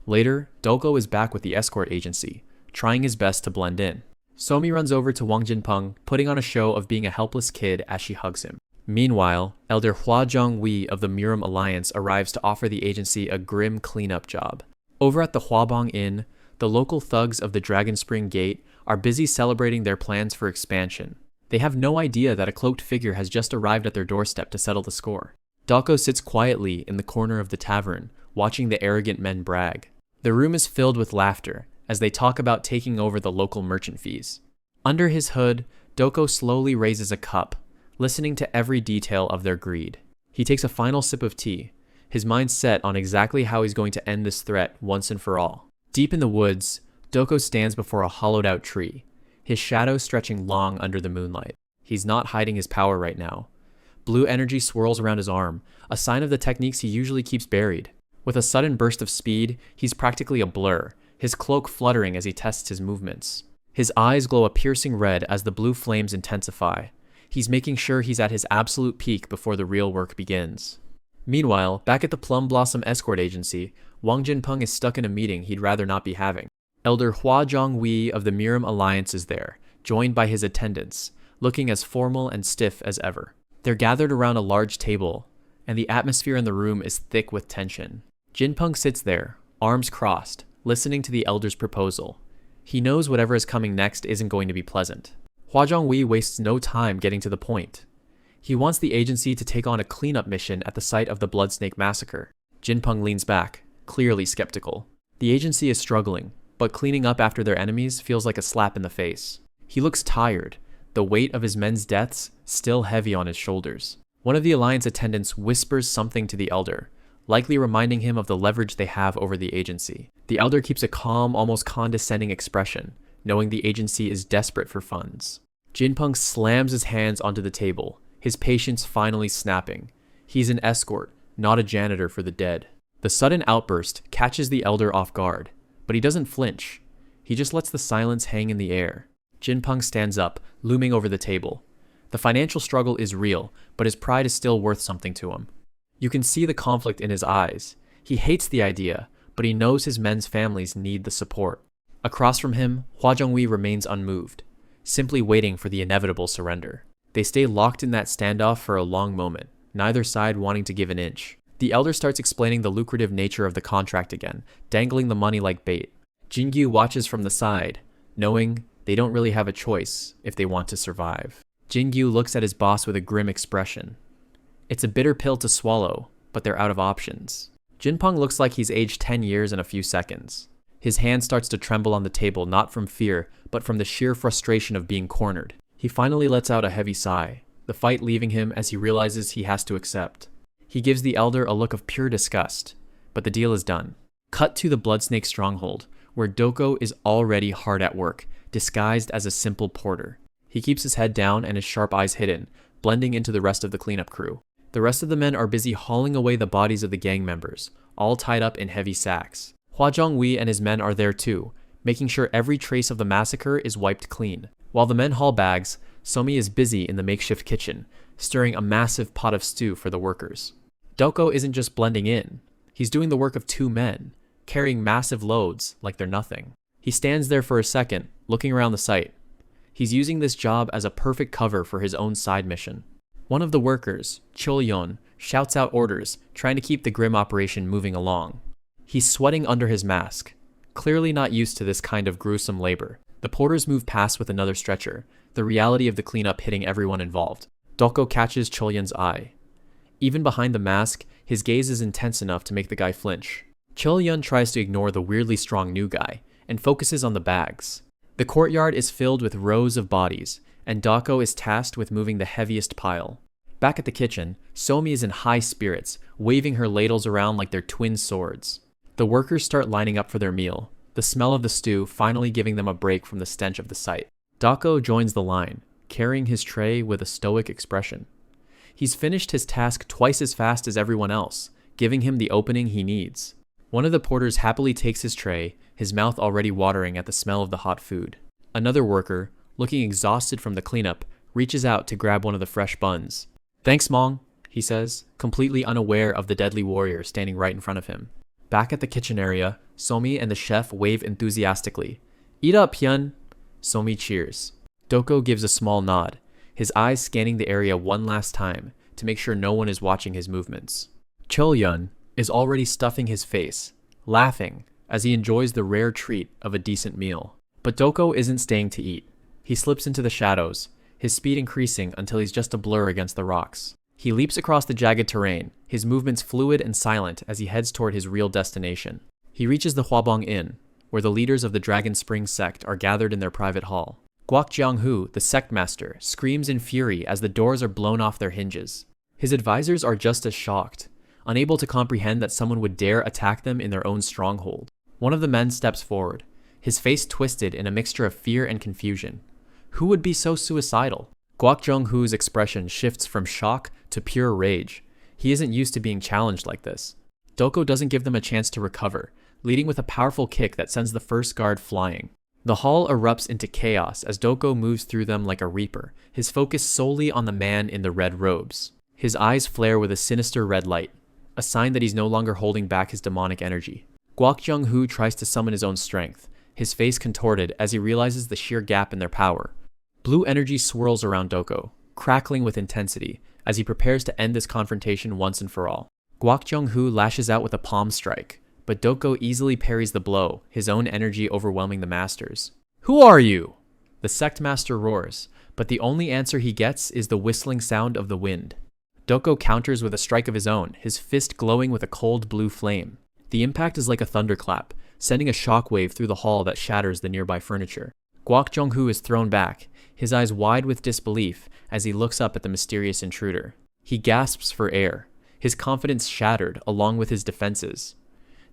Later, Doko is back with the escort agency, trying his best to blend in. Somi runs over to Wang Jinpeng, putting on a show of being a helpless kid as she hugs him. Meanwhile, Elder Hua Zhongwei of the Murim Alliance arrives to offer the agency a grim cleanup job. Over at the Huabong Inn, the local thugs of the Dragon Spring Gate are busy celebrating their plans for expansion. They have no idea that a cloaked figure has just arrived at their doorstep to settle the score. Dako sits quietly in the corner of the tavern, watching the arrogant men brag. The room is filled with laughter as they talk about taking over the local merchant fees. Under his hood, Doko slowly raises a cup, listening to every detail of their greed. He takes a final sip of tea, his mind set on exactly how he's going to end this threat once and for all. Deep in the woods, Doko stands before a hollowed-out tree, his shadow stretching long under the moonlight. He's not hiding his power right now. Blue energy swirls around his arm, a sign of the techniques he usually keeps buried. With a sudden burst of speed, he's practically a blur, his cloak fluttering as he tests his movements. His eyes glow a piercing red as the blue flames intensify. He's making sure he's at his absolute peak before the real work begins. Meanwhile, back at the Plum Blossom Escort Agency, Wang Jinpeng is stuck in a meeting he'd rather not be having. Elder Hua Zhongwei of the Murim Alliance is there, joined by his attendants, looking as formal and stiff as ever. They're gathered around a large table, and the atmosphere in the room is thick with tension. Jinpeng sits there, arms crossed, listening to the elder's proposal. He knows whatever is coming next isn't going to be pleasant. Hua Zhongwei wastes no time getting to the point. He wants the agency to take on a cleanup mission at the site of the Bloodsnake massacre. Jinpeng leans back, clearly skeptical. The agency is struggling, but cleaning up after their enemies feels like a slap in the face. He looks tired, the weight of his men's deaths still heavy on his shoulders. One of the Alliance attendants whispers something to the elder, likely reminding him of the leverage they have over the agency. The elder keeps a calm, almost condescending expression, knowing the agency is desperate for funds. Jinpeng slams his hands onto the table, his patience finally snapping. He's an escort, not a janitor for the dead. The sudden outburst catches the elder off guard, but he doesn't flinch. He just lets the silence hang in the air. Jinpeng stands up, looming over the table. The financial struggle is real, but his pride is still worth something to him. You can see the conflict in his eyes. He hates the idea, but he knows his men's families need the support. Across from him, Hua Zhongwei remains unmoved, simply waiting for the inevitable surrender. They stay locked in that standoff for a long moment, neither side wanting to give an inch. The elder starts explaining the lucrative nature of the contract again, dangling the money like bait. Jingyu watches from the side, knowing they don't really have a choice if they want to survive. Jingyu looks at his boss with a grim expression. It's a bitter pill to swallow, but they're out of options. Jinpeng looks like he's aged 10 years in a few seconds. His hand starts to tremble on the table, not from fear, but from the sheer frustration of being cornered. He finally lets out a heavy sigh, the fight leaving him as he realizes he has to accept. He gives the elder a look of pure disgust, but the deal is done. Cut to the Bloodsnake stronghold, where Doko is already hard at work, disguised as a simple porter. He keeps his head down and his sharp eyes hidden, blending into the rest of the cleanup crew. The rest of the men are busy hauling away the bodies of the gang members, all tied up in heavy sacks. Hua Zhongwei and his men are there too, making sure every trace of the massacre is wiped clean. While the men haul bags, Somi is busy in the makeshift kitchen, stirring a massive pot of stew for the workers. Doko isn't just blending in. He's doing the work of two men, carrying massive loads like they're nothing. He stands there for a second, looking around the site. He's using this job as a perfect cover for his own side mission. One of the workers, Chol-yon, shouts out orders, trying to keep the grim operation moving along. He's sweating under his mask, clearly not used to this kind of gruesome labor. The porters move past with another stretcher, the reality of the cleanup hitting everyone involved. Doko catches Chol-yon's eye. Even behind the mask, his gaze is intense enough to make the guy flinch. Chul-yun tries to ignore the weirdly strong new guy and focuses on the bags. The courtyard is filled with rows of bodies, and Dako is tasked with moving the heaviest pile. Back at the kitchen, Somi is in high spirits, waving her ladles around like they're twin swords. The workers start lining up for their meal, the smell of the stew finally giving them a break from the stench of the site. Dako joins the line, carrying his tray with a stoic expression. He's finished his task twice as fast as everyone else, giving him the opening he needs. One of the porters happily takes his tray, his mouth already watering at the smell of the hot food. Another worker, looking exhausted from the cleanup, reaches out to grab one of the fresh buns. "Thanks, Mong," he says, completely unaware of the deadly warrior standing right in front of him. Back at the kitchen area, Somi and the chef wave enthusiastically. "Eat up, Hyun!" Somi cheers. Doko gives a small nod, his eyes scanning the area one last time to make sure no one is watching his movements. Chul-yun is already stuffing his face, laughing as he enjoys the rare treat of a decent meal. But Doko isn't staying to eat. He slips into the shadows, his speed increasing until he's just a blur against the rocks. He leaps across the jagged terrain, his movements fluid and silent as he heads toward his real destination. He reaches the Hwabong Inn, where the leaders of the Dragon Spring sect are gathered in their private hall. Guak Jianghu, the sect master, screams in fury as the doors are blown off their hinges. His advisors are just as shocked, unable to comprehend that someone would dare attack them in their own stronghold. One of the men steps forward, his face twisted in a mixture of fear and confusion. Who would be so suicidal? Guak Jianghu's expression shifts from shock to pure rage. He isn't used to being challenged like this. Doko doesn't give them a chance to recover, leading with a powerful kick that sends the first guard flying. The hall erupts into chaos as Doko moves through them like a reaper, his focus solely on the man in the red robes. His eyes flare with a sinister red light, a sign that he's no longer holding back his demonic energy. Guak Jianghu tries to summon his own strength, his face contorted as he realizes the sheer gap in their power. Blue energy swirls around Doko, crackling with intensity, as he prepares to end this confrontation once and for all. Guak Jianghu lashes out with a palm strike, but Doko easily parries the blow, his own energy overwhelming the master's. "Who are you?" The sect master roars, but the only answer he gets is the whistling sound of the wind. Doko counters with a strike of his own, his fist glowing with a cold blue flame. The impact is like a thunderclap, sending a shockwave through the hall that shatters the nearby furniture. Guak Jianghu is thrown back, his eyes wide with disbelief as he looks up at the mysterious intruder. He gasps for air, his confidence shattered along with his defenses.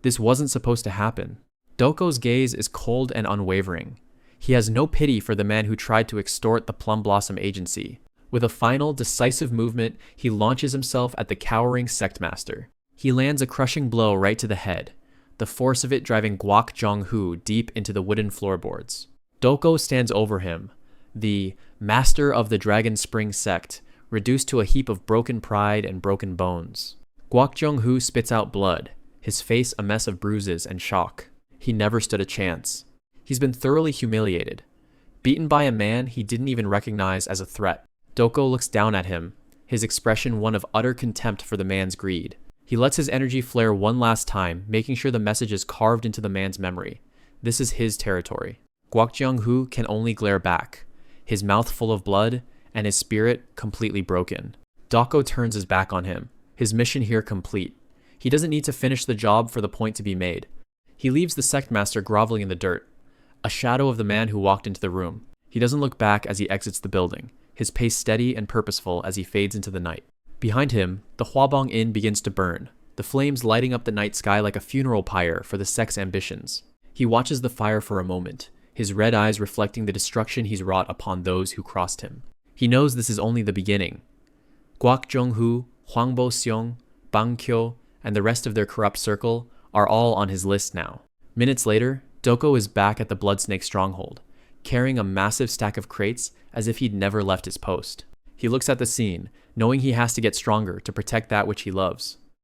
This wasn't supposed to happen. Doko's gaze is cold and unwavering. He has no pity for the man who tried to extort the Plum Blossom Agency. With a final, decisive movement, he launches himself at the cowering sect master. He lands a crushing blow right to the head, the force of it driving Guak Jianghu deep into the wooden floorboards. Doko stands over him, the master of the Dragon Spring sect, reduced to a heap of broken pride and broken bones. Guak Jianghu spits out blood, his face a mess of bruises and shock. He never stood a chance. He's been thoroughly humiliated, beaten by a man he didn't even recognize as a threat. Doko looks down at him, his expression one of utter contempt for the man's greed. He lets his energy flare one last time, making sure the message is carved into the man's memory. This is his territory. Guak Jianghu can only glare back, his mouth full of blood and his spirit completely broken. Doko turns his back on him, his mission here complete. He doesn't need to finish the job for the point to be made. He leaves the sect master groveling in the dirt, a shadow of the man who walked into the room. He doesn't look back as he exits the building, his pace steady and purposeful as he fades into the night. Behind him, the Hwabong Inn begins to burn, the flames lighting up the night sky like a funeral pyre for the sect's ambitions. He watches the fire for a moment, his red eyes reflecting the destruction he's wrought upon those who crossed him. He knows this is only the beginning. Guak Jianghu, Hwangbo Seong, Bang Kyo, and the rest of their corrupt circle are all on his list now. Minutes later, Doko is back at the Bloodsnake stronghold, carrying a massive stack of crates as if he'd never left his post. He looks at the scene, knowing he has to get stronger to protect that which he loves.